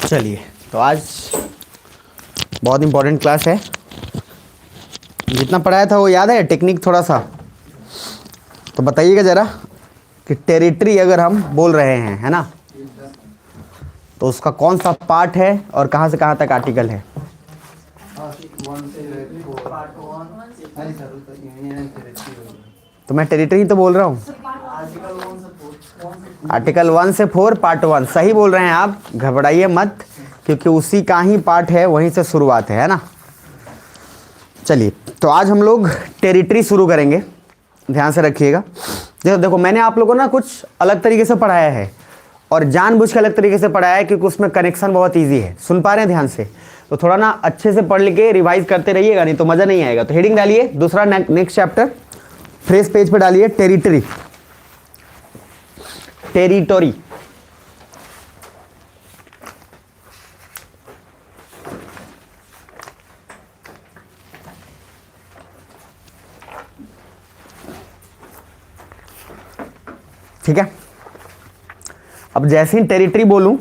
चलिए, तो आज बहुत इम्पोर्टेंट क्लास है। जितना पढ़ाया था वो याद है? टेक्निक थोड़ा सा तो बताइएगा ज़रा कि टेरिटरी अगर हम बोल रहे हैं, है ना, तो उसका कौन सा पार्ट है और कहाँ से कहाँ तक आर्टिकल है। तो मैं टेरिटरी ही तो बोल रहा हूँ। आर्टिकल 1 से 4 पार्ट 1 सही बोल रहे हैं आप, घबराइए मत, क्योंकि उसी का ही पार्ट है, वहीं से शुरुआत है ना। चलिए, तो आज हम लोग टेरिटरी शुरू करेंगे, ध्यान से रखिएगा। देखो मैंने आप लोगों को ना कुछ अलग तरीके से पढ़ाया है और जानबूझ के अलग तरीके से पढ़ाया है, क्योंकि उसमें कनेक्शन बहुत ईजी है। सुन पा रहे हैं ध्यान से? तो थोड़ा ना अच्छे से पढ़ के रिवाइज करते रहिएगा, नहीं तो मज़ा नहीं आएगा। तो हेडिंग डालिए, दूसरा नेक्स्ट चैप्टर फ्रेश पेज पे डालिए, टेरिटरी, टेरिटोरी। ठीक है, अब जैसे ही टेरिटरी बोलूं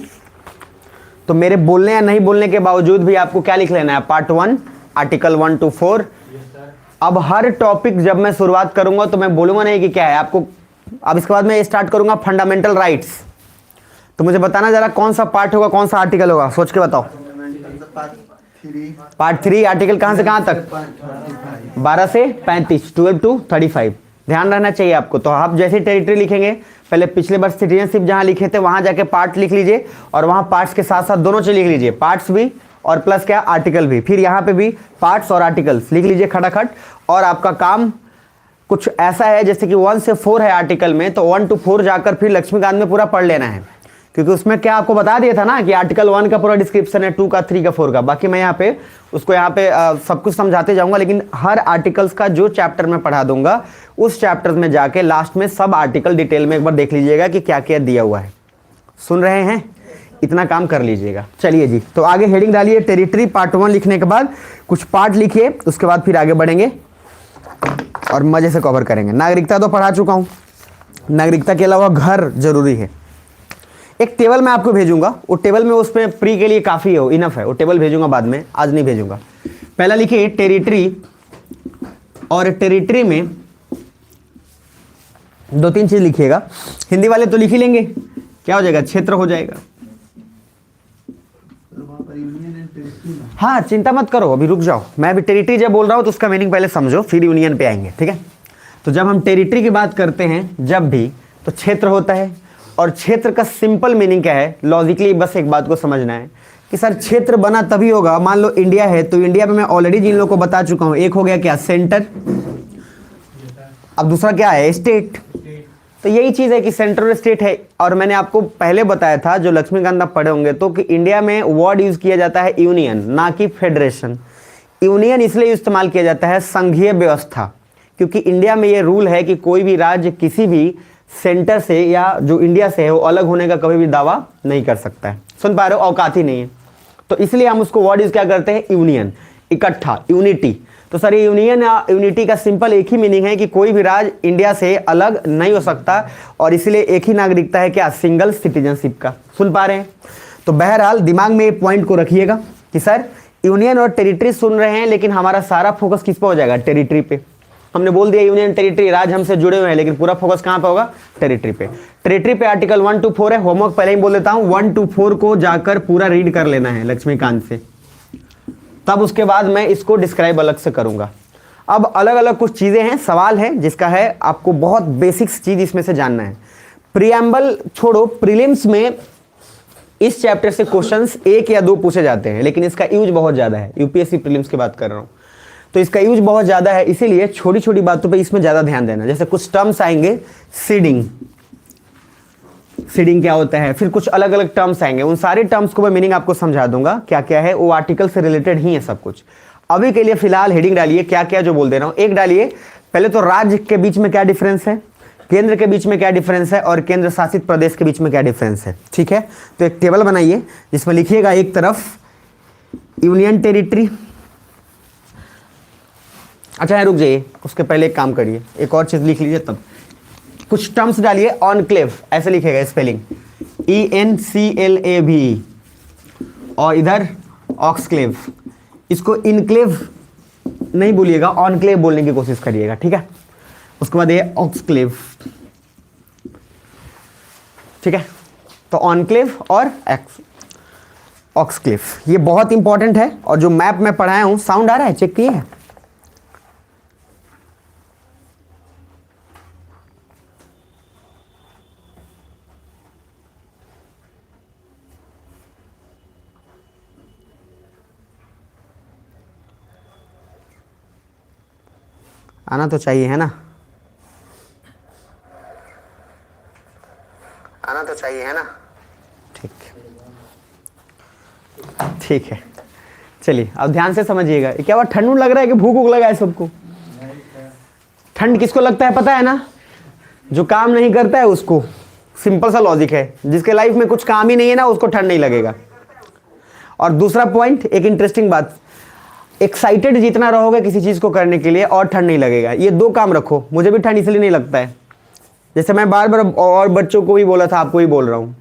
तो मेरे बोलने या नहीं बोलने के बावजूद भी आपको क्या लिख लेना है? Part 1 article 1 to 4। अब हर टॉपिक जब मैं शुरुआत करूंगा तो मैं बोलूंगा नहीं कि क्या है आपको। अब इसके बाद मैं स्टार्ट करूंगा फंडामेंटल राइट्स। तो मुझे बताना जरा कौन सा पार्ट होगा, कौन सा आर्टिकल होगा, सोच के बताओ। पार्ट 3 आर्टिकल कहां से कहां तक? 12 से 35, 12 to 35। ध्यान रहना चाहिए आपको। तो आप जैसे टेरिटरी लिखेंगे, पहले पिछले वर्ष सिटीजनशिप जहां लिखे थे वहां जाके पार्ट लिख लीजिए, और वहां पार्ट्स के साथ साथ दोनों चीज लिख लीजिए, पार्ट्स भी और प्लस क्या, आर्टिकल भी। फिर यहाँ पे भी पार्ट्स और आर्टिकल्स लिख लीजिए खटाखट। और आपका काम कुछ ऐसा है जैसे कि 1 से 4 है आर्टिकल में, तो 1 to 4 जाकर फिर लक्ष्मीकांत में पूरा पढ़ लेना है, क्योंकि उसमें क्या आपको बता दिया था ना कि आर्टिकल 1 का पूरा डिस्क्रिप्शन है, 2 का, 3 का, 4 का। बाकी मैं यहाँ पे उसको सब कुछ समझाते जाऊंगा, लेकिन हर आर्टिकल्स का जो चैप्टर में पढ़ा दूंगा उस चैप्टर में जाके लास्ट में सब आर्टिकल डिटेल में एक बार देख लीजिएगा कि क्या क्या दिया हुआ है। सुन रहे हैं? इतना काम कर लीजिएगा। चलिए जी, तो आगे हेडिंग डालिए, टेरिटरी पार्ट 1 लिखने के बाद कुछ पार्ट लिखिए, उसके बाद फिर आगे बढ़ेंगे और मजे से कवर करेंगे। नागरिकता तो पढ़ा चुका हूं, नागरिकता के अलावा घर जरूरी है। एक टेबल मैं आपको भेजूंगा, वो टेबल में उसमें प्री के लिए काफ़ी है, इनफ है। वो टेबल भेजूंगा बाद में, आज नहीं भेजूंगा। पहला लिखिए टेरिटरी, और टेरिटरी में 2-3 चीज लिखिएगा। हिंदी वाले तो लिख ही लेंगे, क्या हो जाएगा, क्षेत्र हो जाएगा। हाँ, चिंता मत करो, अभी रुक जाओ। मैं अभी टेरिटरी जब बोल रहा हूं तो उसका मीनिंग पहले समझो, फिर यूनियन पे आएंगे, ठीक है। तो जब हम टेरिटरी की बात करते हैं जब भी, तो क्षेत्र होता है। और क्षेत्र का सिंपल मीनिंग क्या है, लॉजिकली बस एक बात को समझना है कि सर क्षेत्र बना तभी होगा, मान लो इंडिया है तो इंडिया में मैं ऑलरेडी जिन लोगों को बता चुका हूं, एक हो गया क्या, सेंटर, अब दूसरा क्या है, स्टेट। तो यही चीज है कि सेंटर और स्टेट है। और मैंने आपको पहले बताया था, जो लक्ष्मीकांत आप पढ़े होंगे, तो कि इंडिया में वर्ड यूज किया जाता है यूनियन, ना कि फेडरेशन। यूनियन इसलिए इस्तेमाल किया जाता है संघीय व्यवस्था, क्योंकि इंडिया में ये रूल है कि कोई भी राज्य किसी भी सेंटर से या जो इंडिया से है वो अलग होने का कभी भी दावा नहीं कर सकता है। सुन पा रहे हो, औकात ही नहीं है। तो इसलिए हम उसको वर्ड यूज क्या करते हैं, यूनियन, इकट्ठा, यूनिटी। तो सर ये यूनियन या यूनिटी का सिंपल एक ही मीनिंग है कि कोई भी राज्य इंडिया से अलग नहीं हो सकता, और इसलिए एक ही नागरिकता है क्या, सिंगल सिटीजनशिप का। सुन पा रहे हैं? तो बहरहाल दिमाग में एक पॉइंट को रखिएगा कि सर यूनियन और टेरिटरी सुन रहे हैं, लेकिन हमारा सारा फोकस किस पे हो जाएगा, टेरिटरी पे। हमने बोल दिया यूनियन टेरिटरी राज्य हमसे जुड़े हुए हैं, लेकिन पूरा फोकस कहां पे होगा, टेरिटरी पे। टेरिटरी पे आर्टिकल 1 to 4 है। होमवर्क पहले ही बोल देता हूं, 1 to 4 को जाकर पूरा रीड कर लेना है लक्ष्मीकांत से, तब उसके बाद मैं इसको डिस्क्राइब अलग से करूंगा। अब अलग अलग कुछ चीजें हैं, सवाल है जिसका है आपको बहुत बेसिक्स चीज इसमें से जानना है। प्रीएम्बल छोड़ो, प्रीलिम्स में इस चैप्टर से क्वेश्चंस 1 या 2 पूछे जाते हैं, लेकिन इसका यूज बहुत ज्यादा है। यूपीएससी प्रीलिम्स की बात कर रहा हूं, तो इसका यूज बहुत ज्यादा है, इसीलिए छोटी छोटी बातों पे इसमें ज्यादा ध्यान देना। जैसे कुछ टर्म्स आएंगे, सीडिंग, सीडिंग क्या होता है, फिर कुछ अलग अलग टर्म्स आएंगे, उन सारे टर्म्स को मैं मीनिंग आपको समझा दूंगा क्या क्या है, वो आर्टिकल से रिलेटेड ही है सब कुछ। अभी के लिए फिलहाल हेडिंग डालिए, क्या क्या जो बोल दे रहा हूं एक डालिए। पहले तो राज्य के बीच में क्या डिफरेंस है, केंद्र के बीच में क्या डिफरेंस है, और केंद्र शासित प्रदेश के बीच में क्या डिफरेंस है, ठीक है। तो एक टेबल बनाइए जिसमें लिखिएगा एक तरफ यूनियन टेरिटरी। अच्छा है, रुक जाइए, उसके पहले एक काम करिए, एक और चीज लिख लीजिए, तब कुछ टर्म्स डालिए। ऑनक्लेव ऐसे लिखेगा स्पेलिंग, ENCLAV, और इधर ऑक्सक्लेव। इसको इनक्लेव नहीं बोलिएगा, ऑनक्लेव बोलने की कोशिश करिएगा, ठीक है। उसके बाद ये ऑक्सक्लेव, ठीक है। तो ऑनक्लेव और ऑक्सक्लेव ये बहुत इंपॉर्टेंट है। और जो मैप में पढ़ाया हूं, साउंड आ रहा है, चेक किए? आना तो चाहिए, है ना? आना तो चाहिए, है ना? ठीक ठीक है, चलिए अब ध्यान से समझिएगा। क्या बात, ठंड लग रहा है कि भूख भूख लगा है सबको? ठंड किसको लगता है पता है ना? जो काम नहीं करता है उसको। सिंपल सा लॉजिक है, जिसके लाइफ में कुछ काम ही नहीं है ना, उसको ठंड नहीं लगेगा। और दूसरा पॉइंट, एक इंटरेस्टिंग बात, एक्साइटेड जितना रहोगे किसी चीज को करने के लिए और ठंड नहीं लगेगा। ये दो काम रखो। मुझे भी ठंड इसलिए नहीं लगता है, जैसे मैं बार बार और बच्चों को भी बोला था, आपको ही बोल रहा हूँ।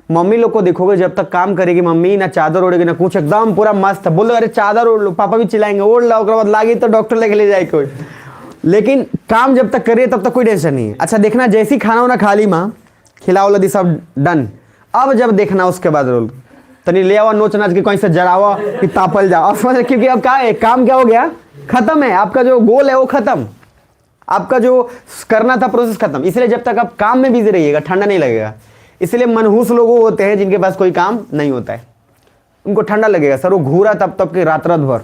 मम्मी लोग को देखोगे जब तक काम करेगी मम्मी, ना चादर ओढ़ेगी ना कुछ, एकदम पूरा मस्त है। बोलो अरे चादर ओढ़ लो, पापा भी चिल्लाएंगे ओढ़ लो, उसके बाद लागी तो डॉक्टर लेके ले जाए कोई। लेकिन काम जब तक करिए तब तक कोई टेंशन नहीं है। अच्छा देखना, जैसी खाना वाना खा ली माँ, खिलाओ लदी सब डन, अब जब देखना उसके बाद रोल तनी ले आवा नोच नाच के कहीं से जड़ावा कि तापल जाओ, समझ। क्योंकि अब क्या है, काम क्या हो गया, खत्म है। आपका जो गोल है वो खत्म, आपका जो करना था प्रोसेस खत्म। इसलिए जब तक आप काम में बिजी रहिएगा ठंडा नहीं लगेगा। इसलिए मनहूस लोग होते हैं जिनके पास कोई काम नहीं होता है, उनको ठंडा लगेगा। सर वो घूरा तब तब के रात रात भर।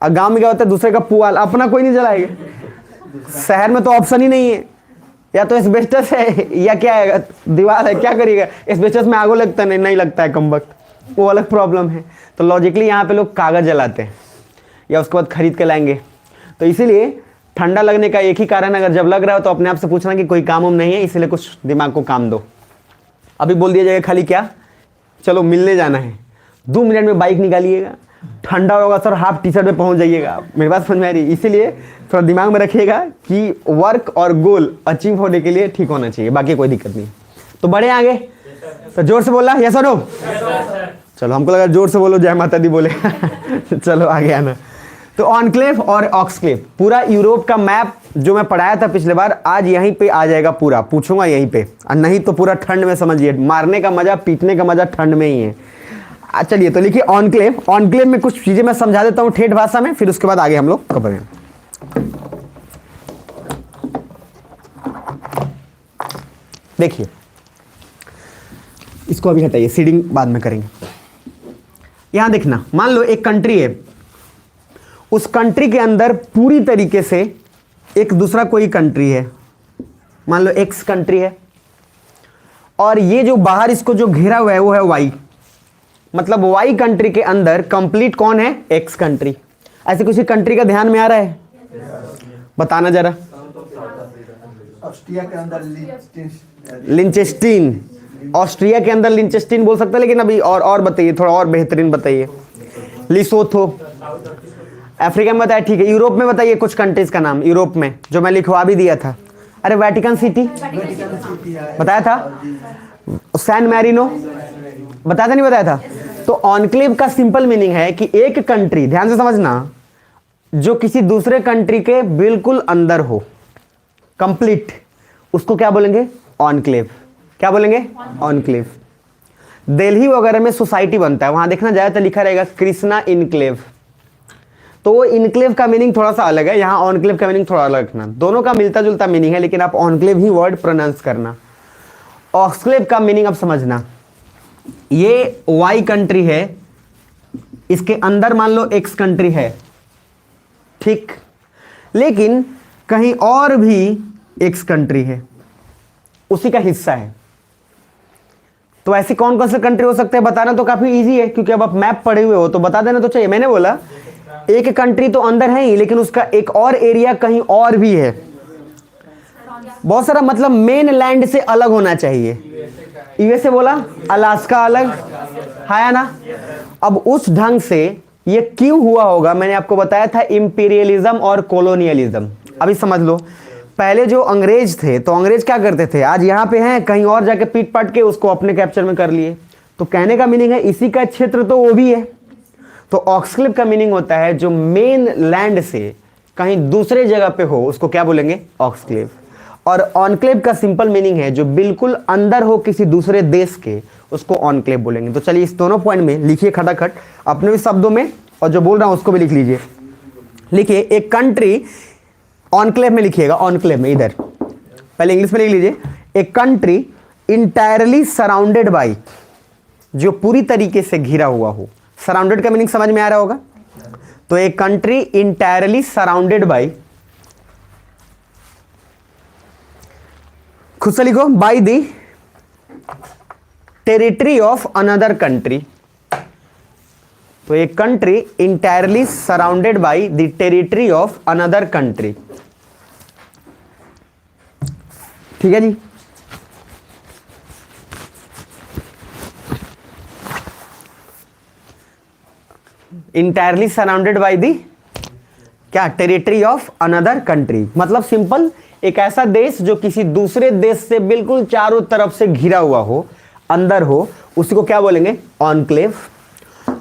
और गाँव में क्या होता है, दूसरे का पुआल, अपना कोई नहीं जलाएगा। शहर में तो ऑप्शन ही नहीं है, या तो एस्बेस्टस है या क्या है, दीवार है, क्या करिएगा। एस्बेस्टस में आगो लगता नहीं लगता है कम वक्त, वो अलग प्रॉब्लम है। तो लॉजिकली यहाँ पे लोग कागज जलाते हैं या उसके बाद खरीद के लाएंगे। तो इसीलिए ठंडा लगने का एक ही कारण, अगर जब लग रहा हो तो अपने आप से पूछना कि कोई काम नहीं है, इसलिए कुछ दिमाग को काम दो। अभी बोल दिया जाएगा खाली क्या, चलो मिलने जाना है, 2 मिनट में बाइक निकालिएगा, ठंडा होगा सर हाफ टी शर्ट में पहुंच जाइएगा। मेरी बात समझ में आ रही है? इसीलिए थोड़ा दिमाग में रखिएगा कि वर्क और गोल अचीव होने के लिए ठीक होना चाहिए, बाकी कोई दिक्कत नहीं। तो बढ़े आगे, तो जोर से बोला यस और नो? चलो हमको लगा जोर से बोलो जय माता दी बोले। चलो आगे आना। तो ऑनक्लेव और ऑक्सक्लेव, पूरा यूरोप का मैप जो मैं पढ़ाया था पिछले बार, आज यहीं पे आ जाएगा पूरा, पूछूंगा यहीं पे। और नहीं तो पूरा ठंड में समझिए, मारने का मजा, पीटने का मजा ठंड में ही है। चलिए तो लिखिए ऑनक्लेव। ऑनक्लेव में कुछ चीजें मैं समझा देता हूँ ठेठ भाषा में, फिर उसके बाद आगे हम लोग करेंगे। देखिए इसको अभी हटाइए, सीडिंग बाद में करेंगे। यहां देखना, मान लो एक कंट्री है, उस कंट्री के अंदर पूरी तरीके से एक दूसरा कोई कंट्री है, मान लो एक्स कंट्री है, और ये जो बाहर इसको जो घेरा हुआ है वो है वाई। मतलब वाई कंट्री के अंदर कंप्लीट कौन है, एक्स कंट्री। ऐसे किसी कंट्री का ध्यान में आ रहा है? बताना जरा। ऑस्ट्रिया के अंदर लिंचेस्टीन, ऑस्ट्रिया के अंदर लिंचेस्टीन बोल सकते हैं, लेकिन अभी और बताइए, थोड़ा और बेहतरीन बताइए। लिसोथो, अफ्रीका में बताया, ठीक है। यूरोप में बताइए कुछ कंट्रीज का नाम, यूरोप में जो मैं लिखवा भी दिया था। अरे वेटिकन सिटी बताया था, सैन मैरिनो बताया था, नहीं बताया था? तो ऑनक्लेव का सिंपल मीनिंग है कि एक कंट्री, ध्यान से समझना, जो किसी दूसरे कंट्री के बिल्कुल अंदर हो, कंप्लीट, उसको क्या बोलेंगे, ऑनक्लेव। क्या बोलेंगे, ऑनक्लेव। दिल्ली वगैरह में सोसाइटी बनता है, वहां देखना जाए तो लिखा रहेगा कृष्णा इनक्लेव। तो वो इनक्लेव का मीनिंग थोड़ा सा अलग है, यहाँ ऑनक्लेव का मीनिंग थोड़ा अलग रखना। दोनों का मिलता जुलता मीनिंग है, लेकिन आप ऑनक्लेव ही वर्ड प्रोनाउंस करना। ऑक्सक्लेव का मीनिंग अब समझना, ये वाई कंट्री है, इसके अंदर मान लो एक्स कंट्री है, ठीक, लेकिन कहीं और भी एक्स कंट्री है, उसी का हिस्सा है। तो ऐसी कौन कौन से कंट्री हो सकते हैं बताना तो काफी इजी है, क्योंकि अब आप मैप पढ़े हुए हो तो बता देना तो चाहिए। मैंने बोला एक कंट्री तो अंदर है ही, लेकिन उसका एक और एरिया कहीं और भी है। बहुत सारा, मतलब मेन लैंड से अलग होना चाहिए। यूएसए बोला, अलास्का अलग है ना। अब उस ढंग से ये क्यों हुआ होगा, मैंने आपको बताया था, इंपीरियलिज्म और कॉलोनियलिज्म। अभी समझ लो, पहले जो अंग्रेज थे, तो अंग्रेज क्या करते थे, आज यहाँ पे हैं, कहीं और जाके पीट पाट के उसको अपने कैप्चर में कर लिए। तो कहने का मीनिंग है इसी का क्षेत्र तो वो भी है। तो ऑक्सक्लेव का मीनिंग होता है जो मेन लैंड से कहीं दूसरे जगह पे हो उसको क्या बोलेंगे, ऑक्सक्लेव। और ऑनक्लेव का सिंपल मीनिंग है जो बिल्कुल अंदर हो किसी दूसरे देश के, उसको ऑनक्लेव बोलेंगे। तो चलिए इस दोनों पॉइंट में लिखिए खटाखट अपने भी शब्दों में, और जो बोल रहा हूं उसको भी लिख लीजिए। लिखिए एक कंट्री, ऑनक्लेव में लिखिएगा, ऑनक्लेव में, इधर पहले इंग्लिश में लिख लीजिए। ए कंट्री इंटायरली सराउंडेड बाई, जो पूरी तरीके से घिरा हुआ हो। सराउंडेड का मीनिंग समझ में आ रहा होगा। तो a country entirely surrounded by, खुद से लिखो, by the territory of another country. तो a country entirely surrounded by the territory of another country. ठीक है जी। इंटायरली सराउंडेड बाई दी क्या, टेरिटरी ऑफ अनदर कंट्री। मतलब सिंपल, एक ऐसा देश जो किसी दूसरे देश से बिल्कुल चारों तरफ से घिरा हुआ हो, अंदर हो, उसी को क्या बोलेंगे, ऑनक्लेव।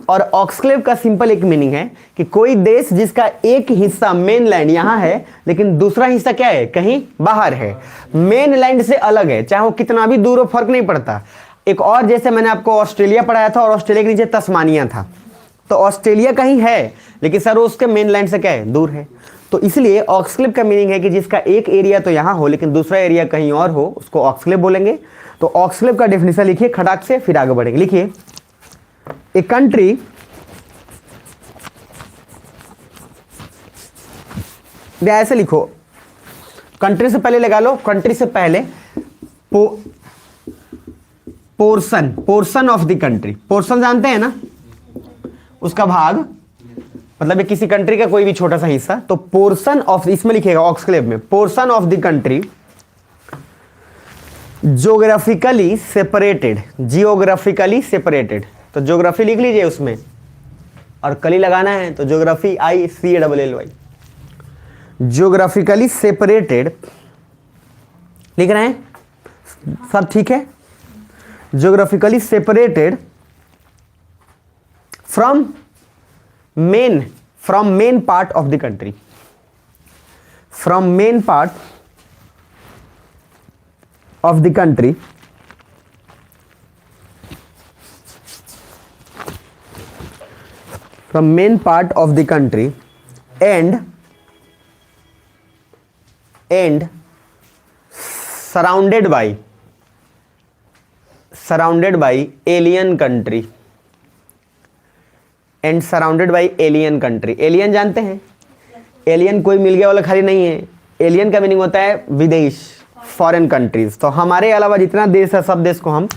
और ऑक्सक्लेव का सिंपल एक मीनिंग है कि कोई देश जिसका एक हिस्सा मेनलैंड यहां है लेकिन दूसरा हिस्सा क्या है, कहीं बाहर है, मेनलैंड से अलग है, चाहे वो कितना भी दूर हो फर्क नहीं पड़ता। एक और जैसे मैंने आपको ऑस्ट्रेलिया पढ़ाया था और ऑस्ट्रेलिया के नीचे तस्मानिया था, तो ऑस्ट्रेलिया कहीं है लेकिन सर उसके मेनलैंड से क्या है, दूर है। तो इसलिए ऑक्सक्लेव का मीनिंग है कि जिसका एक एरिया तो यहां हो लेकिन दूसरा एरिया कहीं और हो, उसको ऑक्सक्लेव बोलेंगे। तो ऑक्सक्लेव का डेफिनेशन लिखिए खटाक से, फिर आगे बढ़ेंगे। लिखिए ए कंट्री ऐसे लिखो, कंट्री से पहले लगा लो, कंट्री से पहले portion of the country. Portion जानते हैं ना, उसका भाग, मतलब किसी कंट्री का कोई भी छोटा सा हिस्सा। तो पोर्शन ऑफ, इसमें लिखेगा ऑक्सक्लेव में, portion of the country geographically separated. Geographically separated, तो ज्योग्राफी लिख लीजिए उसमें, और कली लगाना है तो ज्योग्राफी, ICALLY, ज्योग्राफिकली सेपरेटेड लिख रहे हैं, सब ठीक है। Geographically separated from main part of the country, from main part of the country, from main part of the country and surrounded by alien country, and surrounded by alien country। Alien जानते हैं, alien कोई मिल गया वाला खाली नहीं है। Alien का meaning होता है विदेश, फॉरेन कंट्रीज। तो हमारे अलावा जितना देश है सब देश को हम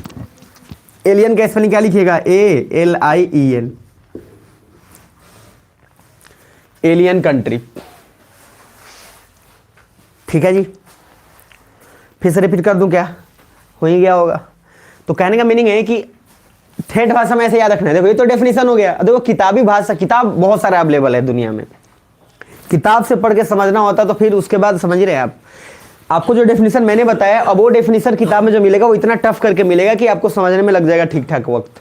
एलियन का स्पेलिंग क्या लिखिएगा, ALIEN, एलियन कंट्री। ठीक है जी, फिर से रिपीट कर दूं क्या, हो ही गया होगा। तो कहने का मीनिंग है कि ठेठ भाषा में ऐसे याद रखना है। देखो ये तो डेफिनेशन हो गया। देखो किताबी भाषा, किताब बहुत सारे अवेलेबल है दुनिया में, किताब से पढ़ के समझना होता तो फिर उसके बाद समझ रहे हैं आप। आपको जो डेफिनेशन मैंने बताया, अब वो डेफिनेशन किताब में जो मिलेगा वो इतना टफ करके मिलेगा कि आपको समझने में लग जाएगा ठीक ठाक वक्त।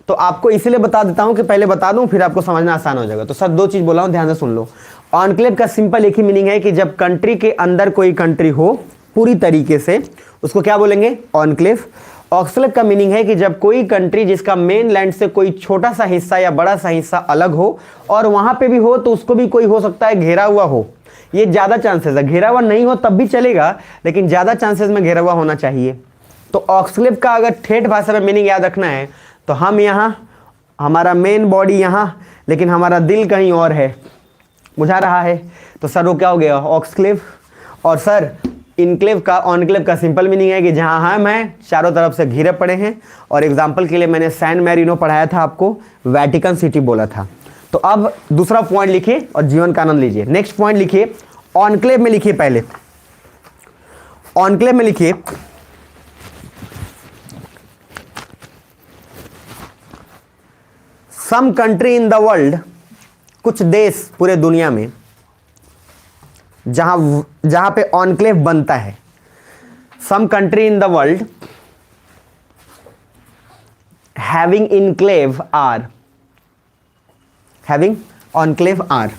तो आपको इसीलिए बता देता हूं कि पहले बता दूं फिर आपको समझना आसान हो जाएगा। तो सर दो चीज बोला हूं, ध्यान से सुन लो। ऑनक्लेव का सिंपल एक ही मीनिंग है कि जब कंट्री के अंदर कोई कंट्री हो पूरी तरीके से, उसको क्या बोलेंगे, ऑनक्लेव। ऑक्सक्लेव का मीनिंग है कि जब कोई कंट्री जिसका मेन लैंड से कोई छोटा सा हिस्सा या बड़ा सा हिस्सा अलग हो, और वहां पे भी हो तो उसको भी कोई हो सकता है घेरा हुआ हो। ये ज्यादा चांसेस है, घेरा हुआ नहीं हो तब भी चलेगा लेकिन ज्यादा चांसेस में घेरा हुआ होना चाहिए। तो ऑक्सक्लेव का अगर ठेठ भाषा में मीनिंग याद रखना है तो हम यहाँ, हमारा मेन बॉडी यहाँ लेकिन हमारा दिल कहीं और है, बुझा रहा है। तो सर वो क्या हो गया, ऑक्सक्लेव। और सर इनक्लेव का, ऑनक्लेव का सिंपल मीनिंग है कि जहाँ हम हैं चारों तरफ से घिरे पड़े हैं। और एग्जाम्पल के लिए मैंने सैन मैरिनो पढ़ाया था आपको, वेटिकन सिटी बोला था। तो अब दूसरा पॉइंट लिखिए और जीवन का आनंद लीजिए। नेक्स्ट पॉइंट लिखिए, ऑनक्लेव में लिखिए, पहले ऑनक्लेव में लिखिए some country in the world, कुछ देश पूरे दुनिया में जहां पे ऑनक्लेव बनता है। Some country in the world having enclave are, having enclave are.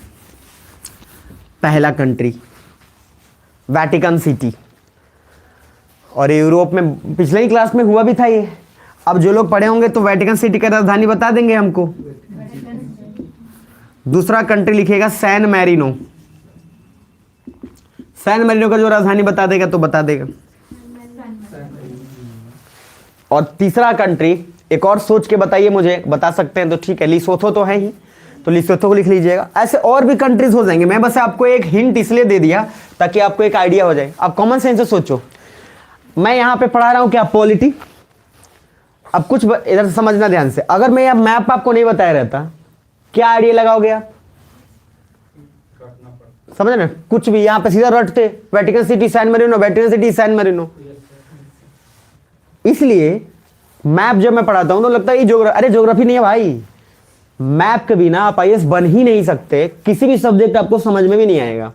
पहला कंट्री वेटिकन सिटी, और यूरोप में पिछले ही क्लास में हुआ भी था ये। अब जो लोग पढ़े होंगे तो वेटिकन सिटी का राजधानी बता देंगे हमको। दूसरा कंट्री लिखेगा सैन मैरिनो, सैन मैरिनो का जो राजधानी बता देगा तो बता देगा। और तीसरा कंट्री एक और सोच के बताइए, मुझे बता सकते हैं तो ठीक है, लिसोथो तो है ही, तो लिसोथो को लिख लीजिएगा। ऐसे और भी कंट्रीज हो जाएंगे। मैं बस आपको एक हिंट इसलिए दे दिया ताकि आपको एक आइडिया हो जाए। आप कॉमन सेंस से सोचो, मैं यहां पे पढ़ा रहा हूं क्या पॉलिटी। अब कुछ इधर से समझना ध्यान से, अगर मैं यह मैप आपको नहीं बताया रहता, क्या आइडिया लगाओगे आप? समझ ना, कुछ भी यहां पे सीधा रटते Vatican City San Marino, Vatican City San Marino. इसलिए मैप जब मैं पढ़ाता हूं तो लगता है ये ज्योग्राफी, अरे ज्योग्राफी नहीं है भाई। मैप के बिना आप आईएएस बन ही नहीं सकते। किसी भी सब्जेक्ट आपको समझ में भी नहीं आएगा,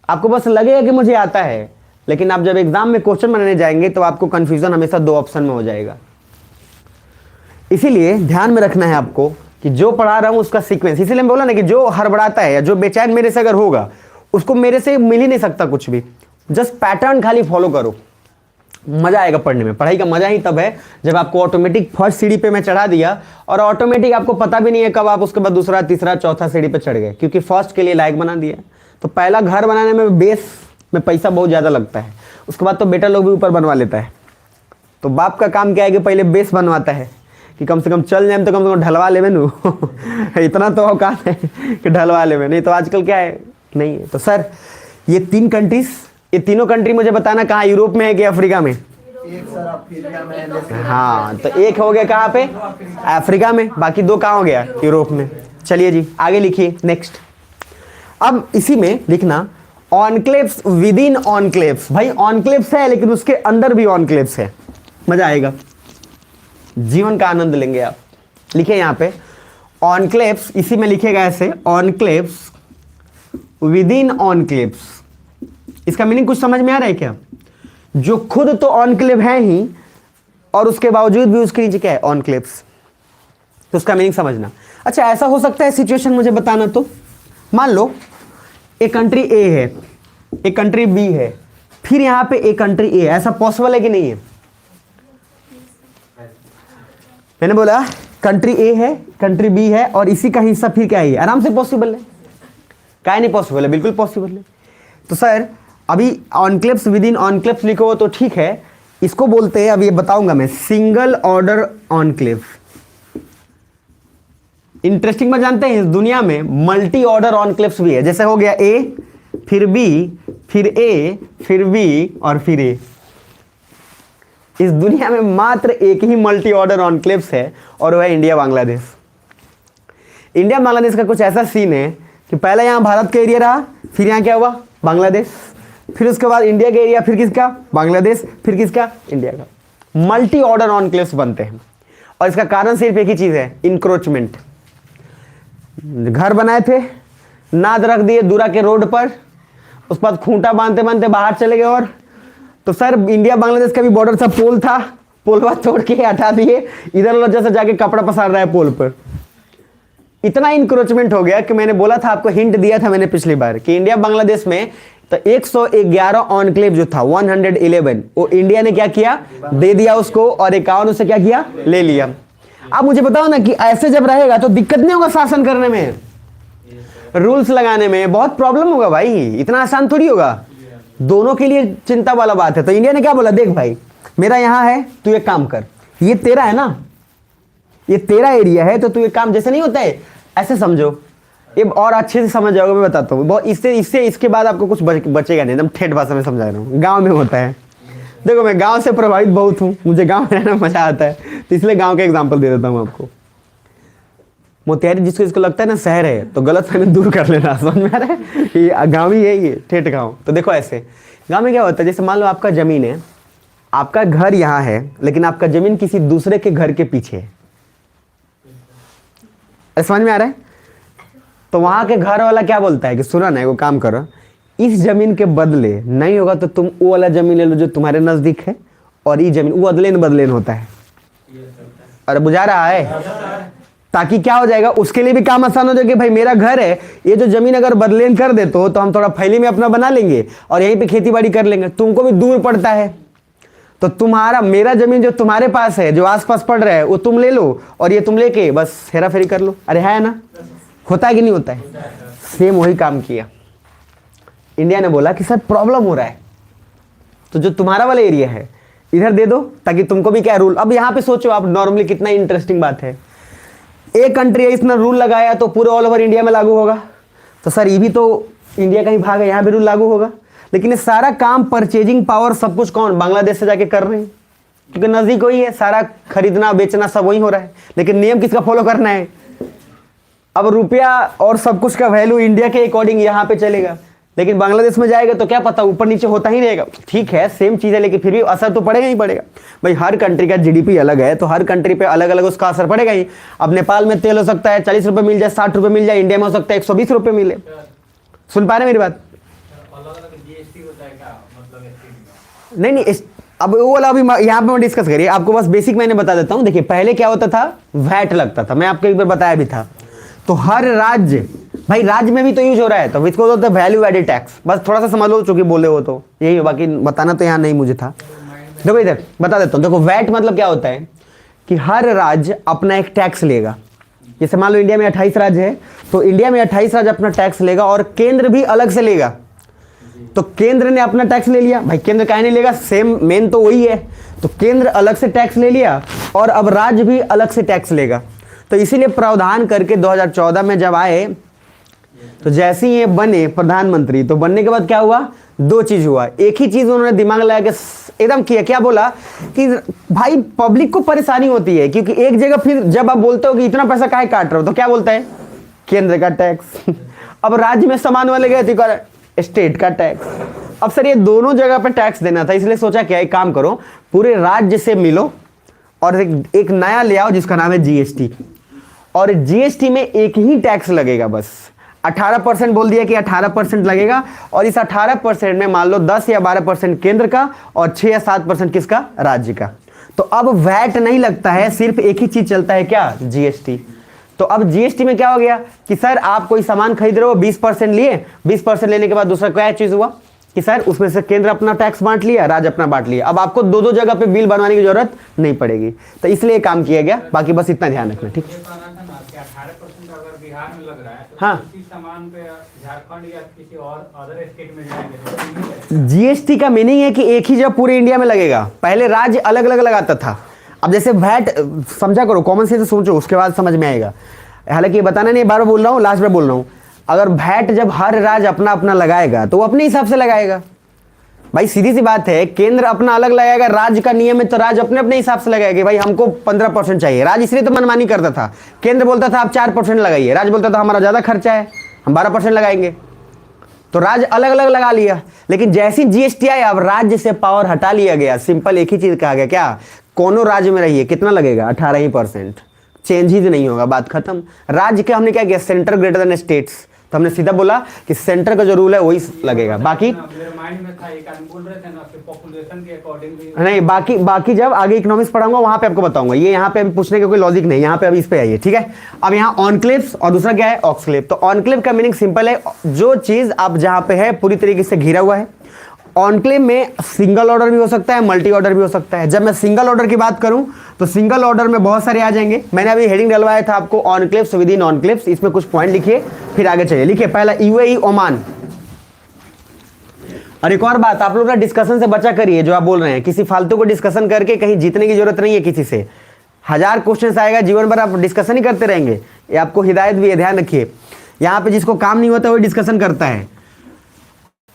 आपको बस लगेगा कि मुझे आता है, लेकिन आप जब एग्जाम में क्वेश्चन बनाने जाएंगे तो आपको कंफ्यूजन हमेशा दो ऑप्शन में हो जाएगा। इसीलिए ध्यान में रखना है आपको कि जो पढ़ा रहा हूं उसका सीक्वेंस। इसीलिए मैं बोला ना कि जो हड़बड़ाता है या जो बेचैन मेरे से अगर होगा, उसको मेरे से मिल ही नहीं सकता कुछ भी। जस्ट पैटर्न खाली फॉलो करो, मजा आएगा पढ़ने में। पढ़ाई का मजा ही तब है जब आपको ऑटोमेटिक फर्स्ट सीढ़ी पे मैं चढ़ा दिया और ऑटोमेटिक आपको पता भी नहीं है कब आप उसके बाद दूसरा तीसरा चौथा सीढ़ी पे चढ़ गए, क्योंकि फर्स्ट के लिए लायक बना दिया। तो पहला घर बनाने में बेस में पैसा बहुत ज्यादा लगता है, उसके बाद तो बेटा लोग भी ऊपर बनवा लेता है। तो बाप का काम क्या है कि पहले बेस बनवाता है कि कम से कम चल जाए, तो कम से कम ढलवा ले नू इतना तो औकात है कि ढलवा ले, नहीं तो आजकल क्या है नहीं है। तो सर ये तीन कंट्रीज, ये तीनों कंट्री मुझे बताना कहाँ, यूरोप में है कि अफ्रीका में? हाँ, तो एक हो गया कहाँ पे, अफ्रीका में, बाकी दो कहाँ हो गया, यूरोप में। चलिए जी आगे लिखिए नेक्स्ट। अब इसी में लिखना ऑनक्लेव्स विद इन ऑनक्लेव्स। भाई ऑनक्लेव्स है लेकिन उसके अंदर भी ऑनक्लेव्स है, मजा आएगा, जीवन का आनंद लेंगे आप। लिखे यहां पे ऑनक्लेव्स, इसी में लिखेगा ऐसे ऑनक्लेव्स विद इन ऑनक्लेव्स। इसका मीनिंग कुछ समझ में आ रहा है क्या? जो खुद तो ऑनक्लेव है ही और उसके बावजूद भी उसके नीचे क्या है, ऑनक्लेव्स। तो उसका मीनिंग समझना। अच्छा ऐसा हो सकता है सिचुएशन मुझे बताना, तो मान लो एक कंट्री ए है, एक कंट्री बी है, फिर यहां पे एक कंट्री ए है, ऐसा पॉसिबल है कि नहीं है? मैंने बोला कंट्री ए है, कंट्री बी है और इसी का हिस्सा फिर क्या है, आराम से पॉसिबल है। क्या नहीं पॉसिबल है? बिल्कुल पॉसिबल है। तो सर अभी ऑनक्लेव्स विद इन ऑनक्लेव्स लिखो तो ठीक है, इसको बोलते हैं, अब ये बताऊंगा मैं, सिंगल ऑर्डर ऑनक्लेव। इंटरेस्टिंग बात जानते हैं, इस दुनिया में मल्टी ऑर्डर ऑनक्लेव्स भी है। जैसे हो गया ए, फिर बी, फिर ए, फिर बी और फिर ए। इस दुनिया में मात्र एक ही मल्टी ऑर्डर ऑनक्लेव्स है और वह है इंडिया बांग्लादेश। इंडिया बांग्लादेश का कुछ ऐसा सीन है कि पहले यहां भारत का एरिया रहा, फिर यहां क्या हुआ, बांग्लादेश, फिर उसके बाद इंडिया का एरिया, फिर किसका, बांग्लादेश, फिर किसका, इंडिया का। मल्टी ऑर्डर ऑनक्लेव्स बनते हैं और इसका कारण सिर्फ एक ही चीज है, इंक्रोचमेंट। घर बनाए थे, नाद रख दिए दूरा के रोड पर, उस बाद खूंटा बांधते बांधते बाहर चले गए। और तो सर इंडिया बांग्लादेश का भी बॉर्डर था, पोल था, पोल बात तोड़ के हटा दिए, इधर उधर जैसे जाके कपड़ा पसार रहा है पोल पर। इतना इंक्रोचमेंट हो गया कि मैंने बोला था आपको, हिंट दिया था मैंने पिछली बार कि इंडिया बांग्लादेश में तो 111 ऑनक्लेव जो था 111, वो इंडिया ने क्या किया, दे दिया उसको, और 51 उससे क्या किया, ले लिया। अब मुझे बताओ ना कि ऐसे जब रहेगा तो दिक्कत नहीं होगा शासन करने में, रूल्स लगाने में बहुत प्रॉब्लम होगा भाई, इतना आसान थोड़ी होगा। दोनों के लिए चिंता वाला बात है। तो इंडिया ने क्या बोला, देख भाई मेरा यहां है, तू एक काम कर, ये तेरा है ना, ये तेरा एरिया है, तो तू एक काम, जैसे नहीं होता है ऐसे समझो, ये और अच्छे से समझ जाओगे, मैं बताता हूँ बहुत, इससे इसके बाद आपको कुछ बचेगा नहीं, एकदम ठेठ भाषा में समझा रहा हूँ। गाँव में होता है, देखो मैं गांव से प्रभावित बहुत हूं, मुझे गांव में रहना मजा आता है, तो इसलिए गांव का एग्जांपल दे देता हूं आपको। मोतिहारी जिसको इसको लगता है ना शहर है, तो गलत फहमी दूर कर लेना, समझ में आ रहा है, ये गाँव ही है, ये ठेठ गाँव। तो देखो ऐसे गाँव में क्या होता है, जैसे मान लो आपका जमीन है, आपका घर यहाँ है, लेकिन आपका जमीन किसी दूसरे के घर के पीछे है, समझ में आ रहा है? तो वहां के घर वाला क्या बोलता है कि सुना ना, वो काम करो, इस जमीन के बदले नहीं होगा तो तुम वो वाला जमीन ले लो जो तुम्हारे नजदीक है, और ये जमीन वो अदलेन बदलेन होता है, अरे बुझा रहा है, ताकि क्या हो जाएगा, उसके लिए भी काम आसान हो जाएगा। भाई मेरा घर है, ये जो जमीन अगर बदलेन कर दे तो हम थोड़ा फैली में अपना बना लेंगे और यहीं पे खेती बाड़ी कर लेंगे। तुमको भी दूर पड़ता है, तो तुम्हारा मेरा जमीन जो तुम्हारे पास है, जो आसपास पड़ रहा है, वो तुम ले लो और ये तुम लेके बस हेरा फेरी कर लो। अरे है ना, होता है कि नहीं होता है? सेम वही काम किया। इंडिया ने बोला कि सर प्रॉब्लम हो रहा है, तो जो तुम्हारा वाला एरिया है इधर दे दो, ताकि तुमको भी क्या रूल। अब यहाँ पे सोचो आप, नॉर्मली कितना इंटरेस्टिंग बात है, एक कंट्री है इसने रूल लगाया तो पूरे ऑल ओवर इंडिया में लागू होगा। तो सर ये भी तो इंडिया का ही भाग है, यहाँ भी रूल लागू होगा। लेकिन ये सारा काम, परचेजिंग पावर, सब कुछ कौन, बांग्लादेश से जाके कर रहे हैं, क्योंकि नजदीक वही है, सारा खरीदना बेचना सब वही हो रहा है। लेकिन नियम किसका फॉलो करना है? अब रुपया और सब कुछ का वैल्यू इंडिया के अकॉर्डिंग यहाँ पे चलेगा, लेकिन बांग्लादेश में जाएगा तो क्या पता ऊपर नीचे होता ही रहेगा। ठीक है सेम चीज़ है, लेकिन फिर भी असर तो पड़ेगा ही पड़ेगा। भाई हर कंट्री का जीडीपी अलग है, तो हर कंट्री पे अलग अलग उसका असर पड़ेगा ही। अब नेपाल में तेल हो सकता है 40 रुपये मिल जाए, 60 रुपये मिल जाए, इंडिया में हो सकता है 120 रुपये मिले। सुन पा रहे मेरी बात? नहीं नहीं, अब वो वाला अभी यहाँ पे मैं डिस्कस करिए, आपको बस बेसिक मैंने बता देता हूँ। देखिए पहले क्या होता था, वैट लगता था, मैं आपको एक बार बताया भी था। तो हर राज्य, भाई राज्य में भी तो यूज हो रहा है, तो इसको होता है वैल्यू एडेड टैक्स। बस थोड़ा सा समझ लो, चूंकि बोले हो तो यही, बाकी बताना तो यहाँ नहीं मुझे था। देखो इधर बता देता हूँ। देखो वैट मतलब क्या होता है कि हर राज्य अपना एक टैक्स लेगा। जैसे मान लो इंडिया में 28 राज्य है, तो इंडिया में 28 राज्य अपना टैक्स लेगा और केंद्र भी अलग से लेगा। तो केंद्र ने अपना टैक्स ले लिया, भाई केंद्र काहे नहीं लेगा, सेम मेन तो वही है। तो केंद्र अलग से टैक्स ले लिया और अब राज्य भी अलग से टैक्स लेगा। तो इसीलिए प्रावधान करके 2014 में जब आए, तो जैसे ही ये बने प्रधानमंत्री, तो बनने के बाद क्या हुआ, दो चीज हुआ। एक ही चीज उन्होंने दिमाग लगा के एकदम किया, क्या बोला कि भाई पब्लिक को परेशानी होती है, क्योंकि एक जगह फिर जब आप बोलते हो कि इतना पैसा काहे काट रहे हो, तो क्या बोलता है, केंद्र का टैक्स। अब राज्य में सामान वाले गए तो स्टेट का टैक्स। अब सर ये दोनों जगह पे टैक्स देना था, इसलिए सोचा क्या, एक काम करो पूरे राज्य से मिलो और एक नया ले आओ जिसका नाम है जीएसटी। और जीएसटी में एक ही टैक्स लगेगा, बस 18% बोल दिया कि 18% लगेगा। और इस 18% में मान लो 10 या 12% केंद्र का और 6 या 7% किसका, राज्य का। तो अब वैट नहीं लगता है, सिर्फ एक ही चीज चलता है, क्या, जीएसटी। तो अब जीएसटी में क्या हो गया कि सर आप कोई सामान खरीद रहे हो, 20% लिए, 20% लेने के बाद दूसरा क्या चीज हुआ कि सर उसमें से केंद्र अपना टैक्स बांट लिया, राज्य अपना बांट लिया। अब आपको दो दो जगह पे बिल बनवाने की जरूरत नहीं पड़ेगी। तो इसलिए काम किया गया। बाकी बस इतना ध्यान रखना, ठीक। 18% अगर बिहार में लग रहा है तो हाँ, उसी सामान पे झारखंड या किसी और अदर स्टेट में जाएंगे। जीएसटी का मीनिंग है कि एक ही जगह पूरे इंडिया में लगेगा। पहले राज्य अलग अलग लगाता था। अब जैसे वैट समझा करो, कॉमन सेंस से सोचो, उसके बाद समझ में आएगा। हालांकि बताना नहीं, बार बार बोल रहा हूँ, लास्ट में बोल रहा हूँ। अगर वैट जब हर राज्य अपना अपना लगाएगा तो वो अपने हिसाब से लगाएगा। भाई सीधी सी बात है, केंद्र अपना अलग लगाएगा, राज्य का नियम है तो राज्य अपने अपने हिसाब से लगाएगा। भाई हमको 15% चाहिए, राज्य इसलिए तो मनमानी करता था। केंद्र बोलता था आप 4% लगाइए, राज्य बोलता था हमारा ज्यादा खर्चा है, हम 12% लगाएंगे। तो राज्य अलग अलग लगा लिया। लेकिन जैसी जीएसटी आई, अब राज्य से पावर हटा लिया गया। सिंपल एक ही चीज कहा गया, क्या, कोनो राज्य में रहिए कितना लगेगा, 18%, चेंज ही नहीं होगा, बात खत्म। राज्य के हमने क्या किया, सेंटर ग्रेटर देन स्टेट्स। तो हमने सीधा बोला कि सेंटर का जो रूल है वही लगेगा। बाकी मेरे माइंड में था, एक आदमी बोल रहे थे ना कि पॉपुलेशन के अकॉर्डिंग नहीं, बाकी जब आगे इकोनॉमिक्स पढ़ाऊंगा वहां पे आपको बताऊंगा। ये यहाँ पे अभी पूछने का कोई लॉजिक नहीं, यहाँ पे अभी इस पे आइए, ठीक है। अब यहाँ ऑनक्लेव्स और दूसरा क्या है, ऑक्सक्लेव। तो ऑनक्लेव का मीनिंग सिंपल है, जो चीज अब जहाँ पे है पूरी तरीके से घिरा हुआ है। ऑनक्लेव में सिंगल ऑर्डर भी हो सकता है, मल्टी ऑर्डर भी हो सकता है। जब मैं सिंगल ऑर्डर की बात करूं तो सिंगल ऑर्डर में बहुत सारे आ जाएंगे। मैंने अभी हेडिंग डलवाया था आपको, ऑनक्लेव्स विद इन ऑनक्लेव्स। इसमें कुछ पॉइंट लिखिए, फिर आगे चलिए। लिखिए पहला यूएई ओमान। और एक और बात, आप लोग ना डिस्कशन से बचा करिए, जो आप बोल रहे हैं किसी फालतू को डिस्कशन करके कहीं जीतने की जरूरत नहीं है किसी से। 1000 क्वेश्चन आएगा, जीवन भर आप डिस्कशन ही करते रहेंगे। ये आपको हिदायत भी है, ध्यान रखिए। यहाँ पे जिसको काम नहीं होता वही डिस्कशन करता है,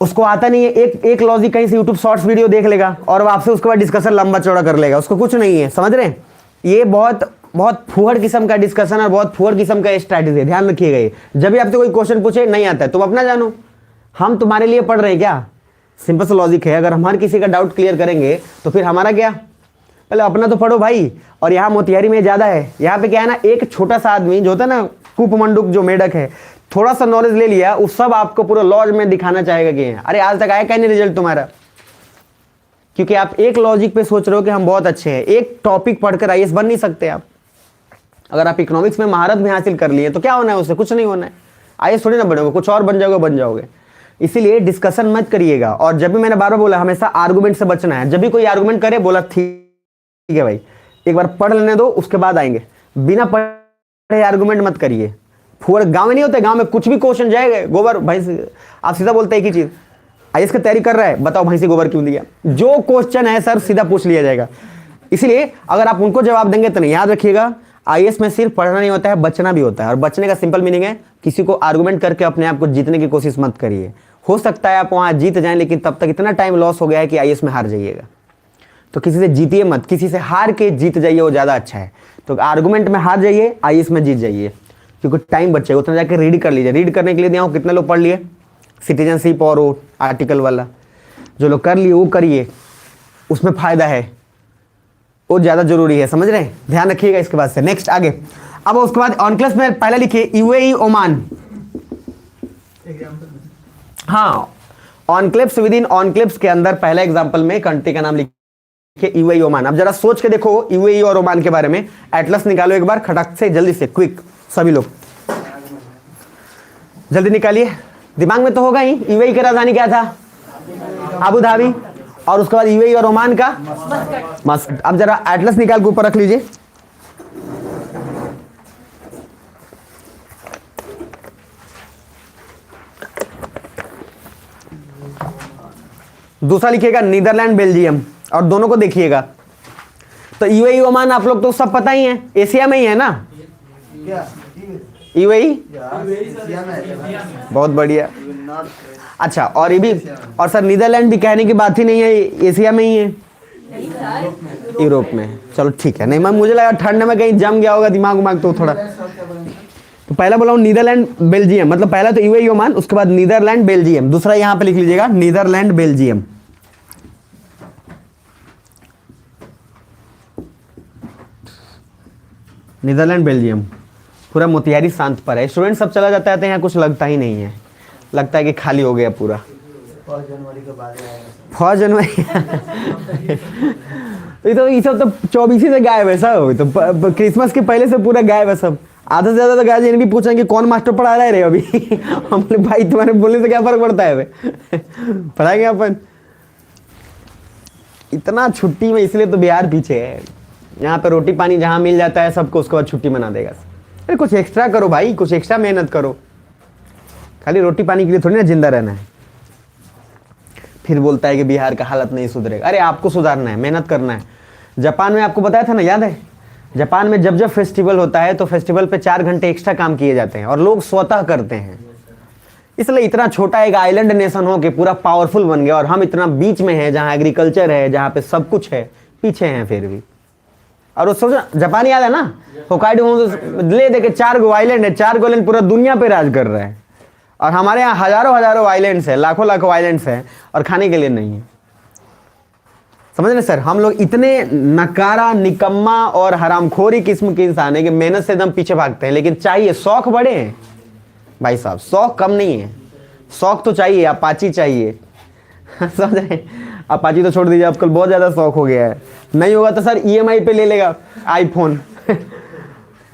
उसको आता नहीं है। एक लॉजिक कहीं से यूट्यूब शॉर्ट्स वीडियो देख लेगा और वो आपसे उसके बाद डिस्कशन लंबा चौड़ा कर लेगा, उसको कुछ नहीं है, समझ रहे हैं। ये बहुत फुहड़ किस्म का डिस्कशन और बहुत फुहड़ किस्म का स्ट्रैटेजी है, ध्यान रखिएगा। ये जब भी आपसे कोई क्वेश्चन पूछे नहीं आता है, तुम अपना जानो, हम तुम्हारे लिए पढ़ रहे हैं क्या। सिंपल सा लॉजिक है। अगर हमारे किसी का डाउट क्लियर करेंगे तो फिर हमारा क्या, पहले अपना तो पढ़ो भाई। और यहाँ मोतिहारी में ज़्यादा है, यहाँ पे क्या है ना, एक छोटा सा आदमी जो होता है ना, कूपमंडुक जो मेढक है, थोड़ा सा नॉलेज ले लिया, उस सब आपको पूरा लॉज में दिखाना चाहेगा कि अरे आज तक आया क्या नहीं रिजल्ट तुम्हारा। क्योंकि आप एक लॉजिक पे सोच रहे हो कि हम बहुत अच्छे हैं। एक टॉपिक पढ़कर आईएएस बन नहीं सकते आप। अगर आप इकोनॉमिक्स में महारत भी हासिल कर लिए तो क्या होना है उससे, कुछ नहीं होना है। आईएएस थोड़ी ना बनोगे, कुछ और बन जाओगे। इसीलिए डिस्कशन मत करिएगा। और जब भी मैंने बार बार बोला हमेशा आर्गुमेंट से बचना है। जब भी कोई आर्गुमेंट करे बोला ठीक है भाई, एक बार पढ़ लेने दो उसके बाद आएंगे। बिना पढ़े आर्गुमेंट मत करिए। पूरे गांव में नहीं होते, गांव में कुछ भी क्वेश्चन जाएगा गोबर भैंस, आप सीधा बोलते हैं एक ही चीज, आईएएस की तैयारी कर रहा है, बताओ भैंसी गोबर क्यों दिया। जो क्वेश्चन है सर सीधा पूछ लिया जाएगा। इसलिए अगर आप उनको जवाब देंगे तो नहीं, याद रखिएगा आईएएस में सिर्फ पढ़ना नहीं होता है, बचना भी होता है। और बचने का सिंपल मीनिंग है किसी को आर्गुमेंट करके अपने आप को जीतने की कोशिश मत करिए। हो सकता है आप वहां जीत जाएं, लेकिन तब तक इतना टाइम लॉस हो गया है कि आईएएस में हार जाइएगा। तो किसी से जीतिए मत, किसी से हार के जीत जाइए, वो ज़्यादा अच्छा है। तो आर्गुमेंट में हार जाइए, आईएएस में जीत जाइए, क्योंकि टाइम बचेगा। उतना जाकर रीड कर लीजिए। रीड करने के लिए दिया हूँ, कितने लोग पढ़ लिए सिटीजनशिप और वो आर्टिकल वाला, जो लोग कर लिए वो करिए, उसमें फ़ायदा है, वो ज़्यादा जरूरी है, समझ रहे हैं। ध्यान रखिएगा इसके बाद से। नेक्स्ट आगे, अब उसके बाद ऑनक्लेव्स में पहले लिखिए यूएई ओमान। हाँ, ऑनक्लेव्स विद इन ऑनक्लेव्स के अंदर पहला एग्जांपल में कंट्री का नाम लिखिए यूएई ओमान। अब जरा सोच के देखो यूएई और ओमान के बारे में। एटलस निकालो एक बार खटक से, जल्दी से, क्विक, सभी लोग जल्दी निकालिए। दिमाग में तो होगा ही, यूएई की राजधानी क्या था, अबू धाबी, और उसके बाद यूएई और ओमान का मस्कट। अब जरा एटलस निकाल के ऊपर रख लीजिए। दूसरा लिखिएगा नीदरलैंड बेल्जियम, और दोनों को देखिएगा। तो यूएई ओमान आप लोग तो सब पता ही है, एशिया में ही है ना यूएई, बहुत बढ़िया। अच्छा, और ये भी, और सर नीदरलैंड भी कहने की बात ही नहीं है, एशिया में ही है, यूरोप में। चलो ठीक है, नहीं मैं मुझे लगा ठंड में कहीं जम गया होगा दिमाग तो थोड़ा। तो पहला बोला हूँ नीदरलैंड बेल्जियम, मतलब पहला तो यूएई ओमान, उसके बाद नीदरलैंड बेल्जियम। दूसरा यहां पे लिख लीजिएगा नीदरलैंड बेल्जियम। नीदरलैंड बेल्जियम पूरा मोतिहारी शांत पर है। स्टूडेंट सब चला जाता है, यहाँ कुछ लगता ही नहीं है, लगता है कि खाली हो गया पूरा। 4 जनवरी के बाद 4 जनवरी तो ये सब तो 24 से गायब है सब। तो क्रिसमस के पहले से पूरा गायब है सब। आधा से ज्यादा तो गार्जियन भी पूछेंगे कौन मास्टर पढ़ा रहा है रे अभी हम बोले भाई तुम्हारे बोलने से क्या फर्क पड़ता है पढ़ाएंगे अपन। इतना छुट्टी में, इसलिए तो बिहार पीछे है। यहाँ पे रोटी पानी जहाँ मिल जाता है सबको, उसके बाद छुट्टी मना देगा। अरे कुछ एक्स्ट्रा करो भाई, कुछ एक्स्ट्रा मेहनत करो। खाली रोटी पानी के लिए थोड़ी ना जिंदा रहना है। फिर बोलता है कि बिहार का हालत नहीं सुधरेगा। अरे आपको सुधारना है, मेहनत करना है। जापान में आपको बताया था ना, याद है? जापान में जब जब फेस्टिवल होता है तो फेस्टिवल पे 4 घंटे एक्स्ट्रा काम किए जाते हैं और लोग स्वतः करते हैं। इसलिए इतना छोटा एक आइलैंड नेशन हो के पूरा पावरफुल बन गया, और हम इतना बीच में हैं जहाँ एग्रीकल्चर है, जहाँ पे सब कुछ है, पीछे हैं फिर भी। और वो सोचो, जापान याद है ना, होकाइडो ले दे के 4 गो आइलैंड है, 4 गो आइलैंड पूरा दुनिया पे राज कर रहा है। और हमारे यहाँ हजारों हजारों आइलैंड्स है, लाखों लाखों आइलैंड्स हैं, और खाने के लिए नहीं है। समझ रहे सर, हम लोग इतने नकारा, निकम्मा और हरामखोरी किस्म के इंसान है कि मेहनत से एकदम पीछे भागते हैं। लेकिन चाहिए, शौक बड़े हैं भाई साहब, शौक कम नहीं है। शौक तो चाहिए, अपाची चाहिए समझ रहे? अपाची तो छोड़ दीजिए, आजकल बहुत ज्यादा शौक हो गया है। नहीं होगा तो सर ईएमआई पे ले लेगा आईफोन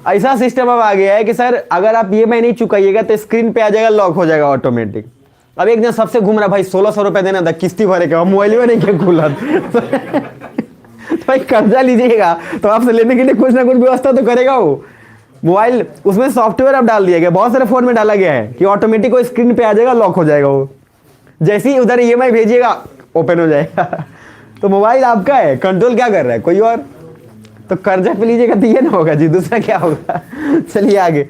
ऐसा सिस्टम अब आ गया है कि सर अगर आप ईएमआई नहीं चुकाइएगा तो स्क्रीन पे आ जाएगा, लॉक हो जाएगा ऑटोमेटिक। अब एक दिन सबसे घूम रहा भाई 1600 रुपए देना था, किस्ती भरे के, मोबाइल में नहीं क्या खुला तो भाई कर्जा लीजिएगा तो आपसे लेने के लिए कुछ ना कुछ व्यवस्था तो करेगा वो मोबाइल। उसमें सॉफ्टवेयर अब डाल दिया गया, बहुत सारे फोन में डाला गया है कि ऑटोमेटिक वो स्क्रीन पे आ जाएगा, लॉक हो जाएगा वो। जैसे ही उधर ईएमआई भेजिएगा ओपन हो जाएगा तो मोबाइल आपका है, कंट्रोल क्या कर रहा है? कोई और। तो कर्जा पे लीजिएगा तो ये ना होगा जी, दूसरा क्या होगा चलिए आगे।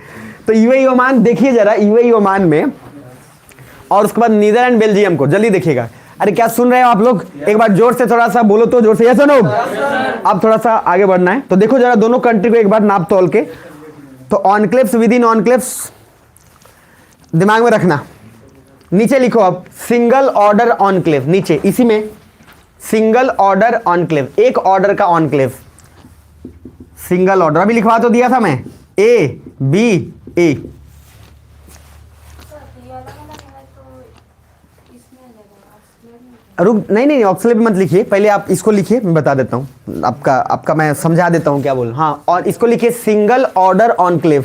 तो यूएई ओमान देखिए जरा, यूएई ओमान में, और उसके बाद नीदरलैंड बेल्जियम को जल्दी देखिएगा। अरे क्या सुन रहे हो आप लोग? एक बार जोर से थोड़ा सा बोलो तो, जोर से, यस और नो? अब थोड़ा सा आगे बढ़ना है। तो देखो जरा दोनों कंट्री को एक बार नाप तोल के। तो ऑनक्लेव्स विद इन ऑनक्लेव्स दिमाग में रखना। नीचे लिखो अब सिंगल ऑर्डर ऑनक्लेव, नीचे इसी में सिंगल ऑर्डर ऑनक्लेव, एक ऑर्डर का ऑनक्लेव, सिंगल ऑर्डर। अभी लिखवा तो दिया था मैं, ए बी ए। रुक नहीं नहीं ऑक्सलेट मत लिखिए, पहले आप इसको लिखिए, मैं बता देता हूँ आपका मैं समझा देता हूँ क्या बोल। हाँ, और इसको लिखिए single order enclave.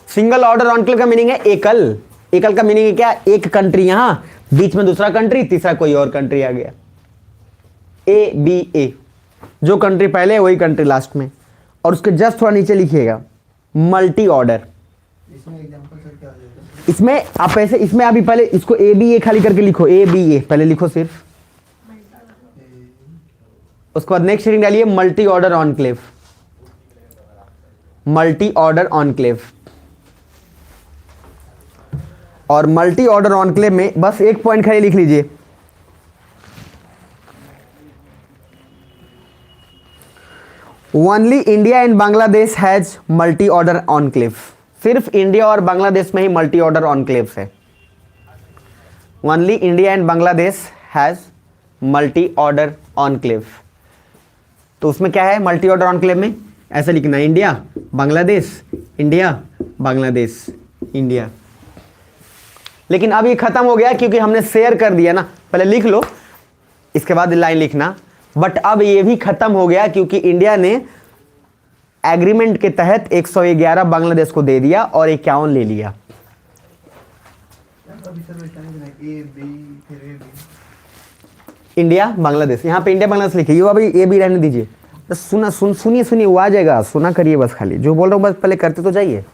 Single order enclave का मीनिंग है एकल। एकल का मीनिंग है क्या? एक कंट्री यहाँ, बीच में दूसरा कंट्री, तीसरा कोई और कंट्री आ गया। ABA, जो कंट्री पहले है वही कंट्री लास्ट में। और उसके जस्ट थोड़ा नीचे लिखिएगा मल्टी ऑर्डर। इसमें एग्जांपल सर क्या हो जाएगा? इसमें आप ऐसे, इसमें अभी पहले इसको ABA खाली करके लिखो, ABA पहले लिखो सिर्फ, उसके बाद नेक्स्ट हेडिंग डालिए multi order enclave. Multi order enclave. और मल्टी ऑर्डर ऑनक्लेव में बस एक पॉइंट खाली लिख लीजिए, only India and Bangladesh has multi order enclave. सिर्फ इंडिया और बांग्लादेश में ही मल्टी ऑर्डर ऑनक्लेव है। Only India and Bangladesh has multi order enclave. तो उसमें क्या है मल्टी ऑर्डर ऑनक्लेव में? ऐसे लिखना, India Bangladesh, India Bangladesh, India. लेकिन अब ये खत्म हो गया क्योंकि हमने शेयर कर दिया ना, पहले लिख लो इसके बाद लाइन लिखना। बट अब ये भी खत्म हो गया क्योंकि इंडिया ने एग्रीमेंट के तहत 111 बांग्लादेश को दे दिया और 51 ले लिया। अभी सर वैसा नहीं बना, A B फिर A B। इंडिया बांग्लादेश, यहाँ पे इंडिया बांग्लादेश लिखिए, ये अभी ये भी रहने दीजिए। बस सुनिए वो आ जाएगा, सुना करिए बस, खाली जो बोल रहा हूँ बस पहले करते तो जाइए।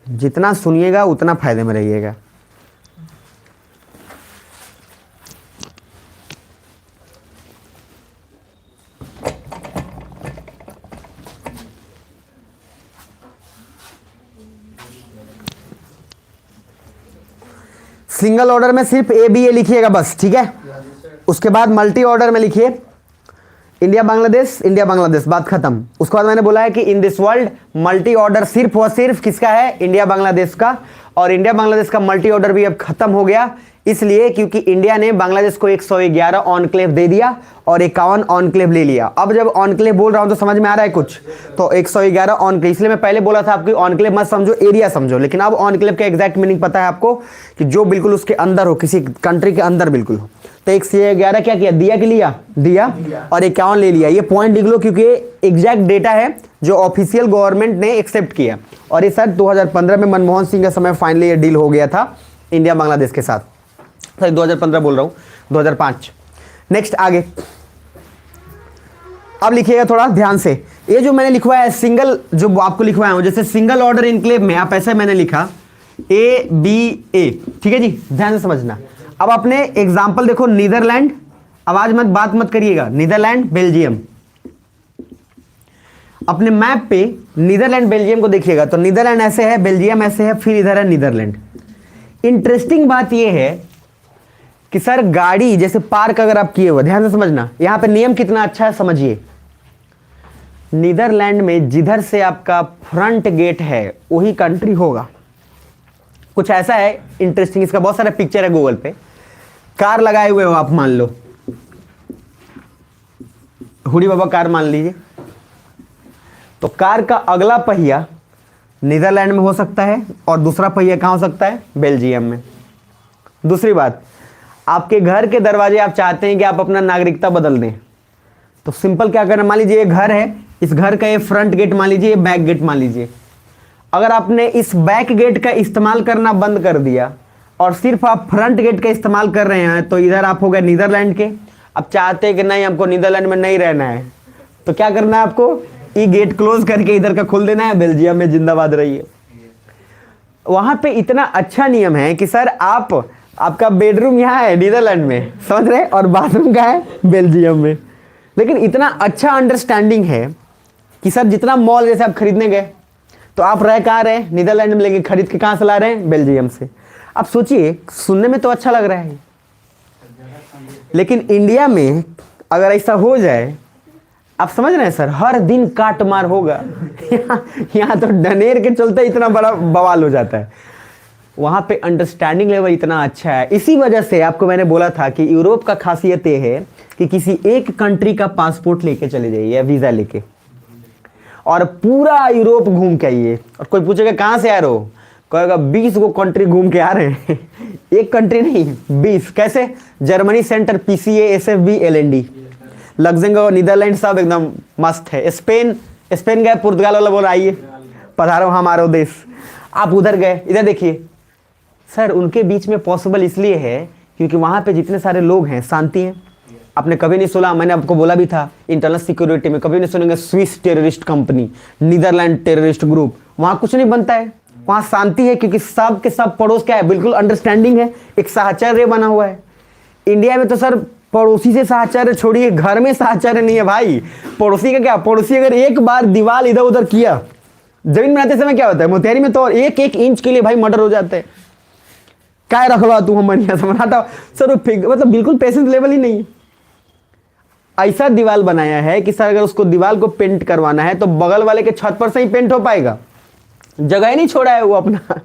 जितना सुनिएगा उतना फायदे में रहिएगा। सिंगल ऑर्डर में सिर्फ ABA लिखिएगा बस, ठीक है। उसके बाद मल्टी ऑर्डर में लिखिए इंडिया बांग्लादेश, इंडिया बांग्लादेश, बात खत्म। उसके बाद मैंने बोला है कि in this world multi order सिर्फ व सिर्फ किसका है? इंडिया बांग्लादेश का। और इंडिया बांग्लादेश का मल्टी ऑर्डर भी अब खत्म हो गया, इसलिए क्योंकि इंडिया ने बांग्लादेश को 111 ऑनक्लेव दे दिया और 51 ऑनक्लेव ले लिया। अब जब ऑनक्लेव बोल रहा हूं तो समझ में आ रहा है कुछ? तो 111 ऑनक्लेव, इसलिए मैं पहले बोला था आपकी ऑनक्लेव मत समझो, एरिया समझो। लेकिन अब ऑनक्लेव का एग्जैक्ट मीनिंग पता है आपको कि जो बिल्कुल उसके अंदर हो, किसी कंट्री के अंदर बिल्कुल हो। तो 111 क्या किया? दिया कि लिया? दिया। और 51 ले लिया। ये पॉइंट लिख लो क्योंकि एग्जैक्ट डेटा है जो ऑफिशियल गवर्नमेंट ने एक्सेप्ट किया। और ये सर 2015 में मनमोहन सिंह के समय फाइनली ये डील हो गया था इंडिया बांग्लादेश के साथ। सॉरी 2015 बोल रहा हूँ, 2005। नेक्स्ट आगे अब लिखिएगा थोड़ा ध्यान से। ये जो मैंने लिखवाया है सिंगल, जो आपको लिखवाया हूं, जैसे सिंगल ऑर्डर इनक्लेव में आप ऐसे मैंने लिखा ABA, ठीक है जी, ध्यान से समझना। अब अपने एग्जाम्पल देखो, नीदरलैंड, आवाज मत बात मत करिएगा, नीदरलैंड बेल्जियम। अपने मैप पे नीदरलैंड बेल्जियम को देखिएगा तो नीदरलैंड ऐसे है, बेल्जियम ऐसे है, फिर इधर है नीदरलैंड। इंटरेस्टिंग बात यह है कि सर गाड़ी जैसे पार्क अगर आप किए हुए, ध्यान से समझना, यहां पे नियम कितना अच्छा है समझिए। नीदरलैंड में जिधर से आपका फ्रंट गेट है वही कंट्री होगा। कुछ ऐसा है इंटरेस्टिंग, इसका बहुत सारा पिक्चर है गूगल पे। कार लगाए हुए हो आप, मान लो हुडी बाबा कार मान लीजिए, तो कार का अगला पहिया नीदरलैंड में हो सकता है और दूसरा पहिया कहां हो सकता है? बेल्जियम में। दूसरी बात, आपके घर के दरवाजे आप चाहते हैं कि आप अपना नागरिकता बदल दें, तो सिंपल क्या करना, मान लीजिए ये घर है, इस घर का ये फ्रंट गेट मान लीजिए, ये बैक गेट मान लीजिए। अगर आपने इस बैक गेट का इस्तेमाल करना बंद कर दिया और सिर्फ आप फ्रंट गेट का इस्तेमाल कर रहे हैं, तो इधर आप हो गए नीदरलैंड के। अब चाहते हैं कि नहीं हमको नीदरलैंड में नहीं रहना है, तो क्या करना है आपको? ये गेट क्लोज करके इधर का खोल देना है, बेल्जियम में जिंदाबाद रहिए। वहां पे इतना अच्छा नियम है कि सर आपका बेडरूम यहाँ है नीदरलैंड में, समझ रहे, और बाथरूम का है बेल्जियम में। लेकिन इतना अच्छा अंडरस्टैंडिंग है कि सर जितना मॉल जैसे आप खरीदने गए तो आप रह कहाँ रहे? नीदरलैंड में, लेकिन खरीद के कहाँ से ला रहे हैं? बेल्जियम से। आप सोचिए, सुनने में तो अच्छा लग रहा है, लेकिन इंडिया में अगर ऐसा हो जाए, आप समझ रहे हैं सर, हर दिन काट मार होगा। यहाँ तो डनेर के चलते इतना बड़ा बवाल हो जाता है। वहाँ पे अंडरस्टैंडिंग लेवल इतना अच्छा है। इसी वजह से आपको मैंने बोला था कि यूरोप का खासियत ये है कि किसी एक कंट्री का पासपोर्ट लेके चले जाइए या वीज़ा लेके और पूरा यूरोप घूम के आइए। और कोई पूछेगा कहाँ से आ रहे हो, कहेगा 20 को कंट्री घूम के आ रहे हैं। एक कंट्री नहीं 20। कैसे? Germany centre PCA SFB LND, Luxembourg Netherlands सब एकदम मस्त है। स्पेन गए, पुर्तगाल वाला बोला आइए पधारो हमारो देश। आप उधर गए, इधर देखिए सर, उनके बीच में पॉसिबल इसलिए है क्योंकि वहां पे जितने सारे लोग हैं शांति हैं। आपने कभी नहीं सुना, मैंने आपको बोला भी था इंटरनल सिक्योरिटी में कभी नहीं सुनेंगे Swiss terrorist company, Netherlands terrorist group, वहां कुछ नहीं बनता है, वहां शांति है क्योंकि सब के सब पड़ोस क्या है, बिल्कुल अंडरस्टैंडिंग है, एक साहचर्य बना हुआ है। इंडिया में तो सर पड़ोसी से साहचर्य छोड़िए, घर में साहचर्य नहीं है भाई। पड़ोसी का क्या, पड़ोसी अगर एक बार दीवार इधर उधर किया, जमीन बनाते समय क्या होता है, मोतिहारी में तो एक एक इंच के लिए भाई मर्डर हो जाते हैं। क्या रख लो तू, हम बनाता सर, मतलब बिल्कुल पेशेंस लेवल ही नहीं है। ऐसा दीवार बनाया है कि सर अगर उसको दीवार को पेंट करवाना है तो बगल वाले के छत पर से ही पेंट हो पाएगा, जगह ही नहीं छोड़ा है वो, अपना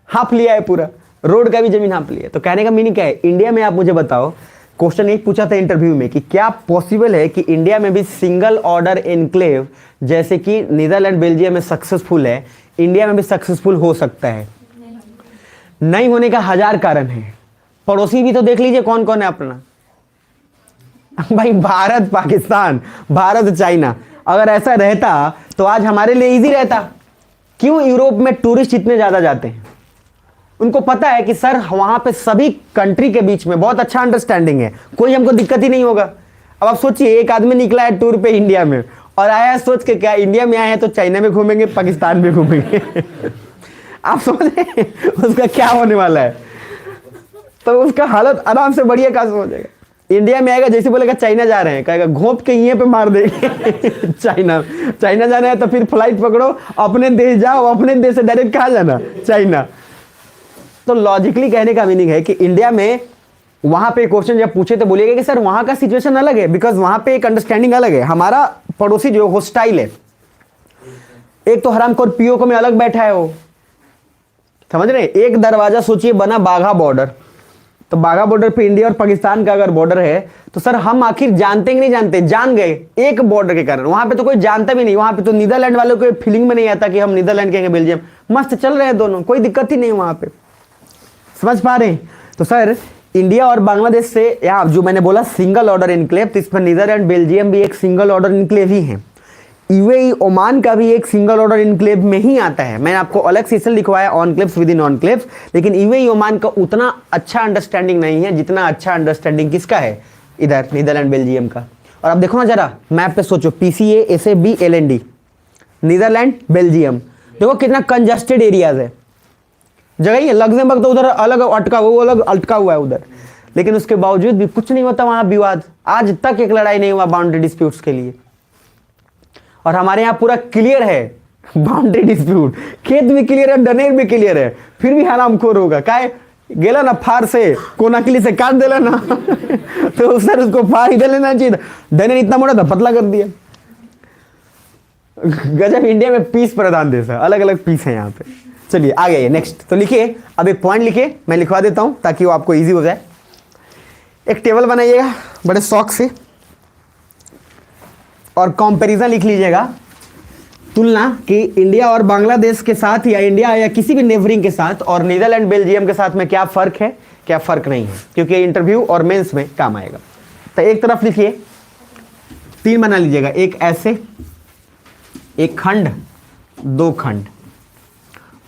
हाँप लिया है पूरा, रोड का भी जमीन हाँप लिया है। तो कहने का मीनिंग क्या है, इंडिया में आप मुझे बताओ, क्वेश्चन एक पूछा था इंटरव्यू में कि क्या पॉसिबल है कि इंडिया में भी सिंगल ऑर्डर एनक्लेव जैसे कि नीदरलैंड बेल्जियम में सक्सेसफुल है, इंडिया में भी सक्सेसफुल हो सकता है? नहीं होने का 1000 कारण है। पड़ोसी भी तो देख लीजिए कौन कौन है अपना भाई, भारत पाकिस्तान, भारत चाइना। अगर ऐसा रहता तो आज हमारे लिए इजी रहता। क्यों यूरोप में टूरिस्ट इतने ज्यादा जाते हैं? उनको पता है कि सर वहां पे सभी कंट्री के बीच में बहुत अच्छा अंडरस्टैंडिंग है, कोई हमको दिक्कत ही नहीं होगा। अब आप सोचिए, एक आदमी निकला है टूर पे इंडिया में और आया है सोच के, क्या इंडिया में आए हैं तो चाइना में घूमेंगे, पाकिस्तान में घूमेंगे आप समझ रहे हैं उसका क्या होने वाला है? तो उसका हालत आराम से बढ़िया काज हो जाएगा। इंडिया में आएगा, जैसे बोलेगा चाइना जा रहे हैं, कहेगा घोंप के यहीं पे मार देंगे चाइना जाना है तो फिर फ्लाइट पकड़ो, अपने देश जाओ, अपने देश से डायरेक्ट कहाँ जाना, चाइना। तो लॉजिकली कहने का मीनिंग है कि इंडिया में वहां पे क्वेश्चन जब पूछे तो बोलिएगा कि सर वहां का सिचुएशन अलग है, बिकॉज वहां पे एक अंडरस्टैंडिंग अलग है। हमारा पड़ोसी जो होस्टाइल है, एक तो हरामखोर पीओ में अलग बैठा है वो, समझ रहे? एक दरवाजा सोचिए बना बाघा बॉर्डर, तो बाघा बॉर्डर पे इंडिया और पाकिस्तान का अगर बॉर्डर है तो सर हम आखिर जानते कि नहीं जानते, जान गए एक बॉर्डर के कारण। वहां पे तो कोई जानता भी नहीं, वहां पे तो नीदरलैंड वालों को फीलिंग में नहीं आता कि हम नीदरलैंड के बेल्जियम, मस्त चल रहे हैं दोनों, कोई दिक्कत ही नहीं वहां पे। समझ पा रहे हैं? तो सर इंडिया और बांग्लादेश से यहाँ जो मैंने बोला सिंगल ऑर्डर इनक्लेव, तो इस पर नीदरलैंड बेल्जियम भी एक सिंगल ऑर्डर इनक्लेव ही है। यूएई ओमान का भी एक सिंगल ऑर्डर इनक्लेव में ही आता है। मैंने आपको अलग सेशन लिखवाया ऑनक्लेव्स विद इन ऑनक्लेव्स, लेकिन यूएई ओमान का उतना अच्छा अंडरस्टैंडिंग नहीं है जितना अच्छा अंडरस्टैंडिंग किसका है, इधर नीदरलैंड बेल्जियम का। और अब देखो ना जरा मैप पे सोचो, PCA SFB LND, Netherlands Belgium, देखो कितना कंजस्टेड एरियाज है, जगह ही है। लग्जमबर्ग तो उधर अलग अटका, वो अलग अटका हुआ है उधर, लेकिन उसके बावजूद भी कुछ नहीं होता वहां विवाद। आज तक एक लड़ाई नहीं हुआ बाउंड्री डिस्प्यूट्स के लिए, और हमारे यहाँ पूरा क्लियर है बाउंड्री डिस्प्यूट, खेत भी क्लियर है, डनेर भी क्लियर है, फिर भी हरामखोर होगा। काय गेला ना फार से कोनाकिली से काट देला ना तो सर उसको फार इधर लेना चाहिए था, डनेर इतना मोटा था पतला कर दिया। गजब, इंडिया में पीस प्रधान देश है, अलग अलग पीस है यहाँ पे। चलिए आ गया नेक्स्ट, तो लिखिए, अब एक पॉइंट लिखिए, मैं लिखवा देता हूँ ताकि वो आपको इजी हो जाए। एक टेबल बनाइएगा बड़े शौक से और कंपैरिजन लिख लीजिएगा, तुलना कि इंडिया और बांग्लादेश के साथ या इंडिया या किसी भी नेबरिंग के साथ और नीदरलैंड बेल्जियम के साथ में क्या फर्क है, क्या फर्क नहीं है, क्योंकि इंटरव्यू और मेंस में काम आएगा। तो एक तरफ लिखिए, 3 बना लीजिएगा, एक ऐसे, एक खंड, 2 खंड,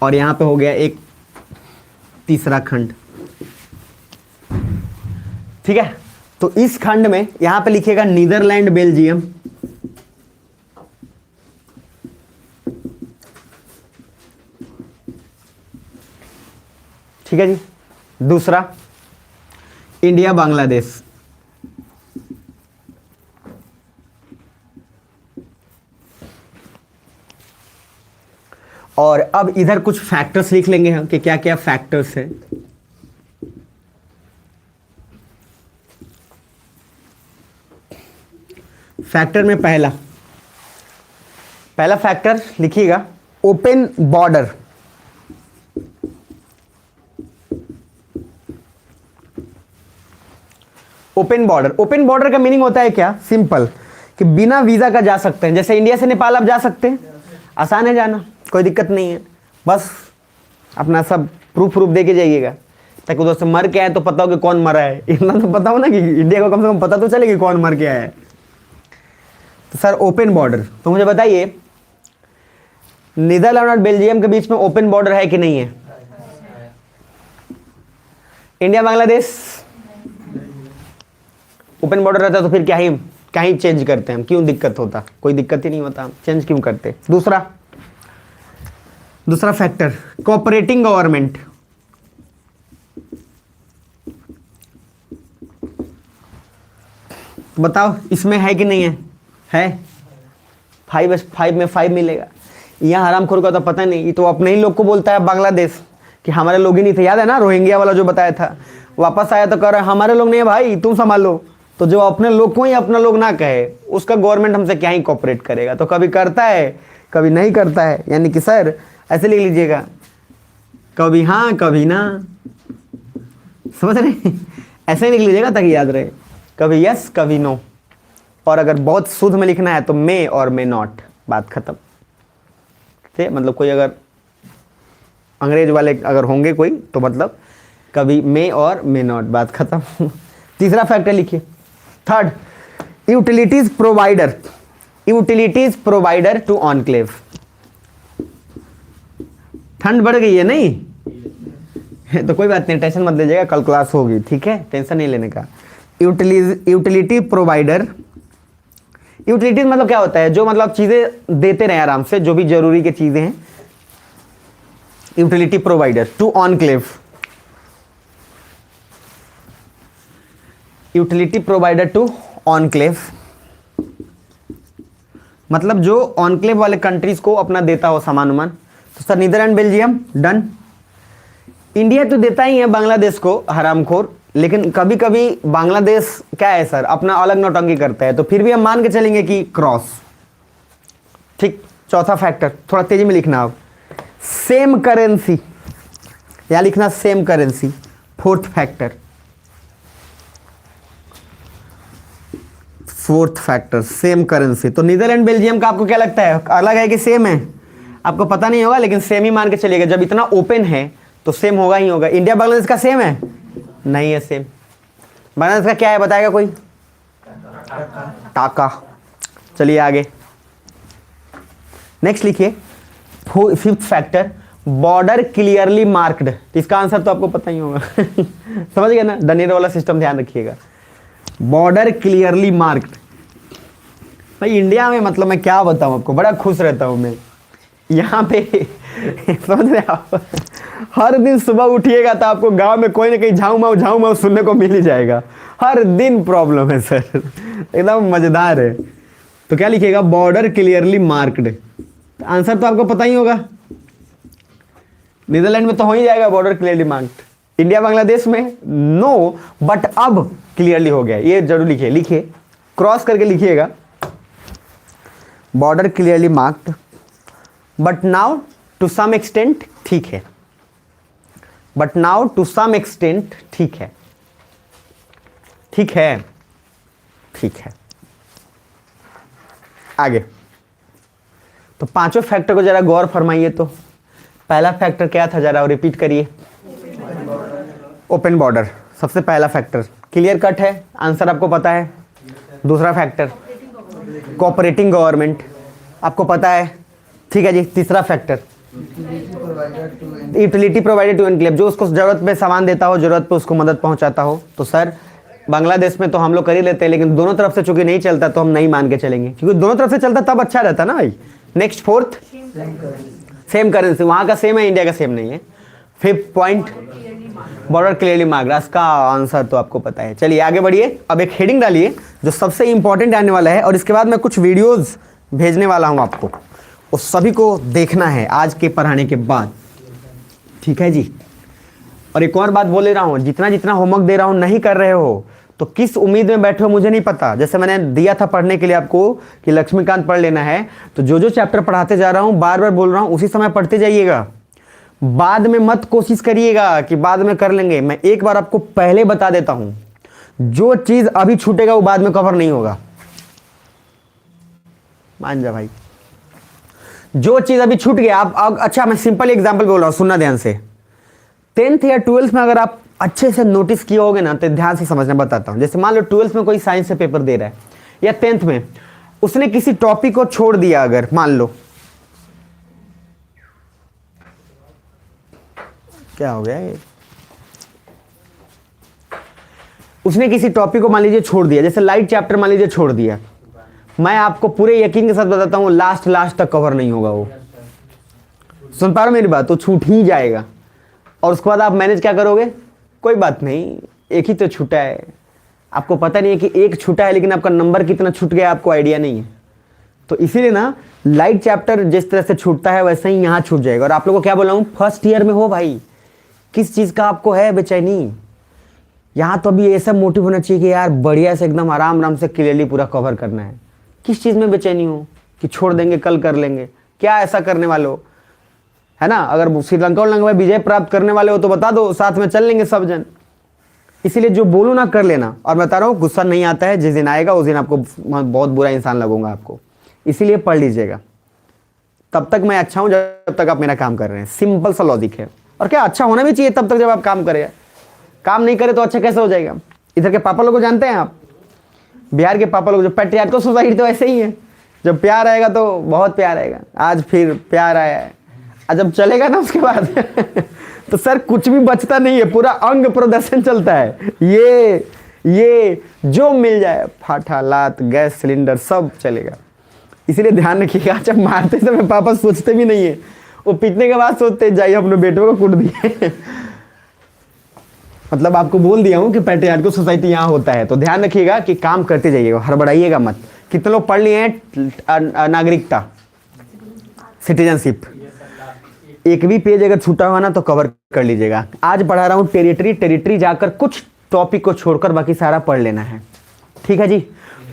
और यहां पे हो गया एक तीसरा खंड। ठीक है, तो इस खंड में यहां पे लिखिएगा नीदरलैंड बेल्जियम, ठीक है जी। दूसरा इंडिया बांग्लादेश, और अब इधर कुछ फैक्टर्स लिख लेंगे हम कि क्या क्या फैक्टर्स हैं। फैक्टर में पहला फैक्टर लिखिएगा ओपन बॉर्डर। ओपन बॉर्डर का मीनिंग होता है क्या, सिंपल, कि बिना वीजा का जा सकते हैं। जैसे इंडिया से नेपाल आप जा सकते हैं, आसान है जाना, कोई दिक्कत नहीं है, बस अपना सब प्रूफ दे के जाइएगा। ताकि उधर से मर के आए तो पता हो कि कौन मरा है। इतना तो पता हो ना कि इंडिया को कम से कम पता तो चले कि कौन मर के आया है। तो सर ओपन बॉर्डर, तो मुझे बताइए नीदरलैंड और बेल्जियम के बीच में ओपन बॉर्डर है कि नहीं है? इंडिया बांग्लादेश ओपन बॉर्डर रहता तो फिर क्या ही चेंज करते हैं हम, क्यों दिक्कत होता? कोई दिक्कत ही नहीं होता, हम चेंज क्यों करते? दूसरा फैक्टर कोऑपरेटिंग गवर्नमेंट। बताओ इसमें है कि नहीं है? है 5 में 5 मिलेगा। यहाँ हरामखोर का तो पता नहीं, ये तो अपने ही लोग को बोलता है बांग्लादेश कि हमारे लोग ही नहीं थे। याद है ना रोहिंग्या वाला जो बताया था, वापस आया तो कह रहा है हमारे लोग नहीं है भाई, तुम संभालो। तो जो अपने लोग को ही अपना लोग ना कहे उसका गवर्नमेंट हमसे क्या ही कोऑपरेट करेगा? तो कभी करता है कभी नहीं करता है। यानी कि सर ऐसे लिख लीजिएगा, कभी हाँ कभी ना, समझ रहे? ऐसे ही लिख लीजिएगा ताकि याद रहे, कभी यस कभी नो। और अगर बहुत शुद्ध में लिखना है तो मे और मे नॉट, बात खत्म। ठीक, मतलब कोई अगर अंग्रेज वाले अगर होंगे कोई तो मतलब कभी मे और मे नॉट, बात खत्म। तीसरा फैक्टर लिखिए, third utilities provider to enclave. ठंड बढ़ गई है नहीं तो कोई बात नहीं, टेंशन मत लीजिएगा, कल क्लास होगी, ठीक है, टेंशन नहीं लेने का। यूटिलिटी प्रोवाइडर, यूटिलिटीज मतलब क्या होता है? जो मतलब चीजें देते रहे आराम से, जो भी जरूरी की चीजें हैं। Utility provider to enclave, utility provider to enclave मतलब जो ऑनक्लेव वाले कंट्रीज को अपना देता हो सामान उमान। तो sir Netherlands Belgium done. India तो देता ही है बांग्लादेश को, हरामखोर, लेकिन कभी कभी बांग्लादेश क्या है सर, अपना अलग नौटंकी करता है, तो फिर भी हम मान के चलेंगे कि क्रॉस। ठीक, चौथा फैक्टर थोड़ा तेजी में लिखना आप, सेम करेंसी, या लिखना same currency. Fourth factor same currency. तो नीदरलैंड बेल्जियम का आपको क्या लगता है, अलग है कि सेम है? आपको पता नहीं होगा, लेकिन सेम ही मान के चलिएगा, जब इतना ओपन है तो सेम होगा ही होगा। इंडिया बांग्लादेश का सेम है? नहीं है सेम। बांग्लादेश का क्या है बताएगा कोई? टाका। चलिए आगे, नेक्स्ट लिखिए, fifth factor border clearly marked. इसका आंसर तो आपको पता ही होगा। समझ गए ना, डनेर वाला सिस्टम ध्यान रखिएगा। बॉर्डर क्लियरली मार्क्ड भाई इंडिया में, मतलब मैं क्या बताऊं आपको, बड़ा खुश रहता हूं मैं यहाँ पे। समझ रहे आप, हर दिन सुबह उठिएगा तो आपको गांव में कोई ना कहीं झाऊ माऊ सुनने को मिल ही जाएगा। हर दिन प्रॉब्लम है सर, एकदम मजेदार है। तो क्या लिखिएगा, बॉर्डर क्लियरली मार्क्ड। आंसर तो आपको पता ही होगा, नीदरलैंड में तो हो ही जाएगा border clearly marked. India Bangladesh में नो, बट अब क्लियरली हो गया, ये जरूर लिखिए, क्रॉस करके लिखिएगा, border clearly marked but now to some extent ठीक है, but now to some extent ठीक है, ठीक है, ठीक है। आगे तो पांचों फैक्टर को जरा गौर फरमाइए। तो पहला फैक्टर क्या था, जरा रिपीट करिए। ओपन बॉर्डर सबसे पहला फैक्टर, क्लियर कट है, आंसर आपको पता है। दूसरा फैक्टर कोऑपरेटिंग गवर्नमेंट, आपको पता है, ठीक है जी। तीसरा factor utility provided to enclave, जो उसको जरूरत पे सामान देता हो, जरूरत पे उसको मदद पहुंचाता हो। तो सर बांग्लादेश में तो हम लोग कर ही लेते हैं, लेकिन दोनों तरफ से चूंकि नहीं चलता तो हम नहीं मान के चलेंगे, क्योंकि दोनों तरफ से चलता तब अच्छा रहता ना भाई। नेक्स्ट फोर्थ सेम करेंसी, वहां का सेम है, इंडिया का सेम नहीं है। Fifth point border clearly marked, इसका आंसर तो आपको पता है। चलिए आगे बढ़िए, अब एक हेडिंग डालिए जो सबसे इंपॉर्टेंट आने वाला है, और इसके बाद मैं कुछ वीडियोस भेजने वाला हूं आपको, उस सभी को देखना है आज के पढ़ाने के बाद, ठीक है जी। और एक और बात बोले रहा हूं, जितना जितना होमवर्क दे रहा हूं नहीं कर रहे हो तो किस उम्मीद में बैठे हो मुझे नहीं पता। जैसे मैंने दिया था पढ़ने के लिए आपको कि लक्ष्मीकांत पढ़ लेना है, तो जो जो चैप्टर पढ़ाते जा रहा हूं बार बार बोल रहा हूं उसी समय पढ़ते जाइएगा, बाद में मत कोशिश करिएगा कि बाद में कर लेंगे। मैं एक बार आपको पहले बता देता हूं, जो चीज अभी छूटेगा वो बाद में कवर नहीं होगा, मान जा भाई। जो चीज अभी छूट गया आप, अच्छा मैं सिंपल एग्जांपल बोल रहा हूं, सुनना ध्यान से। 10th या 12th में अगर आप अच्छे से नोटिस किए होगे ना तो ध्यान से समझना बताता हूँ। जैसे मान लो 12th में कोई साइंस से पेपर दे रहा है या 10th में, उसने किसी टॉपिक को छोड़ दिया, अगर मान लो क्या हो गया ये, उसने किसी टॉपिक को मान लीजिए छोड़ दिया, जैसे लाइट चैप्टर मान लीजिए छोड़ दिया, मैं आपको पूरे यकीन के साथ बताता हूँ लास्ट तक कवर नहीं होगा वो। सुन पा रहे हो मेरी बात? तो छूट ही जाएगा। और उसके बाद आप मैनेज क्या करोगे? कोई बात नहीं, एक ही तो छूटा है, आपको पता नहीं है कि एक छूटा है, लेकिन आपका नंबर कितना छूट गया आपको आइडिया नहीं है। तो इसीलिए ना लाइट चैप्टर जिस तरह से छूटता है वैसे ही यहाँ छूट जाएगा। और आप लोगों को क्या बोला हूँ, फर्स्ट ईयर में हो भाई, किस चीज़ का आपको है बेचैनी? यहाँ तो अभी ऐसा मोटिव होना चाहिए कि यार बढ़िया से एकदम आराम से क्लियरली पूरा कवर करना है। किस चीज़ में बेचैनी हो कि छोड़ देंगे कल कर लेंगे? क्या ऐसा करने वाले हो, है ना? अगर श्रीलंका में विजय प्राप्त करने वाले हो तो बता दो, साथ में चल लेंगे सब जन। इसीलिए जो बोलूँ ना कर लेना। और मैं बता रहा हूँ गुस्सा नहीं आता है, जिस दिन आएगा उस दिन आपको बहुत बुरा इंसान लगूंगा आपको। इसीलिए पढ़ लीजिएगा, तब तक मैं अच्छा हूँ जब तक आप मेरा काम कर रहे हैं। सिंपल सा लॉजिक है। और क्या अच्छा होना भी चाहिए तब तक जब आप काम करें। काम नहीं करे तो अच्छा कैसे हो जाएगा? इधर के पापा लोग को जानते हैं आप, बिहार के पापा लोग जो पैट्रियार्कल सोसाइटी, तो ऐसे ही है। जब प्यार आएगा तो बहुत प्यार आएगा। आज फिर प्यार आया है, और जब चलेगा ना उसके बाद तो सर कुछ भी बचता नहीं है, पूरा अंग प्रदर्शन चलता है। ये जो मिल जाए, फाटा, लात, गैस सिलेंडर सब चलेगा। इसीलिए ध्यान रखिएगा, जब मारते समय पापा सोचते भी नहीं है, वो पीटने के बाद सोचते जाइए अपने बेटों को कूट दिए। मतलब आपको बोल दिया हूँ कि पैट्रियार्कल सोसाइटी यहाँ होता है, तो ध्यान रखिएगा कि काम करते जाइएगा, हड़बड़ाइएगा मत। कितने लोग पढ़ लिए हैं नागरिकता, सिटीजनशिप? एक भी पेज अगर छूटा हुआ ना तो कवर कर लीजिएगा। आज पढ़ा रहा हूँ टेरिटरी जाकर कुछ टॉपिक को छोड़कर बाकी सारा पढ़ लेना है, ठीक है जी।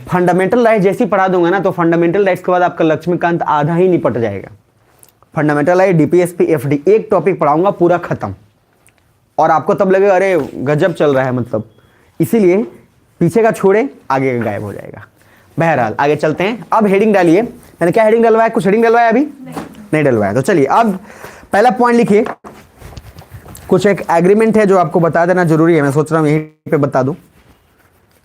फंडामेंटल राइट जैसे ही पढ़ा दूंगा ना तो फंडामेंटल राइट्स के बाद आपका लक्ष्मीकांत आधा ही निपट जाएगा। फंडामेंटल राइट, डीपीएसपी, एफडी, एक टॉपिक पढ़ाऊंगा पूरा खत्म। और आपको तब लगेगा अरे गजब चल रहा है, मतलब। इसीलिए पीछे का छोड़े, आगे का गायब हो जाएगा। बहरहाल आगे चलते हैं। अब हेडिंग डालिए। मैंने क्या हेडिंग डलवाया? कुछ हेडिंग डलवाया अभी? नहीं डलवाया। तो चलिए अब पहला पॉइंट लिखिए। कुछ एक एग्रीमेंट है जो आपको बता देना जरूरी है, मैं सोच रहा हूं यहीं पे बता दूं।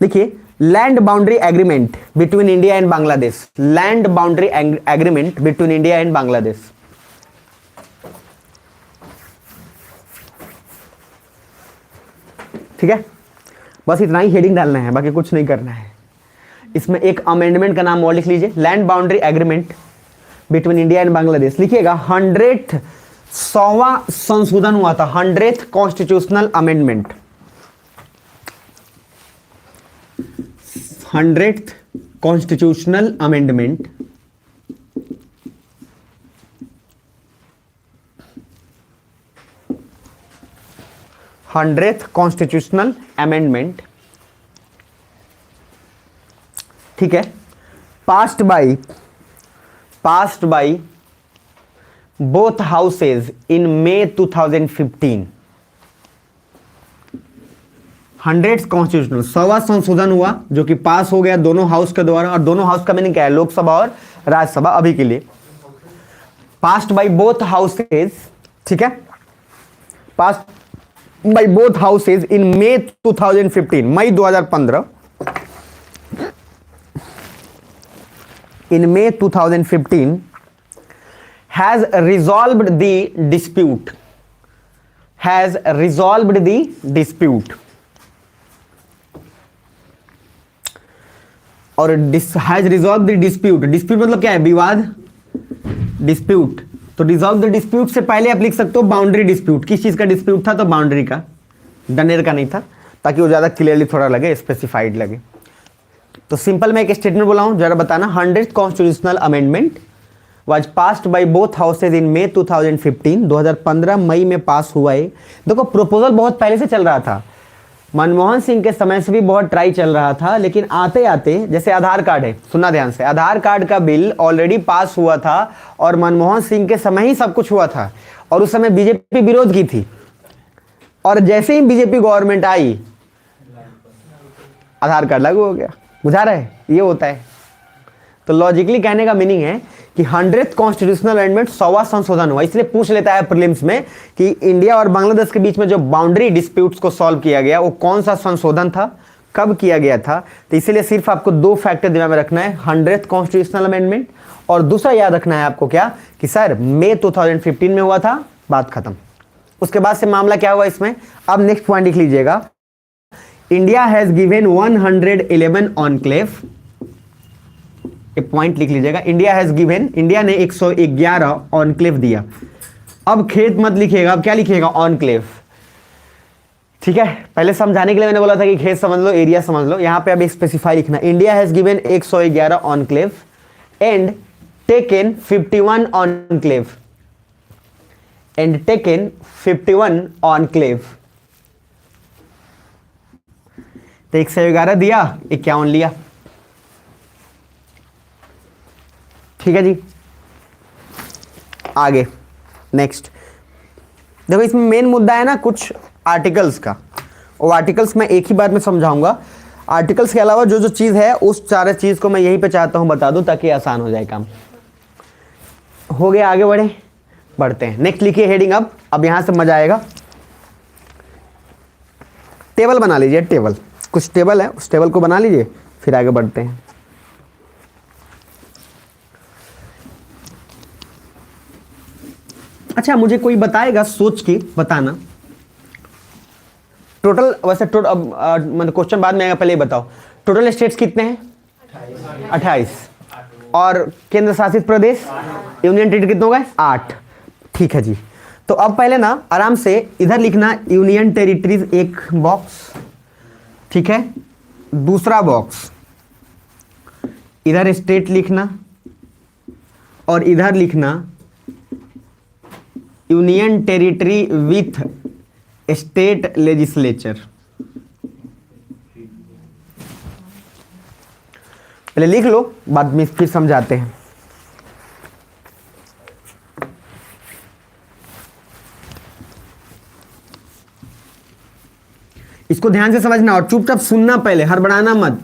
लिखिए, land boundary agreement between India and Bangladesh. Land boundary agreement between India and Bangladesh. ठीक है, बस इतना ही हेडिंग डालना है, बाकी कुछ नहीं करना है। इसमें एक अमेंडमेंट का नाम और लिख लीजिए, land boundary agreement between India and Bangladesh. लिखिएगा 100वां संशोधन हुआ था, 100th constitutional amendment. 100th constitutional amendment. Constitutional amendment, ठीक है, passed by both houses in May 2015। 100th constitutional 100वां संशोधन हुआ जो कि पास हो गया दोनों हाउस के द्वारा। और दोनों हाउस का मीनिंग क्या है? लोकसभा और राज्यसभा अभी के लिए। पास्ड बाय बोथ हाउसेज, ठीक है, passed by both houses in May 2015, मई 2015। in May 2015 has resolved the dispute, और has resolved the dispute मतलब क्या है? विवाद, डिस्प्यूट। तो डिसॉल्व द डिस्प्यूट से पहले आप लिख सकते हो बाउंड्री डिस्प्यूट। किस चीज का डिस्प्यूट था? तो बाउंड्री का, डनेर का नहीं था, ताकि वो ज्यादा क्लियरली थोड़ा लगे, स्पेसिफाइड लगे। तो सिंपल मैं एक स्टेटमेंट बोला हूं, जरा बताना। 100th constitutional amendment was passed by both houses in May 2015। 2015 मई में पास हुआ है। देखो प्रपोजल बहुत पहले से चल रहा था, मनमोहन सिंह के समय से भी बहुत ट्राई चल रहा था, लेकिन आते आते, जैसे आधार कार्ड है, सुनना ध्यान से, आधार कार्ड का बिल ऑलरेडी पास हुआ था और मनमोहन सिंह के समय ही सब कुछ हुआ था, और उस समय बीजेपी विरोध की थी। और जैसे ही बीजेपी गवर्नमेंट आई, आधार कार्ड लागू हो गया। बुझा रहे? ये होता है। तो लॉजिकली कहने का मीनिंग है कि 100th कॉन्स्टिट्यूशनल अमेंडमेंट 100वां संशोधन हुआ। इसलिए पूछ लेता है प्रीलिम्स में कि इंडिया और बांग्लादेश के बीच में जो बाउंड्री डिस्प्यूट्स को सॉल्व किया गया वो कौन सा संशोधन था, कब किया गया था। तो इसलिए सिर्फ आपको 2 फैक्टर दिमाग में रखना है, 100th कॉन्स्टिट्यूशनल अमेंडमेंट, और दूसरा याद रखना है आपको क्या कि सर मई 2015 में हुआ था, बात खत्म। उसके बाद से मामला क्या हुआ इसमें। अब नेक्स्ट पॉइंट लिख लीजिएगा, इंडिया हैज गिवन 111 ऑनक्लेव। एक पॉइंट लिख लीजिएगा, इंडिया हैज गिवन, इंडिया ने 111 ऑनक्लेव दिया। अब खेत मत लिखिएगा, अब क्या लिखिएगा, ऑनक्लेव। ठीक है, पहले समझाने के लिए मैंने बोला था कि खेत समझ लो, एरिया समझ लो, यहां पे अब स्पेसिफाई लिखना, India has given 111 enclave and taken 51 enclave, and taken 51 enclave. तो 111 दिया, 51 लिया। ठीक है जी, आगे नेक्स्ट देखो, इसमें मेन मुद्दा है ना कुछ आर्टिकल्स का। वो आर्टिकल्स मैं एक ही बार में समझाऊंगा। आर्टिकल्स के अलावा जो जो चीज़ है उस सारे चीज़ को मैं यहीं पे चाहता हूं बता दूं ताकि आसान हो जाए काम। हो गया, आगे बढ़ते हैं। नेक्स्ट लिखिए हेडिंग। अब यहां से मजा आएगा। टेबल बना लीजिए, टेबल, कुछ टेबल है उस टेबल को बना लीजिए, फिर आगे बढ़ते हैं। अच्छा, मुझे कोई बताएगा, सोच के बताना, टोटल वैसे मतलब क्वेश्चन बाद में आएगा, पहले बताओ टोटल स्टेट्स कितने हैं? 28। और केंद्र शासित प्रदेश यूनियन टेरिटरी कितने हो गए? 8। ठीक है जी। तो अब पहले ना आराम से इधर लिखना यूनियन टेरिटरीज एक बॉक्स, ठीक है, दूसरा बॉक्स इधर स्टेट लिखना, और इधर लिखना union territory with state legislature. पहले लिख लो, बाद में फिर समझाते हैं। इसको ध्यान से समझना और चुपचाप सुनना, पहले हड़बड़ाना मत,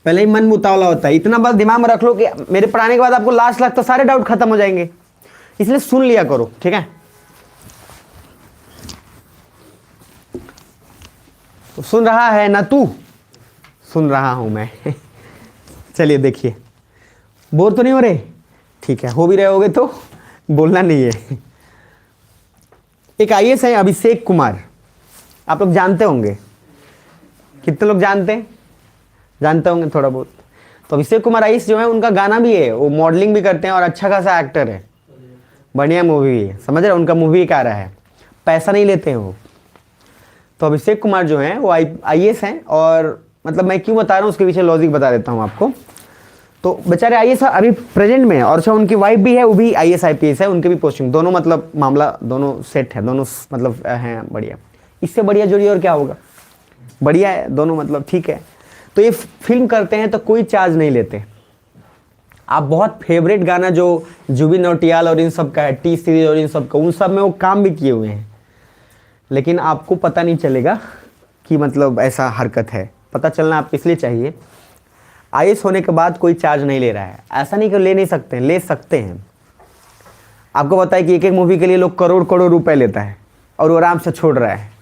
पहले ही मन मुतावला होता है। इतना बात दिमाग में रख लो कि मेरे पढ़ाने के बाद आपको लास्ट तो सारे डाउट खत्म हो जाएंगे, इसलिए सुन लिया करो, ठीक है। तो सुन रहा है ना तू? सुन रहा हूं मैं। चलिए देखिए, बोर तो नहीं हो रहे? ठीक है, हो भी रहे होगे तो बोलना नहीं है। एक आईएएस है अभिषेक कुमार, आप लोग जानते होंगे। कितने लोग जानते होंगे थोड़ा बहुत। तो अभिषेक कुमार आईएएस जो है उनका गाना भी है, वो मॉडलिंग भी करते हैं और अच्छा खासा एक्टर है, बढ़िया मूवी भी है, समझ रहे हो। उनका मूवी एक आ रहा है, पैसा नहीं लेते हैं वो। तो अभिषेक कुमार जो हैं वो आईएएस हैं, और मतलब मैं क्यों बता रहा हूँ उसके पीछे लॉजिक बता देता हूँ आपको। तो बेचारे आईएएस अभी प्रेजेंट में है, और अच्छा उनकी वाइफ भी है, वो भी आईएएस आईपीएस है, उनके भी पोस्टिंग, दोनों मतलब मामला दोनों सेट है, दोनों मतलब हैं बढ़िया। इससे बढ़िया जोड़ी और क्या होगा, बढ़िया है दोनों, मतलब ठीक है। तो ये फिल्म करते हैं तो कोई चार्ज नहीं लेते। आप बहुत फेवरेट गाना जो जुबिन नौटियाल और इन सब का है, टी सीरीज और इन सब का, उन सब में वो काम भी किए हुए हैं, लेकिन आपको पता नहीं चलेगा कि मतलब ऐसा हरकत है। पता चलना आपको इसलिए चाहिए, आईएएस होने के बाद कोई चार्ज नहीं ले रहा है। ऐसा नहीं कि ले नहीं सकते हैं, ले सकते हैं। आपको पता है कि एक एक मूवी के लिए लोग करोड़ करोड़ रुपए लेता है और वो आराम से छोड़ रहा है।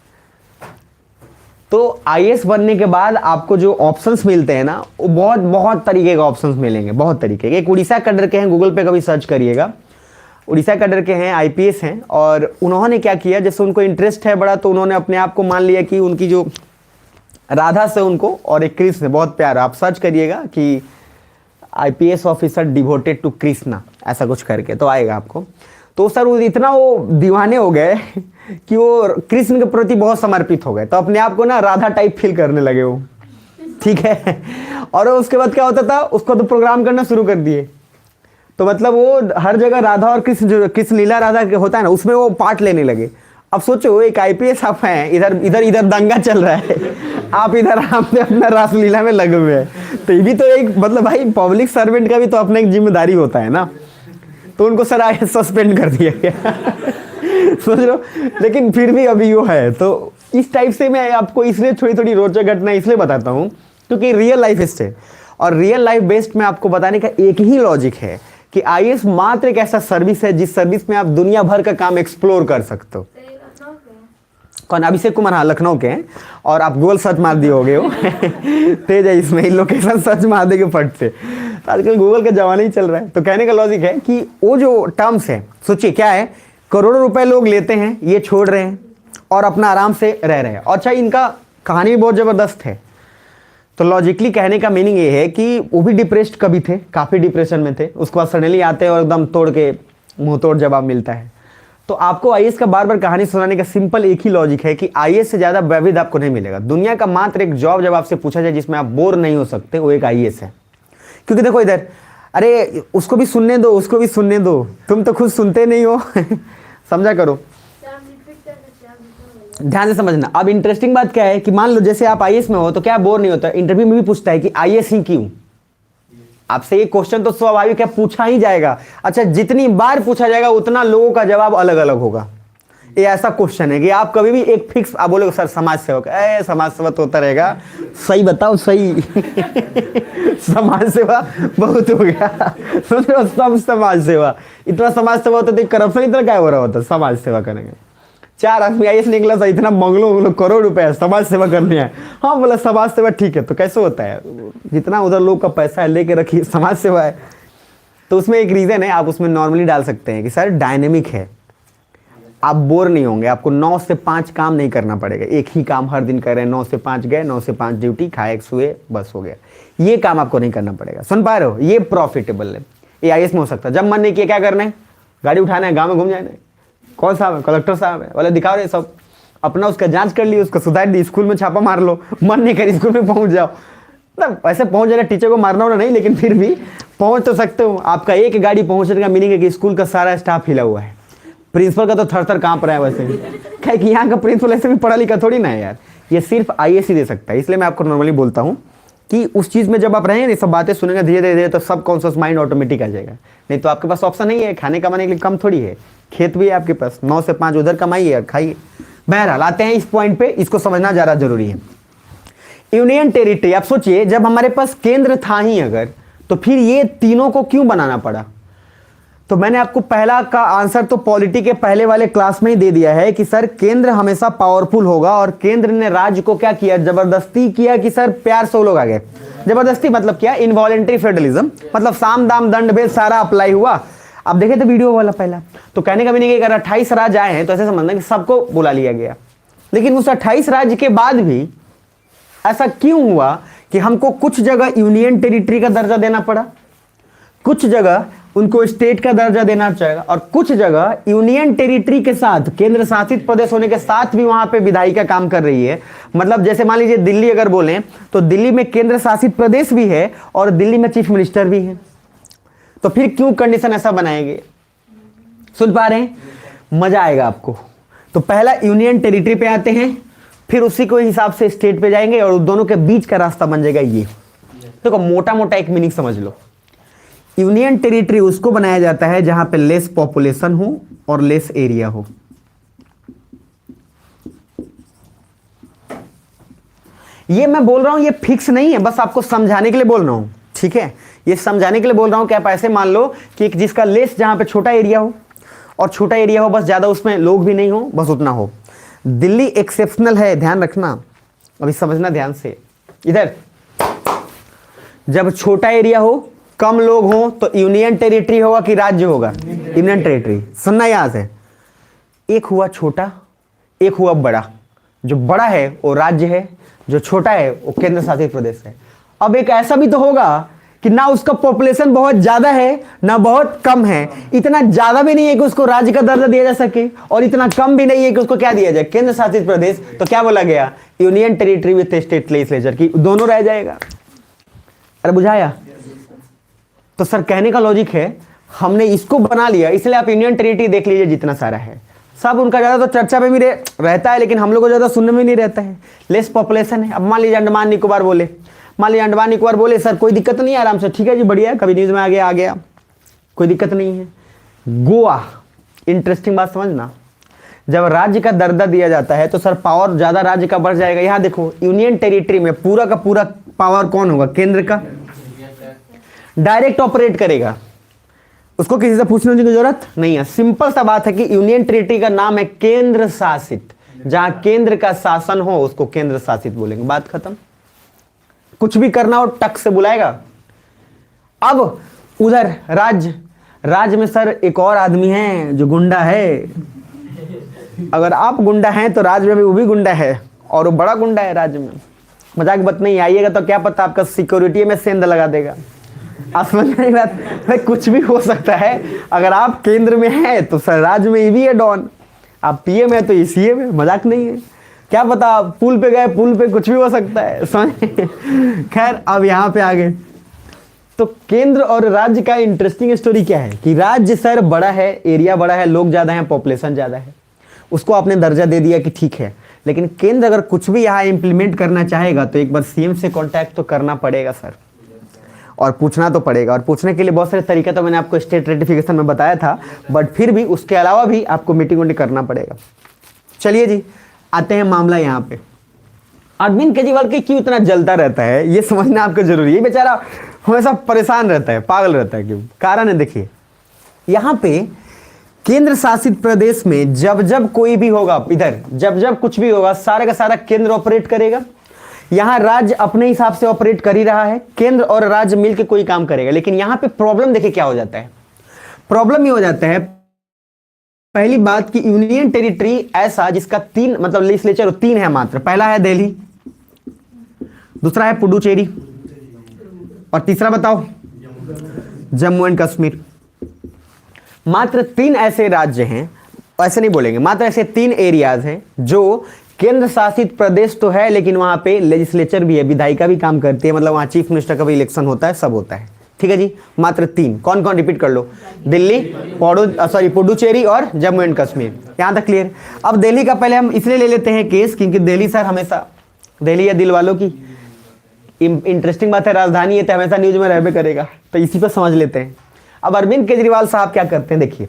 तो आईएएस बनने के बाद आपको जो ऑप्शंस मिलते हैं ना, वो बहुत बहुत तरीके के ऑप्शंस मिलेंगे, बहुत तरीके के। एक उड़ीसा कैडर के हैं, गूगल पे कभी सर्च करिएगा, उड़ीसा कैडर के हैं, आईपीएस हैं, और उन्होंने क्या किया, जैसे उनको इंटरेस्ट है बड़ा, तो उन्होंने अपने आप को मान लिया कि उनकी जो राधा से उनको और एक कृष्ण बहुत प्यार। आप सर्च करिएगा कि IPS officer devoted to Krishna, ऐसा कुछ करके तो आएगा आपको। तो सर वो इतना वो दीवाने हो गए कि वो कृष्ण के प्रति बहुत समर्पित हो गए, तो अपने आप को ना राधा टाइप फील करने लगे वो, ठीक है। और उसके बाद क्या होता था, उसको तो प्रोग्राम करना शुरू कर दिए। तो मतलब वो हर जगह राधा और कृष्ण, जो कृष्ण लीला राधा होता है ना, उसमें वो पार्ट लेने लगे। अब सोचो एक आईपीएस आप हैं, इधर इधर इधर दंगा चल रहा है, आप इधर आपने अपना रासलीला में लगे हुए हैं। तो ये भी तो एक मतलब भाई पब्लिक सर्वेंट का भी तो अपना एक जिम्मेदारी होता है ना। तो उनको सर आईएएस सस्पेंड कर दिया गया। सोच लो, लेकिन फिर भी अभी वो है। तो इस टाइप से मैं आपको इसलिए थोड़ी थोड़ी रोचक घटना इसलिए बताता हूँ क्योंकि रियल लाइफ इससे। और रियल लाइफ बेस्ड में आपको बताने का एक ही लॉजिक है कि आईएएस मात्र एक ऐसा सर्विस है जिस सर्विस में आप दुनिया भर का काम एक्सप्लोर कर सकते हो। कौन? अभिषेक कुमार, हाँ लखनऊ के हैं। और आप गूगल सर्च मार दिए होगे हो तेज है इसमें, लोकेशन सर्च मार देंगे फट से। तो आजकल गूगल का जमाना ही चल रहा है। तो कहने का लॉजिक है कि वो जो टर्म्स है, सोचिए क्या है, करोड़ों रुपए लोग लेते हैं, ये छोड़ रहे हैं और अपना आराम से रह रहे हैं। और अच्छा, इनका कहानी भी बहुत ज़बरदस्त है। तो लॉजिकली कहने का मीनिंग ये है कि वो भी डिप्रेस्ड कभी थे, काफ़ी डिप्रेशन में थे, उसके बाद सडनली आते हैं और एकदम तोड़ के मुंह तोड़ जवाब मिलता है। तो आपको आईएएस का बार बार कहानी सुनाने का सिंपल एक ही लॉजिक है कि आईएएस से ज़्यादा वैविध आपको नहीं मिलेगा। दुनिया का मात्र एक जॉब जब आपसे पूछा जाए जिसमें आप बोर नहीं हो सकते, वो एक आईएएस है। क्योंकि देखो इधर, अरे उसको भी सुनने दो, उसको भी सुनने दो, तुम तो खुद सुनते नहीं हो समझा करो, ध्यान से समझना। अब इंटरेस्टिंग बात क्या है कि मान लो जैसे आप आईएएस में हो तो क्या बोर नहीं होता? इंटरव्यू में भी पूछता है कि आईएएस ही क्यों। आपसे ये क्वेश्चन तो स्वाभाविक है, पूछा ही जाएगा। अच्छा, जितनी बार पूछा जाएगा उतना लोगों का जवाब अलग अलग होगा। ये ऐसा क्वेश्चन है कि आप कभी भी एक फिक्स, आप बोलोगे सर समाज सेवक, समाज सेवा तो होता रहेगा, सही बताओ सही समाज सेवा बहुत हो गया सब समाज सेवा, इतना समाज सेवा होता तो करप्शन इतना क्या हो रहा होता समाज सेवा करेंगे। 4 आदमी आईएएस निकला था, इतना मंगलो करोड़ रुपए समाज सेवा करने हैं। हाँ बोला समाज सेवा ठीक है, तो कैसे होता है? जितना उधर लोग का पैसा है लेके रखिए, समाज सेवा है। तो उसमें एक रीज़न है, आप उसमें नॉर्मली डाल सकते हैं कि सर डायनेमिक है, आप बोर नहीं होंगे, आपको 9 से 5 काम नहीं करना पड़ेगा, एक ही काम हर दिन कर रहे हैं, 9 से 5 गए, 9 से 5 ड्यूटी, खाए सोए, बस हो गया। ये काम आपको नहीं करना पड़ेगा। सुन पा रहे हो? ये प्रॉफिटेबल है, ये आईएएस में हो सकता है। जब मन नहीं किया क्या करना है, गाड़ी उठाना है, गाँव में घूम जाना है, कौन साहब है, कलेक्टर साहब है, वाले दिखा रहे सब, अपना उसका जांच कर ली, उसका सुधार दी, स्कूल में छापा मार लो, मन नहीं कर स्कूल में पहुंच जाओ। मतलब ऐसे पहुंच जाना, टीचर को मारना होना नहीं, लेकिन फिर भी पहुंच तो सकते हो। आपका एक गाड़ी पहुंचने का मीनिंग है कि स्कूल का सारा स्टाफ हिला हुआ है। प्रिंसिपल का तो थर थर कांप रहा है वैसे ही, क्या कि यहाँ का प्रिंसिपल ऐसे भी पढ़ा लिखा थोड़ी ना है यार, ये सिर्फ आईएएस ही दे सकता है। इसलिए मैं आपको नॉर्मली बोलता हूँ कि उस चीज़ में जब आप रहेंगे ये सब बातें सुनेंगे धीरे धीरे, तो सब कॉन्शियस माइंड ऑटोमेटिक आ जाएगा। नहीं तो आपके पास ऑप्शन नहीं है, खाने कमाने के लिए कम थोड़ी है, खेत भी है आपके पास, 9 से 5 उधर कमाइए और खाइए। बहरहाल आते हैं इस पॉइंट पे, इसको समझना ज़्यादा जरूरी है। यूनियन टेरिटरी, आप सोचिए जब हमारे पास केंद्र था ही अगर, तो फिर ये तीनों को क्यों बनाना पड़ा? तो मैंने आपको पहला का आंसर तो पॉलिटी के पहले वाले क्लास में ही दे दिया है कि सर केंद्र हमेशा पावरफुल होगा, और केंद्र ने राज्य को क्या किया, जबरदस्ती किया कि सर प्यार से वो लोग आ गए। जबरदस्ती मतलब क्या? इनवॉलेंट्री फेडरलिज्म, मतलब साम दाम दंड भेद सारा अप्लाई हुआ। आप देखे थे वीडियो वाला पहला, तो कहने का भी नहीं कि अगर 28 राज्य आए हैं तो ऐसे समझना कि सबको बुला लिया गया। लेकिन उस 28 राज्य के बाद भी ऐसा क्यों हुआ कि हमको कुछ जगह यूनियन टेरिटरी का दर्जा देना पड़ा, कुछ जगह उनको स्टेट का दर्जा देना चाहिए, और कुछ जगह यूनियन टेरिटरी के साथ, केंद्र शासित प्रदेश होने के साथ भी वहां पे विधायिका काम कर रही है। मतलब जैसे मान लीजिए दिल्ली अगर बोलें तो दिल्ली में केंद्र शासित प्रदेश भी है और दिल्ली में चीफ मिनिस्टर भी है। तो फिर क्यों कंडीशन ऐसा बनाएंगे? सुन पा रहे हैं? मजा आएगा आपको। तो पहला यूनियन टेरिटरी पे आते हैं, फिर उसी को हिसाब से स्टेट पे जाएंगे, और दोनों के बीच का रास्ता बन जाएगा ये। देखो मोटा मोटा एक मीनिंग समझ लो, यूनियन टेरिटरी उसको बनाया जाता है जहां पे लेस पॉपुलेशन हो और लेस एरिया हो। ये मैं बोल रहा हूं, ये फिक्स नहीं है, बस आपको समझाने के लिए बोल रहा हूं, ठीक है? ये समझाने के लिए बोल रहा हूं कि आप ऐसे मान लो कि जिसका लेस, जहां पे छोटा एरिया हो, और छोटा एरिया हो बस, ज्यादा उसमें लोग भी नहीं हो, बस उतना हो। दिल्ली एक्सेप्शनल है, ध्यान रखना, अभी समझना ध्यान से। इधर जब छोटा एरिया हो, कम लोग हो, तो यूनियन टेरिटरी होगा कि राज्य होगा? Union territory. सुनना यहां से, एक हुआ छोटा, एक हुआ बड़ा। जो बड़ा है वो राज्य है, जो छोटा है वो केंद्र शासित प्रदेश है। अब एक ऐसा भी तो होगा कि ना उसका पॉपुलेशन बहुत ज्यादा है ना बहुत कम है, इतना ज्यादा भी नहीं है कि उसको राज्य का दर्जा दिया जा सके, और इतना कम भी नहीं है कि उसको क्या दिया जाए, केंद्र शासित प्रदेश। तो क्या बोला गया? Union territory with state legislature, की दोनों रह जाएगा। अरे बुझाया? तो सर कहने का लॉजिक है, हमने इसको बना लिया, इसलिए आप यूनियन टेरिटरी देख लीजिए जितना सारा है, सब उनका ज़्यादा तो चर्चा में भी रहता है, लेकिन हम लोग को ज़्यादा सुनने में नहीं रहता है। लेस पॉपुलेशन है। अब मान लीजिए अंडमान निकोबार बोले, मान लीजिए अंडमान निकोबार बोले, सर कोई दिक्कत नहीं है, आराम से, ठीक है जी, बढ़िया है, कभी न्यूज़ में आ गया, कोई दिक्कत नहीं है। गोवा, इंटरेस्टिंग बात समझना, जब राज्य का दर्जा दिया जाता है तो सर पावर ज़्यादा राज्य का बढ़ जाएगा। यहाँ देखो यूनियन टेरिटरी में पूरा का पूरा पावर कौन होगा? केंद्र का। डायरेक्ट ऑपरेट करेगा, उसको किसी से पूछने की जरूरत नहीं है। सिंपल सा बात है कि यूनियन टेरिटरी का नाम है केंद्र शासित, जहां केंद्र का शासन हो उसको केंद्र शासित बोलेंगे, बात खत्म। कुछ भी करना हो टक से बुलाएगा। अब उधर राज्य में सर एक और आदमी है जो गुंडा है, अगर आप गुंडा हैं तो राज्य में भी वो भी गुंडा है, और वो बड़ा गुंडा है राज्य में। मजाक बात नहीं, आइएगा तो क्या पता आपका सिक्योरिटी में सेंध लगा देगा। आप समझ रहे हैं बात? भाई कुछ भी हो सकता है। अगर आप केंद्र में हैं तो सर राज्य में ये भी है डॉन, आप पीएम है तो ये सीएम है, मजाक नहीं है। क्या पता आप पुल पे गए, पुल पे कुछ भी हो सकता है, समझ। खैर अब यहाँ पे आ गए तो केंद्र और राज्य का इंटरेस्टिंग स्टोरी क्या है कि राज्य सर बड़ा है, एरिया बड़ा है, लोग ज्यादा हैं, पॉपुलेशन ज्यादा है, उसको आपने दर्जा दे दिया कि ठीक है। लेकिन केंद्र अगर कुछ भी यहाँ इंप्लीमेंट करना चाहेगा तो एक बार सीएम से कांटेक्ट तो करना पड़ेगा सर, और पूछना तो पड़ेगा। और पूछने के लिए बहुत सारे तरीके तो मैंने आपको स्टेट रेटिफिकेशन में बताया था, बट फिर भी उसके अलावा भी आपको मीटिंग वोटिंग करना पड़ेगा। चलिए जी, आते हैं मामला यहाँ पे। अरविंद केजरीवाल के क्यों इतना जलता रहता है ये समझना आपको जरूरी है। बेचारा हमेशा परेशान रहता है, पागल रहता है, क्यों? कारण है, देखिए यहाँ पे केंद्र शासित प्रदेश में जब जब कोई भी होगा, इधर जब जब कुछ भी होगा, सारे का सारा केंद्र ऑपरेट करेगा। यहां राज्य अपने हिसाब से ऑपरेट कर ही रहा है, केंद्र और राज्य मिलकर कोई काम करेगा। लेकिन यहां पे प्रॉब्लम देखिए क्या हो जाता है। प्रॉब्लम ये हो जाता है, पहली बात कि यूनियन टेरिटरी ऐसा जिसका तीन मतलब लेजिस्लेचर तीन है मात्र। पहला है दिल्ली, दूसरा है पुडुचेरी, और तीसरा बताओ जम्मू एंड कश्मीर। मात्र तीन ऐसे राज्य हैं, ऐसे नहीं बोलेंगे, मात्र ऐसे तीन एरियाज हैं जो केंद्र शासित प्रदेश तो है लेकिन वहां पे लेजिस्लेचर भी है, विधायिका भी काम करती है, मतलब वहां चीफ मिनिस्टर का भी इलेक्शन होता है, सब होता है। ठीक है जी, मात्र तीन। कौन कौन, रिपीट कर लो, दिल्ली, पुडुचेरी और जम्मू एंड कश्मीर। यहां तक क्लियर। अब दिल्ली का पहले हम इसलिए ले लेते हैं केस क्योंकि दिल्ली सर हमेशा, दिल्ली है दिल वालों की, इंटरेस्टिंग बात है, राजधानी है तो हमेशा न्यूज में रहबे करेगा, तो इसी पर समझ लेते हैं। अब अरविंद केजरीवाल साहब क्या करते हैं, देखिए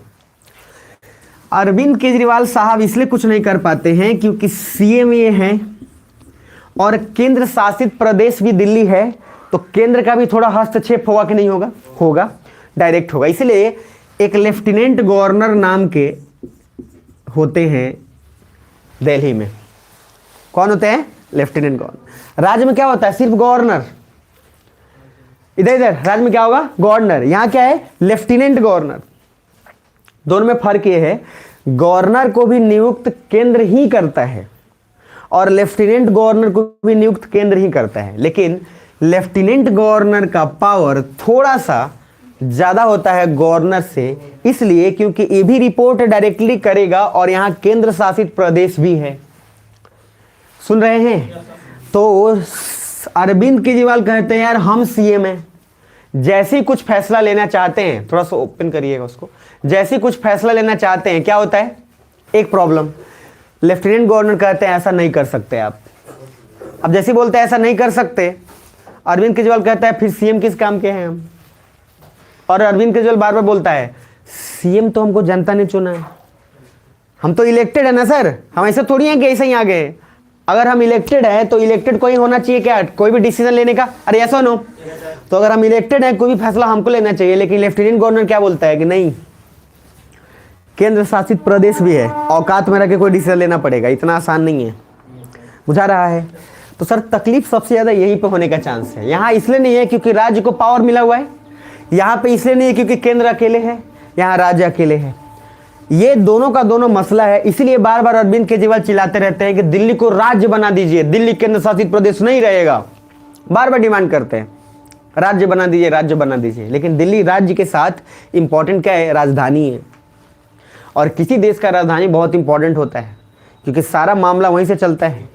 अरविंद केजरीवाल साहब इसलिए कुछ नहीं कर पाते हैं क्योंकि सीएम ये हैं और केंद्र शासित प्रदेश भी दिल्ली है, तो केंद्र का भी थोड़ा हस्तक्षेप होगा कि नहीं होगा? होगा, डायरेक्ट होगा। इसलिए एक लेफ्टिनेंट गवर्नर नाम के होते हैं दिल्ली में। कौन होते हैं? Lieutenant governor. राज्य में क्या होता है? सिर्फ गवर्नर। इधर राज्य में क्या होगा? गवर्नर। यहां क्या है? Lieutenant governor. दोनों में फर्क ये है, गवर्नर को भी नियुक्त केंद्र ही करता है और लेफ्टिनेंट गवर्नर को भी नियुक्त केंद्र ही करता है। लेकिन लेफ्टिनेंट गवर्नर का पावर थोड़ा सा ज्यादा होता है गवर्नर से, इसलिए क्योंकि ये भी रिपोर्ट डायरेक्टली करेगा और यहां केंद्र शासित प्रदेश भी है। सुन रहे हैं? तो अरविंद केजरीवाल कहते हैं यार हम सीएम हैं, जैसे ही कुछ फैसला लेना चाहते हैं, थोड़ा सा ओपन करिएगा उसको, जैसे कुछ फैसला लेना चाहते हैं क्या होता है? एक प्रॉब्लम, लेफ्टिनेंट गवर्नर कहते हैं ऐसा नहीं कर सकते आप। अब जैसे बोलते हैं ऐसा नहीं कर सकते, अरविंद केजरीवाल कहता है फिर सीएम किस काम के हैं हम? और अरविंद केजरीवाल बार बार बोलता है सीएम तो हमको जनता ने चुना है, हम तो इलेक्टेड है ना सर, हम ऐसे थोड़ी हैं कि ऐसे ही आ गए। अगर हम इलेक्टेड है तो इलेक्टेड कोई होना चाहिए क्या, कोई भी डिसीजन लेने का? अरे ऐसा नो, तो अगर हम इलेक्टेड हैं कोई भी फैसला हमको लेना चाहिए। लेकिन लेफ्टिनेंट गवर्नर क्या बोलता है कि नहीं, केंद्र शासित प्रदेश भी है, औकात में रह के कोई डिसीजन लेना पड़ेगा, इतना आसान नहीं है। बुझा रहा है? तो सर तकलीफ सबसे ज्यादा यहीं पे होने का चांस है। यहाँ इसलिए नहीं है क्योंकि राज्य को पावर मिला हुआ है, यहाँ पे इसलिए नहीं है क्योंकि केंद्र अकेले है, यहाँ राज्य अकेले है। ये दोनों का दोनों मसला है। इसलिए बार बार अरविंद केजरीवाल चिल्लाते रहते हैं कि दिल्ली को राज्य बना दीजिए, दिल्ली केंद्र शासित प्रदेश नहीं रहेगा। बार बार डिमांड करते हैं राज्य बना दीजिए, राज्य बना दीजिए। लेकिन दिल्ली राज्य के साथ इंपॉर्टेंट क्या है? राजधानी है, और किसी देश का राजधानी बहुत इंपॉर्टेंट होता है क्योंकि सारा मामला वहीं से चलता है।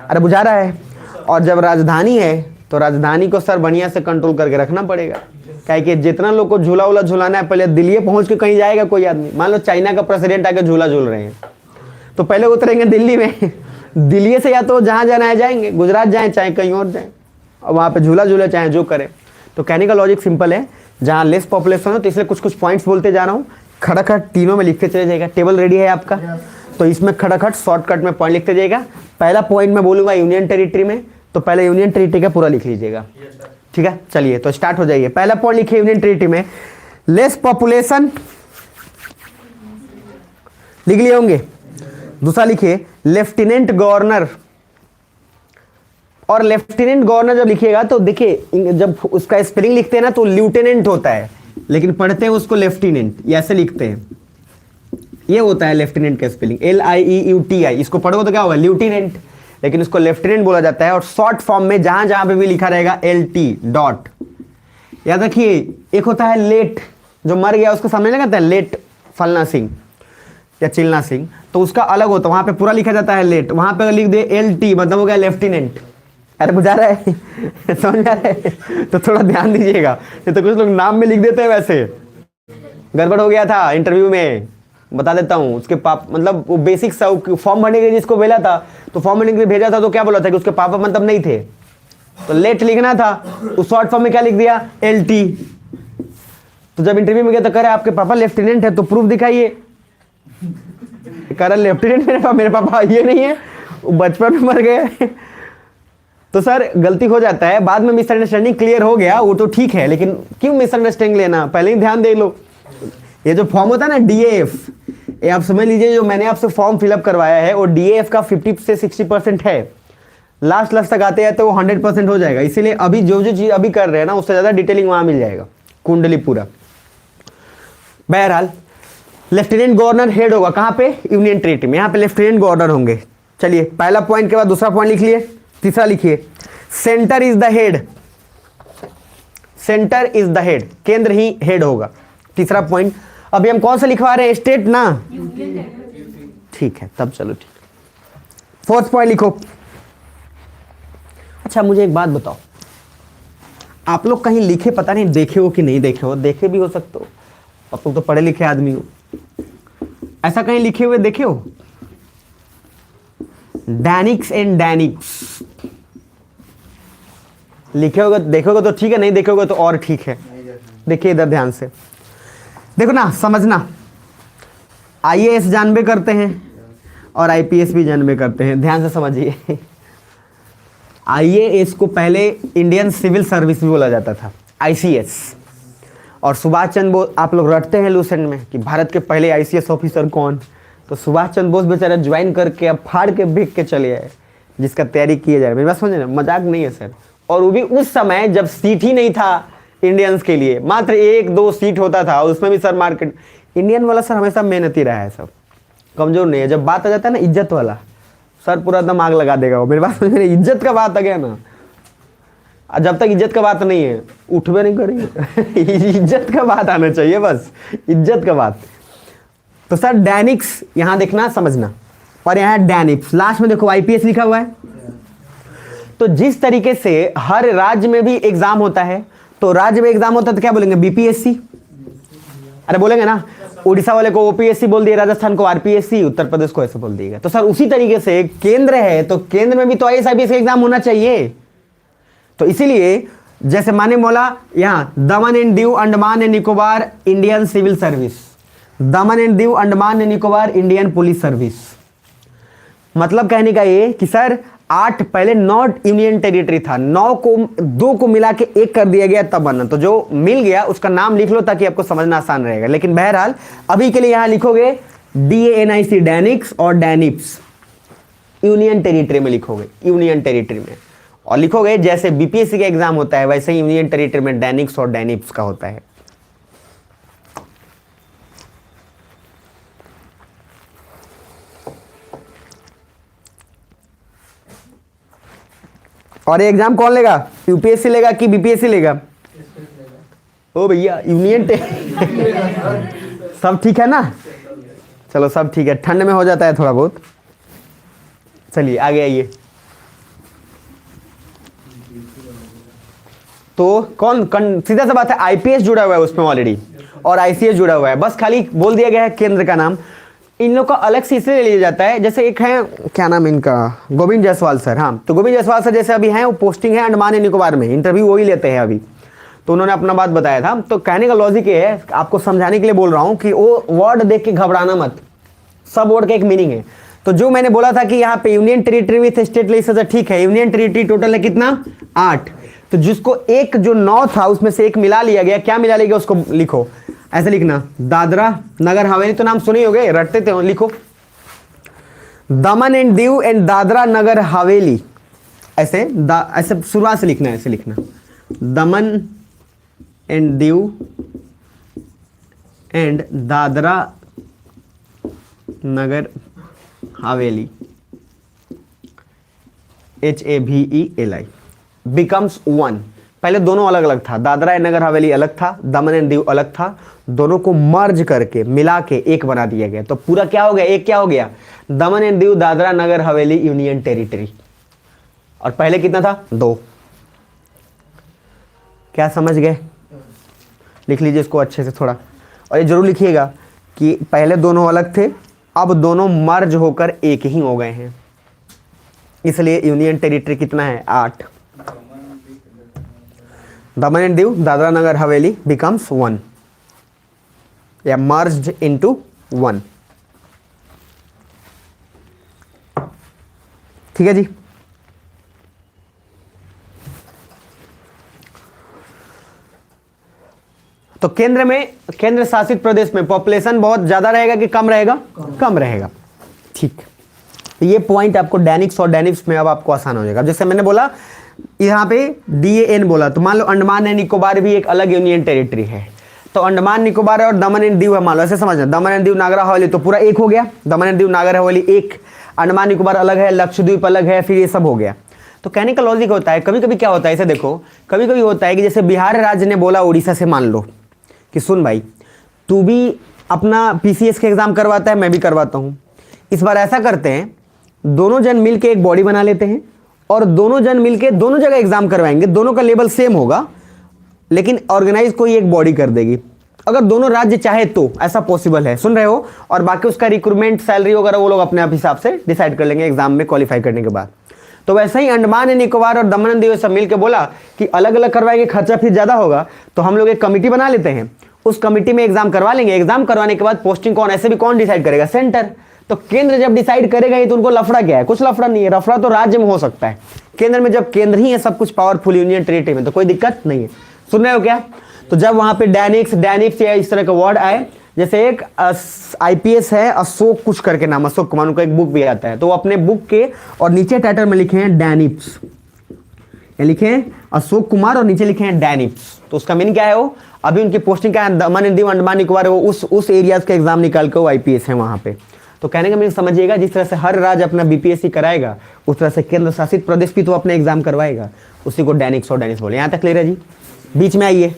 अरे बुझा रहा है? और जब राजधानी है तो राजधानी को सर बढ़िया से कंट्रोल करके रखना पड़ेगा, क्या कि जितना लोग को झूला उला झूलाना है, पहले दिल्ली पहुंच के कहीं जाएगा कोई आदमी। मान लो चाइना का प्रेसिडेंट आके झूला झूल रहे हैं तो पहले उतरेंगे दिल्ली में, दिल्ली से या तो जहां जाना है जाएंगे, गुजरात जाएं चाहे कहीं और जाएं, और वहां पे झूला झूले चाहे जो करें। तो कहने का लॉजिक सिंपल है, जहां लेस पॉपुलेशन हो, तो इसलिए कुछ कुछ पॉइंट्स बोलते जा रहा हूँ, खड़ाखट तीनों में लिखते चले जाएगा। टेबल रेडी है आपका, तो इसमें खड़ाखट शॉर्टकट में पॉइंट लिखते जाएगा। पहला पॉइंट मैं बोलूंगा यूनियन टेरिटरी में, तो पहले यूनियन टेरिटरी का पूरा लिख लीजिएगा, ठीक है, चलिए तो स्टार्ट हो जाइए। पहला पॉइंट लिखिए यूनियन टेरिटरी में लेस पॉपुलेशन, लिख लिए होंगे। दूसरा लिखिए लेफ्टिनेंट गवर्नर, और लेफ्टिनेंट गवर्नर जब लिखिएगा तो देखिए जब उसका स्पेलिंग लिखते हैं ना तो लेफ्टिनेंट होता है, लेकिन पढ़ते हैं उसको लेफ्टिनेंट, ऐसे लिखते हैं, ये होता है लेफ्टिनेंट का स्पेलिंग LIEUTI। इसको पढ़ोगे तो क्या होगा लेफ्टिनेंट, लेकिन उसको लेफ्टिनेंट बोला जाता है। और शॉर्ट फॉर्म में जहां जहां पे भी लिखा रहेगा LT डॉट। याद रखिए एक होता है लेट, जो मर गया उसको समझने लगता है लेट फलना सिंह या चिलना सिंह, तो उसका अलग होता है, वहां पे पूरा लिखा जाता है लेट, वहां पे लिख दे LT मतलब हो गया लेफ्टिनेंट। अरे बुझा रहा है समझ आ रहा है, तो थोड़ा ध्यान दीजिएगा, नहीं तो कुछ लोग नाम में लिख देते हैं वैसे। गड़बड़ हो गया था इंटरव्यू में, बता देता हूँ। उसके पाप मतलब वो बेसिक सा फॉर्म भरने के लिए जिसको भेजा था, तो फॉर्म भरने के लिए भेजा था तो क्या बोला था कि उसके पापा मतलब नहीं थे, तो लेट लिखना था, उस शॉर्ट फॉर्म में क्या लिख दिया LT। तो जब इंटरव्यू में गया तो कह रहा आपके पापा लेफ्टिनेंट है, तो प्रूफ दिखाइए। कह रहा लेफ्टिनेंट मेरे पापा ये नहीं है, वो बचपन में मर गए। तो सर गलती हो जाता है, बाद में मिसअंडरस्टैंडिंग क्लियर हो गया वो तो ठीक है, लेकिन क्यों मिसअंडरस्टैंडिंग लेना, पहले ही ध्यान दे लो। ये जो फॉर्म होता है ना DAF, ये आप समझ लीजिए जो मैंने आपसे फॉर्म फिलअप करवाया है वो DAF का 50 से 60% है, लास्ट तक आते हैं तो वो 100% हो जाएगा। इसीलिए अभी जो चीज अभी कर रहे हैं ना उससे ज्यादा डिटेलिंग वहां मिल जाएगा, कुंडली पूरा। बहरहाल लेफ्टिनेंट गवर्नर हेड होगा कहां पे, यूनियन टेरिटरी में, यहां पे लेफ्टिनेंट गवर्नर होंगे। चलिए पहला पॉइंट के बाद दूसरा पॉइंट लिख लिए। तीसरा लिखिए centre is the head, centre is the head, केंद्र ही हेड होगा। तीसरा पॉइंट। अभी हम कौन सा लिखवा रहे हैं, स्टेट ना, ठीक है तब चलो ठीक। फोर्थ पॉइंट लिखो। अच्छा मुझे एक बात बताओ, आप लोग कहीं लिखे पता नहीं देखे हो कि नहीं देखे हो, देखे भी हो सकते हो, आप लोग तो पढ़े लिखे आदमी हो, ऐसा कहीं लिखे हुए देखे हो डैनिक्स एंड डैनिक्स, लिखे होगा देखोगे तो ठीक है, नहीं देखोगे तो और ठीक है। देखिए इधर ध्यान से देखो ना, समझना। IAS जानबे करते हैं और IPS भी जानबे करते हैं, ध्यान से समझिए। IAS को पहले इंडियन सिविल सर्विस भी बोला जाता था, ICS। और सुभाष चंद्र बोस, आप लोग रटते हैं लूसेंट में कि भारत के पहले ICS ऑफिसर कौन, तो सुभाष चंद्र बोस बेचारा ज्वाइन करके अब फाड़ के भीग के चले आए, जिसका तैयारी किया जाए। मेरी बात समझे ना, मजाक नहीं है सर। और वो भी उस समय जब सीट ही नहीं था इंडियंस के लिए, मात्र 1-2 सीट होता था, उसमें भी सर मार्केट। इंडियन वाला सर हमेशा मेहनती रहा है, सब कमजोर नहीं है। जब बात आ जाता है ना इज्जत वाला, सर पूरा एकदम आग लगा देगा वो। मेरी बात समझ रहे, इज्जत का बात आ गया ना, जब तक इज्जत का बात नहीं है उठवे नहीं करेंगे। इज्जत का बात आना चाहिए, बस इज्जत का बात। तो सर डैनिक्स यहां देखना समझना, और यहां डैनिक्स लास्ट में देखो IPS लिखा हुआ है। तो जिस तरीके से हर राज्य में भी एग्जाम होता है, तो राज्य में एग्जाम होता है तो क्या बोलेंगे BPSC, अरे बोलेंगे ना। उड़ीसा वाले को OPSC बोल दिया, राजस्थान को RPSC, उत्तर प्रदेश को ऐसे बोल दिएगा। तो सर उसी तरीके से केंद्र है तो केंद्र में भी तो IAS IPS का एग्जाम होना चाहिए। तो इसीलिए जैसे माने बोला यहां Daman and Diu Andaman and Nicobar Indian civil service, Daman and Diu Andaman and Nicobar Indian police service. मतलब कहने का ये कि सर 8 पहले 9 यूनियन टेरिटरी था, 9 को 2 को मिला के 1 कर दिया गया तब बना। तो जो मिल गया उसका नाम लिख लो ताकि आपको समझना आसान रहेगा। लेकिन बहरहाल अभी के लिए यहां लिखोगे DANIC डैनिक्स और डैनिप्स, यूनियन टेरिटरी में लिखोगे, यूनियन टेरिटरी में। और लिखोगे जैसे BPSC का एग्जाम होता है वैसे ही यूनियन टेरिटरी में डैनिक्स और डैनिप्स का होता है। और ये एग्जाम कौन लेगा, UPSC लेगा कि BPSC लेगा? ओ भैया यूनियन सब ठीक है ना, चलो सब ठीक है, ठंड में हो जाता है थोड़ा बहुत। चलिए आगे आइए। तो कौन सीधा सा बात है, IPS जुड़ा हुआ है उसमें ऑलरेडी और ICS जुड़ा हुआ है, बस खाली बोल दिया गया है केंद्र का नाम। इन लोग का अलग से इसलिए लिया जाता है, जैसे एक है क्या नाम इनका, गोविंद जायसवाल सर। हाँ तो गोविंद जायसवाल सर जैसे अभी हैं वो पोस्टिंग है अंडमान एंड निकोबार में, इंटरव्यू वही लेते हैं अभी। तो उन्होंने अपना बात बताया था। तो कहने का लॉजिक ये है, आपको समझाने के लिए बोल रहा हूँ कि वो वर्ड देख के घबराना मत, सब वर्ड का एक मीनिंग है। तो जो मैंने बोला था कि यहाँ पे union territory with state legislature, ठीक है यूनियन टेरिटरी टोटल है कितना 8, तो जिसको एक जो 9 था उसमें से एक मिला लिया गया, क्या मिला लिया गया उसको लिखो, ऐसे लिखना, दादरा नगर हवेली तो नाम सुने होगे, रटते थे, लिखो दमन एंड दीव एंड दादरा नगर हवेली, ऐसे ऐसे शुरुआत से लिखना है, ऐसे लिखना, दमन and Diu and Dadra Nagar Haveli, HAVELI becomes one. पहले दोनों अलग अलग था, दादरा एंड नगर हवेली अलग था, दमन एंड दीव अलग था, दोनों को मर्ज करके मिला के एक बना दिया गया। तो पूरा क्या हो गया, एक क्या हो गया, दमन and Diu Dadra Nagar Haveli union territory. और पहले कितना था, 2। क्या समझ गए, लिख लीजिए इसको अच्छे से थोड़ा, और ये जरूर लिखिएगा कि पहले दोनों अलग थे, अब दोनों मर्ज होकर एक ही हो गए हैं, इसलिए यूनियन टेरिटरी कितना है, 8। दमन एंड दीव दादरा नगर हवेली बिकम्स 1 या मर्ज्ड इनटू 1। ठीक है जी। तो केंद्र शासित प्रदेश में पॉपुलेशन बहुत ज्यादा रहेगा कि कम रहेगा, कम रहेगा। ठीक, ये पॉइंट आपको डैनिक्स और डैनिक्स में अब आपको आसान हो जाएगा। जैसे मैंने बोला यहाँ पे DAN बोला, तो मान लो अंडमान एंड निकोबार भी एक अलग यूनियन टेरिटरी है, तो अंडमान निकोबार और दमन एंड दीव है, मान लो ऐसे समझना, दमन एंड दीव नागर हवेली तो पूरा एक हो गया, दमन एंड दीव नागर हवेली एक, अंडमान निकोबार अलग है, लक्षद्वीप अलग है, फिर ये सब हो गया। तो कहने का लॉजिक होता है, कभी कभी क्या होता है, इसे देखो, कभी कभी होता है कि जैसे बिहार राज्य ने बोला उड़ीसा से, मान लो कि सुन भाई तू भी अपना PCS के एग्जाम करवाता है, मैं भी करवाता हूँ, इस बार ऐसा करते हैं, दोनों जन मिल के एक बॉडी बना लेते हैं और दोनों जन मिल के दोनों जगह एग्जाम करवाएंगे, दोनों का लेवल सेम होगा, लेकिन ऑर्गेनाइज कोई एक बॉडी कर देगी। अगर दोनों राज्य चाहे तो ऐसा पॉसिबल है, सुन रहे हो, और बाकी उसका रिक्रूटमेंट सैलरी वगैरह वो लोग अपने आप हिसाब से डिसाइड कर लेंगे एग्जाम में क्वालिफाई करने के बाद। तो वैसे ही अंडमान एंड निकोबार और दमन एंड दीव सब मिलकर बोला कि अलग अलग करवाएंगे, खर्चा फिर ज्यादा होगा, तो हम लोग एक कमिटी बना लेते हैं, उस कमिटी में एग्जाम करवा लेंगे, एग्जाम करवाने के बाद पोस्टिंग कौन, ऐसे भी कौन डिसाइड करेगा, सेंटर। तो केंद्र जब डिसाइड करेगा ही तो उनको लफड़ा क्या है, कुछ लफड़ा नहीं है, लफड़ा तो राज्य में हो सकता है, केंद्र में जब केंद्र ही है सब कुछ पावरफुल यूनियन टेरिटरी में, तो कोई दिक्कत नहीं है। सुन रहे हो क्या? तो जब वहां पे डैनिक्स या इस तरह का वर्ड आए, जैसे एक IPS है अशोक कुछ करके नाम, अशोक कुमार, उनका एक बुक भी आता है, तो वो अपने बुक के और नीचे टाइटल में लिखे हैं डैनिप्स, लिखे हैं अशोक कुमार और नीचे लिखे हैं डैनिप्स। तो उसका मीनिंग क्या है, वो अभी उनकी पोस्टिंग क्या है, दमन एंड दीव अंडमान निकोबार, वो उस एरियाज का एग्जाम निकाल के वो IPS है वहां पे। तो कहने का मीनिंग समझिएगा, जिस तरह से हर राज्य अपना BPSC कराएगा, उस तरह से केंद्र शासित प्रदेश भी तो अपना एग्जाम करवाएगा, उसी को डैनिक्स और डैनिक्स बोले। यहां तक क्लियर है जी? बीच में आइए,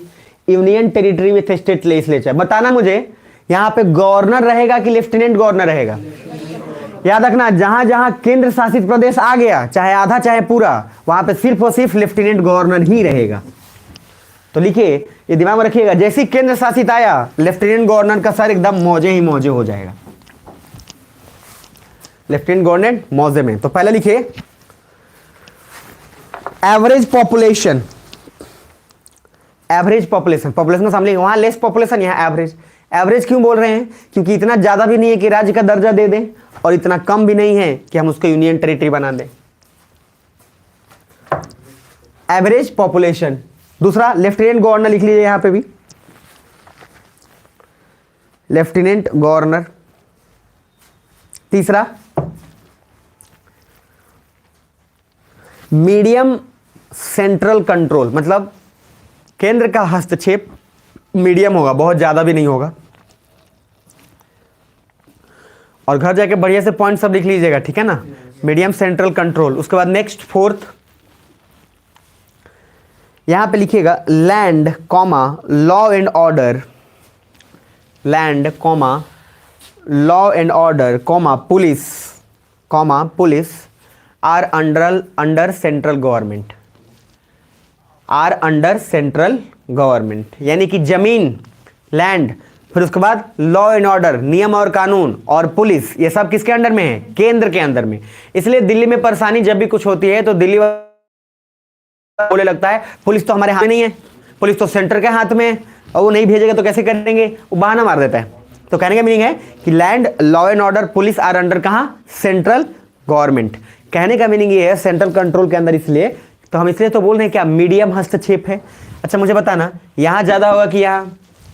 union territory with state legislature, बताना मुझे यहाँ पे गवर्नर रहेगा कि लेफ्टिनेंट गवर्नर रहेगा? याद रखना, जहां जहां केंद्र शासित प्रदेश आ गया, चाहे आधा चाहे पूरा, वहां पे सिर्फ और सिर्फ लेफ्टिनेंट गवर्नर ही रहेगा। तो लिखिए, ये दिमाग में रखिएगा, जैसे ही केंद्र शासित आया, लेफ्टिनेंट गवर्नर का सर एकदम मौजे ही मौजे हो जाएगा, लेफ्टिनेंट गवर्नर मौजे में। तो पहले लिखिए एवरेज पॉपुलेशन, पॉपुलेशन का सामने वहां लेस पॉपुलेशन, यहां एवरेज। एवरेज क्यों बोल रहे हैं? क्योंकि इतना ज्यादा भी नहीं है कि राज्य का दर्जा दे दें और इतना कम भी नहीं है कि हम उसको यूनियन टेरिटरी बना दें। Average population. दूसरा, लेफ्टिनेंट गवर्नर लिख लीजिए यहां पे भी, लेफ्टिनेंट गवर्नर। तीसरा, मीडियम सेंट्रल कंट्रोल, मतलब केंद्र का हस्तक्षेप मीडियम होगा, बहुत ज्यादा भी नहीं होगा। और घर जाके बढ़िया से पॉइंट सब लिख लीजिएगा, ठीक है ना? Medium central control. उसके बाद नेक्स्ट फोर्थ, यहां पे लिखिएगा land comma law and order, land comma law and order comma police are under central government, are under central government, यानी कि जमीन, लैंड, फिर उसके बाद लॉ एंड ऑर्डर, नियम और कानून, और पुलिस, ये सब किसके अंडर में है? केंद्र के अंदर में। इसलिए दिल्ली में परेशानी जब भी कुछ होती है तो दिल्ली बोले लगता है पुलिस तो हमारे हाथ में नहीं है, पुलिस तो सेंटर के हाथ में है, और वो नहीं भेजेगा तो कैसे करेंगे, वो बहाना मार देता है। तो कहने का मीनिंग है कि land, law and order, police are under कहां? Central government. कहने का मीनिंग ये है सेंट्रल कंट्रोल के अंदर, इसलिए तो हम इसलिए तो बोल रहे हैं क्या मीडियम हस्तक्षेप है। अच्छा मुझे बताना यहाँ ज़्यादा होगा कि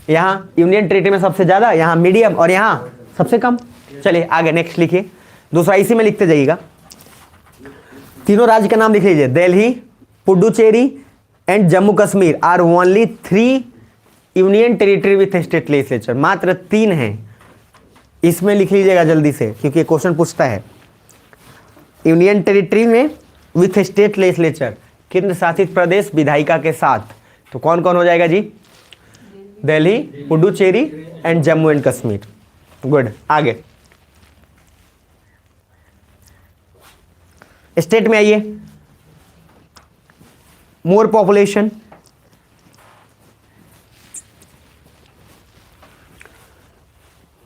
यहाँ यूनियन टेरिटरी में सबसे ज़्यादा, यहाँ मीडियम और यहाँ सबसे कम। चलिए आगे नेक्स्ट लिखिए, दूसरा इसी में लिखते जाइएगा। तीनों राज्य का नाम लिख लीजिए, Delhi, Puducherry and Jammu Kashmir are only 3 union territory with state legislature. मात्र 3 हैं, इसमें लिख लीजिएगा जल्दी से क्योंकि क्वेश्चन पूछता है। यूनियन टेरिटरी में विथ स्टेट लेजिस्लेचर, केंद्र शासित प्रदेश विधायिका के साथ, तो कौन कौन हो जाएगा जी? Delhi, Puducherry and Jammu and Kashmir. Good, आगे स्टेट में आइए। More population,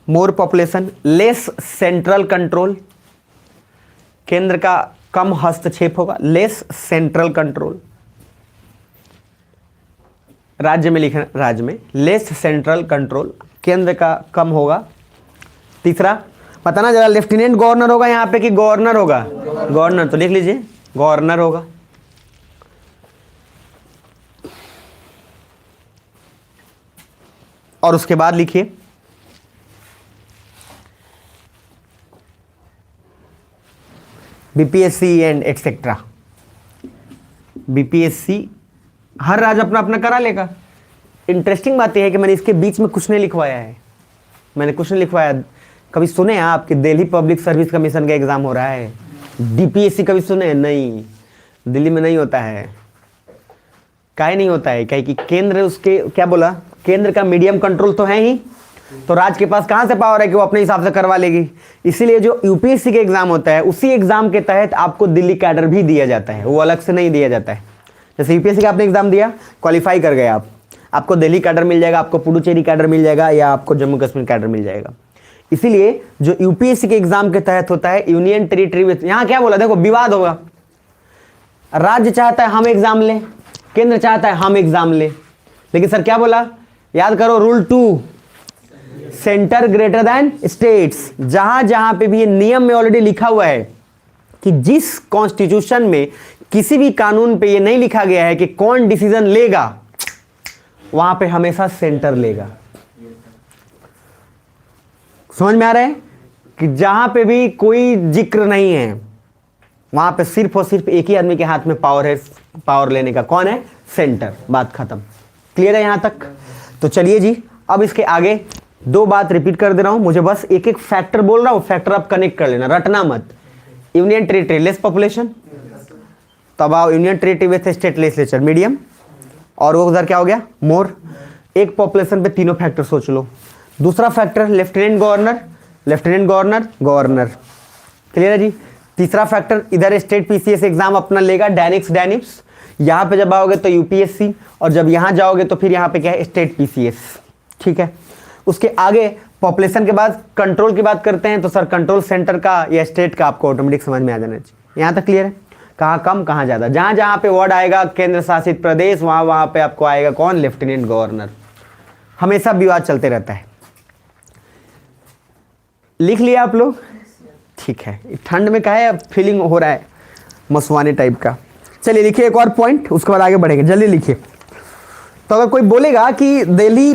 more population, less central control, केंद्र का कम हस्तक्षेप होगा, लेस सेंट्रल कंट्रोल। राज्य में लिखना, राज्य में लेस सेंट्रल कंट्रोल, केंद्र का कम होगा। तीसरा बताना जरा, लेफ्टिनेंट गवर्नर होगा यहाँ पे कि गवर्नर होगा? गवर्नर, तो लिख लीजिए गवर्नर होगा। और उसके बाद लिखिए बीपीएससी एंड एक्सेट्रा। बीपीएससी हर राज्य अपना अपना करा लेगा। इंटरेस्टिंग बात यह है कि मैंने इसके बीच में कुछ नहीं लिखवाया है, मैंने कुछ नहीं लिखवाया। कभी सुने हैं आप कि दिल्ली पब्लिक सर्विस कमीशन का एग्जाम हो रहा है? डीपीएससी कभी सुने हैं? नहीं, दिल्ली में नहीं होता है। काहे नहीं होता है? कहे कि केंद्र उसके, क्या बोला, केंद्र का मीडियम कंट्रोल तो है ही, तो राज्य के पास कहाँ से पावर है कि वो अपने हिसाब से करवा लेगी। इसीलिए जो यूपीएससी के एग्जाम होता है उसी एग्जाम के तहत आपको दिल्ली कैडर भी दिया जाता है, वो अलग से नहीं दिया जाता है। जैसे यूपीएससी का आपने एग्जाम दिया, क्वालिफाई कर गए आप, आपको दिल्ली कैडर मिल जाएगा, आपको पुडुचेरी कैडर मिल जाएगा, या आपको जम्मू कश्मीर कैडर मिल जाएगा। इसीलिए जो यूपीएससी के एग्जाम के तहत होता है यूनियन टेरिटरी विथ, यहाँ क्या बोला देखो, विवाद होगा। राज्य चाहता है हम एग्जाम लें, केंद्र चाहता है हम एग्जाम लें, लेकिन सर क्या बोला, याद करो rule 2, centre greater than states. जहां जहां पे भी ये नियम में ऑलरेडी लिखा हुआ है कि जिस कॉन्स्टिट्यूशन में किसी भी कानून पे ये नहीं लिखा गया है कि कौन डिसीजन लेगा, वहां पे हमेशा सेंटर लेगा। समझ में आ रहा है कि जहां पे भी कोई जिक्र नहीं है वहां पे सिर्फ और सिर्फ एक ही आदमी के हाथ में पावर है, पावर लेने का। कौन है? सेंटर। बात खत्म। क्लियर है यहां तक? तो चलिए जी, अब इसके आगे 2 बात रिपीट कर दे रहा हूं, मुझे बस एक एक फैक्टर बोल रहा हूं, फैक्टर आप कनेक्ट कर लेना, रटना मत। यूनियन टेरिटरी लेस पॉपुलेशन, तब आओ union territory with state legislature medium, और वो उधर क्या हो गया, मोर। एक पॉपुलेशन पे तीनों फैक्टर सोच लो। दूसरा factor lieutenant governor, lieutenant governor, governor. Clear है जी? तीसरा फैक्टर इधर स्टेट पीसीएस एग्जाम अपना लेगा, डायनिक्स डायनिक्स। यहां पे जब आओगे तो यूपीएससी, और जब यहां जाओगे तो फिर यहां पे क्या है, स्टेट पीसीएस। ठीक है, उसके आगे पॉपुलेशन के बाद कंट्रोल की बात करते हैं, तो सर कंट्रोल सेंटर का या स्टेट का आपको ऑटोमेटिक समझ में आ जाना चाहिए। यहां तक क्लियर है? कहाँ कम कहाँ ज्यादा, जहां जहां पे वर्ड आएगा केंद्र शासित प्रदेश, वहां वहां पे आपको आएगा कौन, लेफ्टिनेंट गवर्नर। हमेशा विवाद चलते रहता है। लिख लिया आप लोग? ठीक है, ठंड में क्या है, फीलिंग हो रहा है मसवाने टाइप का। चलिए लिखिए एक और पॉइंट, उसके बाद आगे बढ़ेंगे, जल्दी लिखिए। तो अगर कोई बोलेगा कि दिल्ली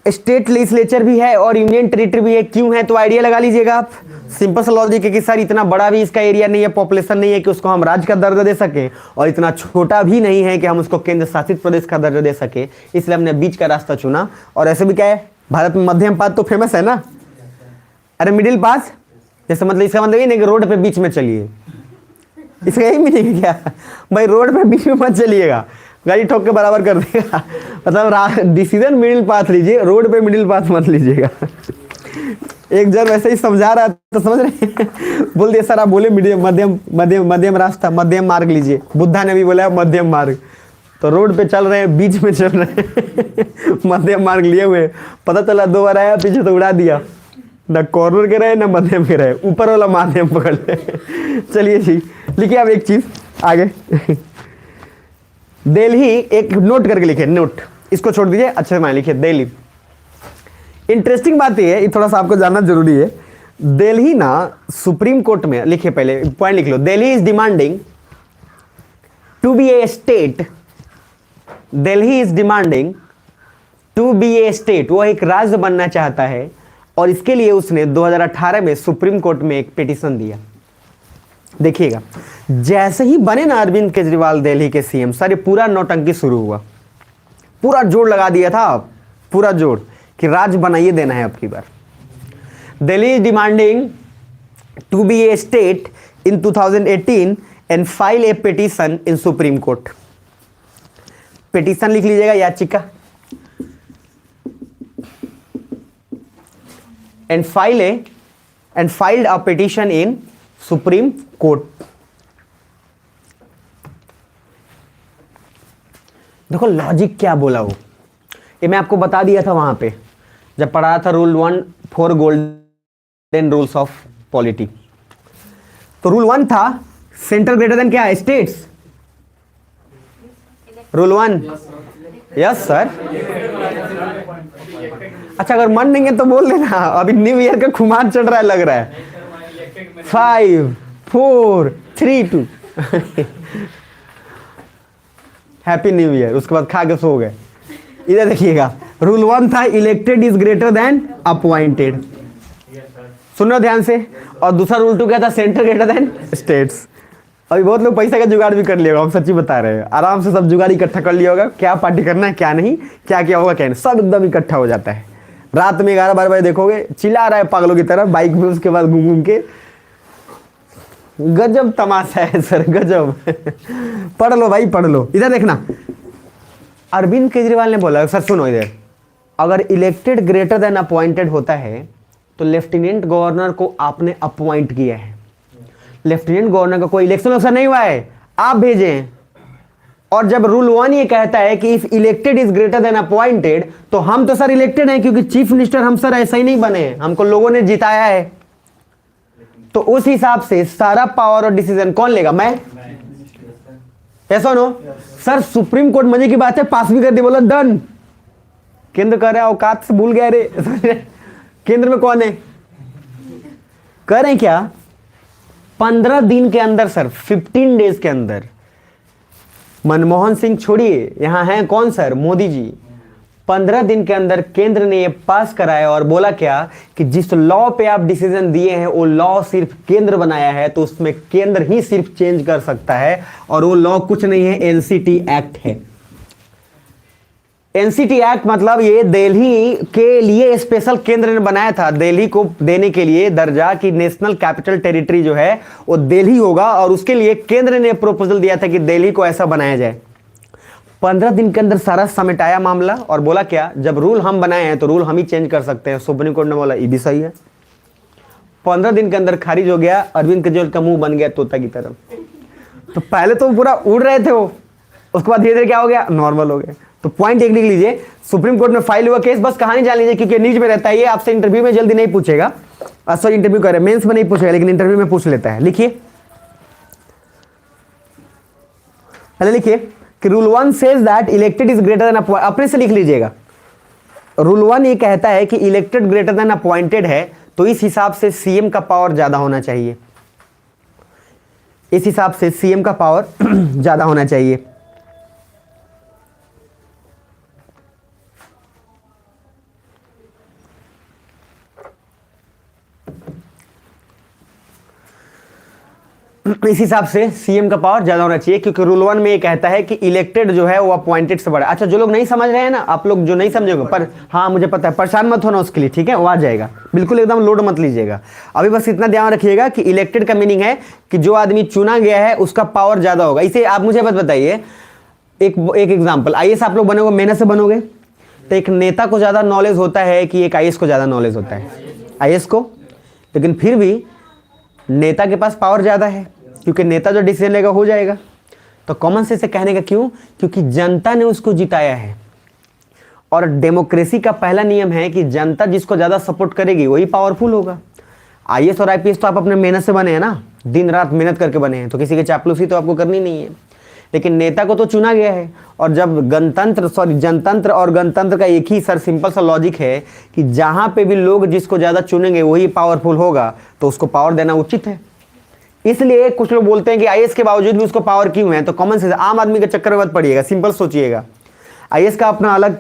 स्टेट लेजिस्लेचर भी है और यूनियन टेरिटरी भी है, क्यों है, तो आइडिया लगा लीजिएगा आप। सिंपल सा लॉजिक है कि सर इतना बड़ा भी इसका एरिया नहीं है, पॉपुलेशन नहीं है कि उसको हम राज्य का दर्जा दे सके, और इतना छोटा भी नहीं है कि हम उसको केंद्र शासित प्रदेश का दर्जा दे सके, इसलिए हमने बीच का रास्ता चुना। और ऐसे भी क्या है, भारत में मध्यम पाथ तो फेमस है ना। अरे मिडिल पाथ, जैसे मतलब इसका मतलब ये नहीं कि रोड पे बीच में चलिए, इसका यही मीनिंग है क्या भाई, रोड पे बीच में मत चलिएगा, गाड़ी ठोक के बराबर कर देगा। मतलब डिसीजन मिडिल पाथ लीजिए, रोड पे मिडिल पाथ मत लीजिएगा। एक जन वैसे ही समझा रहा तो समझ रहे बोल दिया सर आप बोले मीडियम, मध्यम मध्यम मध्यम रास्ता, मध्यम मार्ग लीजिए। बुद्धा ने भी बोला मध्यम मार्ग, तो रोड पे चल रहे हैं, बीच में चल रहे हैं मध्यम मार्ग लिए हुए, पता चला 2 बार आया पीछे तो उड़ा दिया, न कॉर्नर के रहे न मध्यम के रहे, ऊपर वाला माध्यम पकड़ ले। चलिए जी, लिखिए अब एक चीज आगे। दिल्ली, एक नोट करके लिखिए, नोट, इसको छोड़ दीजिए, अच्छे से मान लिखिए दिल्ली। इंटरेस्टिंग बात यह है, ये थोड़ा सा आपको जानना जरूरी है। दिल्ली ना सुप्रीम कोर्ट में, लिखिए पहले पॉइंट लिख लो, Delhi is demanding to be a state, Delhi is demanding to be a state, वो एक राज्य बनना चाहता है और इसके लिए उसने 2018 में सुप्रीम कोर्ट में एक पिटीशन दिया। देखिएगा, जैसे ही बने ना अरविंद केजरीवाल दिल्ली के सीएम, सारे पूरा नौटंकी शुरू हुआ, पूरा जोर लगा दिया था, पूरा जोर कि राज्य बनाइए देना है अब की बार। Delhi is demanding to be a state in 2018 and file a petition in Supreme Court. Petition लिख लीजिएगा, याचिका, and filed a petition in Supreme Court. देखो लॉजिक क्या बोला वो, ये मैं आपको बता दिया था वहां पे जब पढ़ाया था rule 1 4 golden rules of polity. तो रूल 1 था सेंटर ग्रेटर देन क्या, स्टेट्स। Rule 1, yes sir. अच्छा अगर मन नहीं है तो बोल देना, अभी न्यू ईयर का खुमार चढ़ रहा है लग रहा है। 5 4 3 2 हैप्पी न्यू ईयर। उसके बाद खा के सो गए। इधर देखिएगा, रूल 1 था elected is greater than appointed, सुन रहे ध्यान से। और दूसरा रूल 2 क्या था, सेंटर ग्रेटर देन स्टेट्स। अभी बहुत लोग पैसा का जुगाड़ भी कर लिया होगा, हम सच्ची बता रहे हैं, आराम से सब जुगाड़ इकट्ठा कर लिया होगा, क्या पार्टी करना है क्या नहीं, क्या क्या होगा क्या नहीं, सब एकदम इकट्ठा हो जाता है। रात में 11-12 बजे देखोगे चिल्ला रहा है पागलों की तरह बाइक में, उसके बाद घूम घूम के। गजब तमाशा है सर, गजब। पढ़ लो भाई पढ़ लो। इधर देखना, अरविंद केजरीवाल ने बोला, सर सुनो इधर, अगर इलेक्टेड ग्रेटर देन अपॉइंटेड होता है तो लेफ्टिनेंट गवर्नर को आपने अपॉइंट किया है, लेफ्टिनेंट गवर्नर का कोई इलेक्शन अवसर नहीं हुआ है, आप भेजें। और जब रूल 1 ये कहता है कि if elected is greater than appointed, तो हम तो सर इलेक्टेड हैं क्योंकि चीफ मिनिस्टर हम सर ऐसा ही नहीं बने हैं, हमको लोगों ने जिताया है। तो उस हिसाब से सारा पावर और डिसीजन कौन लेगा, मैं। ऐसा नो सर, सुप्रीम कोर्ट मजे की बात है, पास भी कर दी, बोला डन। केंद्र कर रहा है, औकात से भूल गया रे। केंद्र में कौन है, कर रहे हैं क्या, 15 दिन के अंदर सर, 15 डेज के अंदर। मनमोहन सिंह छोड़िए, यहां हैं कौन सर, मोदी जी। 15 दिन के अंदर केंद्र ने ये पास कराया और बोला क्या कि जिस लॉ पे आप डिसीजन दिए हैं वो लॉ सिर्फ केंद्र बनाया है, तो उसमें केंद्र ही सिर्फ चेंज कर सकता है, और वो लॉ कुछ नहीं है, एनसीटी एक्ट है। एनसीटी एक्ट मतलब ये दिल्ली के लिए स्पेशल केंद्र ने बनाया था, दिल्ली को देने के लिए दर्जा कि नेशनल कैपिटल टेरिटरी जो है वो दिल्ली होगा, और उसके लिए केंद्र ने प्रपोजल दिया था कि दिल्ली को ऐसा बनाया जाए। 15 दिन के अंदर सारा समेटाया मामला और बोला क्या, जब रूल हम बनाए हैं तो रूल हम ही चेंज कर सकते हैं। सुप्रीम कोर्ट ने बोला ये भी सही है। 15 दिन के अंदर खारिज हो गया। अरविंद केजरीवाल का मुंह बन गया तोता की तरफ। तो पहले तो पूरा उड़ रहे थे वो, उसके बाद धीरे धीरे क्या हो गया, नॉर्मल हो गया। तो पॉइंट एक लिख लीजिए, सुप्रीम कोर्ट में फाइल हुआ केस, बस कहानी जान लीजिए क्योंकि न्यूज में रहता है, ये आपसे इंटरव्यू में जल्दी नहीं पूछेगा। सॉरी इंटरव्यू करे, मेंस में नहीं पूछेगा, लेकिन इंटरव्यू में पूछ लेता है। लिखिए, पहले लिखिए कि rule 1 says that elected is greater than appointed, अपने से लिख लीजिएगा। रूल 1 ये कहता है कि इलेक्टेड ग्रेटर देन अपॉइंटेड है, तो इस हिसाब से सीएम का पावर ज्यादा होना चाहिए, इस हिसाब से सीएम का पावर ज्यादा होना चाहिए। इस हिसाब से सीएम का पावर ज्यादा होना चाहिए, क्योंकि रूल 1 में ये कहता है कि इलेक्टेड जो है वो अपॉइंटेड से बड़ा। अच्छा जो लोग नहीं समझ रहे हैं ना, आप लोग जो नहीं समझोगे, पर हाँ मुझे पता है, परेशान मत होना उसके लिए, ठीक है, वो आ जाएगा, बिल्कुल एकदम लोड मत लीजिएगा। अभी बस इतना ध्यान रखिएगा कि इलेक्टेड का मीनिंग है कि जो आदमी चुना गया है उसका पावर ज्यादा होगा। इसे आप मुझे बस बताइए, एक एग्जाम्पल, आईएएस आप लोग बनोगे, मेहनत से बनोगे, तो एक नेता को ज्यादा नॉलेज होता है कि एक आईएएस को ज्यादा नॉलेज होता है, आईएएस को, लेकिन फिर भी नेता के पास पावर ज्यादा है, क्योंकि नेता जो डिसीजन लेगा हो जाएगा। तो कॉमन सेंस से कहने का क्यों, क्योंकि जनता ने उसको जिताया है, और डेमोक्रेसी का पहला नियम है कि जनता जिसको ज्यादा सपोर्ट करेगी वही पावरफुल होगा। आईएएस और आईपीएस तो आप अपने मेहनत से बने हैं ना, दिन रात मेहनत करके बने हैं, तो किसी के चापलूसी तो आपको करनी नहीं है, लेकिन नेता को तो चुना गया है। और जब जनतंत्र और गणतंत्र का एक ही सर सिंपल सा लॉजिक है कि जहां पे भी लोग जिसको ज्यादा चुनेंगे वही पावरफुल होगा, तो उसको पावर देना उचित है। इसलिए कुछ लोग बोलते हैं कि आईएएस के बावजूद भी उसको पावर क्यों है, तो कॉमन सेंस, आम आदमी के चक्कर में मत पड़िएगा, सिंपल सोचिएगा। आईएएस का अपना अलग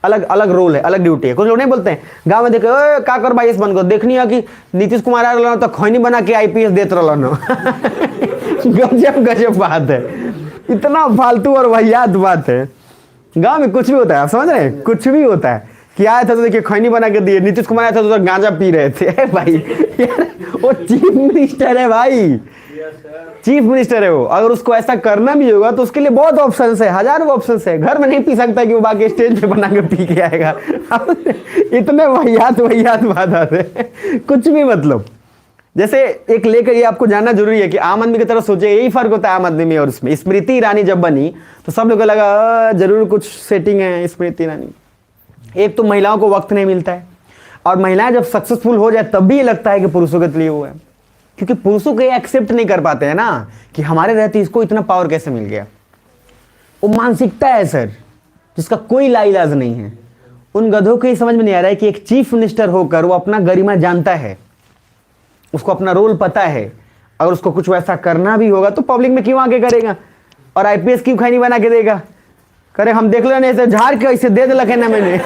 अलग अलग रोल है, अलग ड्यूटी है। कुछ लोग नहीं बोलते हैं गांव में देखे का कर आईएएस बन कर देखनी है कि नीतीश कुमार आ रहा तो खैनी बना के आईपीएस देते रहना। गजब गजब बात है, इतना फालतू और वाहियात बात है। गांव में कुछ भी होता है, आप समझ रहे हैं, कुछ भी होता है। कि आया था तो देखिए खैनी बना के दिए, नीतीश कुमार आया था तो गांजा पी रहे थे। भाई यार वो चीफ मिनिस्टर है भाई, चीफ मिनिस्टर है वो। अगर उसको ऐसा करना भी होगा तो उसके लिए बहुत ऑप्शन है, हजारों ऑप्शन है। घर में नहीं पी सकता कि वो बाकी स्टेज पे बना के पी के आएगा। इतने वाहियात वाहियात बात आते, कुछ भी मतलब। जैसे एक लेकर ये आपको जानना जरूरी है कि आम आदमी की तरफ सोचे, यही फर्क होता है आम आदमी में और उसमें। स्मृति ईरानी जब बनी तो सब लोग को लगा जरूर कुछ सेटिंग है स्मृति ईरानी। एक तो महिलाओं को वक्त नहीं मिलता है, और महिलाएं जब सक्सेसफुल हो जाए तब भी ये लगता है कि पुरुषों के लिए हुआ है, क्योंकि पुरुषों को ये एक्सेप्ट नहीं कर पाते हैं ना कि हमारे रहते इसको इतना पावर कैसे मिल गया। वो मानसिकता है सर जिसका कोई लाइलाज नहीं है। उन गधों को ये समझ में नहीं आ रहा है कि एक चीफ मिनिस्टर होकर वो अपना गरिमा जानता है, उसको अपना रोल पता है। अगर उसको कुछ वैसा करना भी होगा तो पब्लिक में क्यों आगे करेगा, और आईपीएस क्यों खैनी बना के देगा। करे हम देख लो, ऐसे झाड़ के ऐसे दे लखे ना मैंने।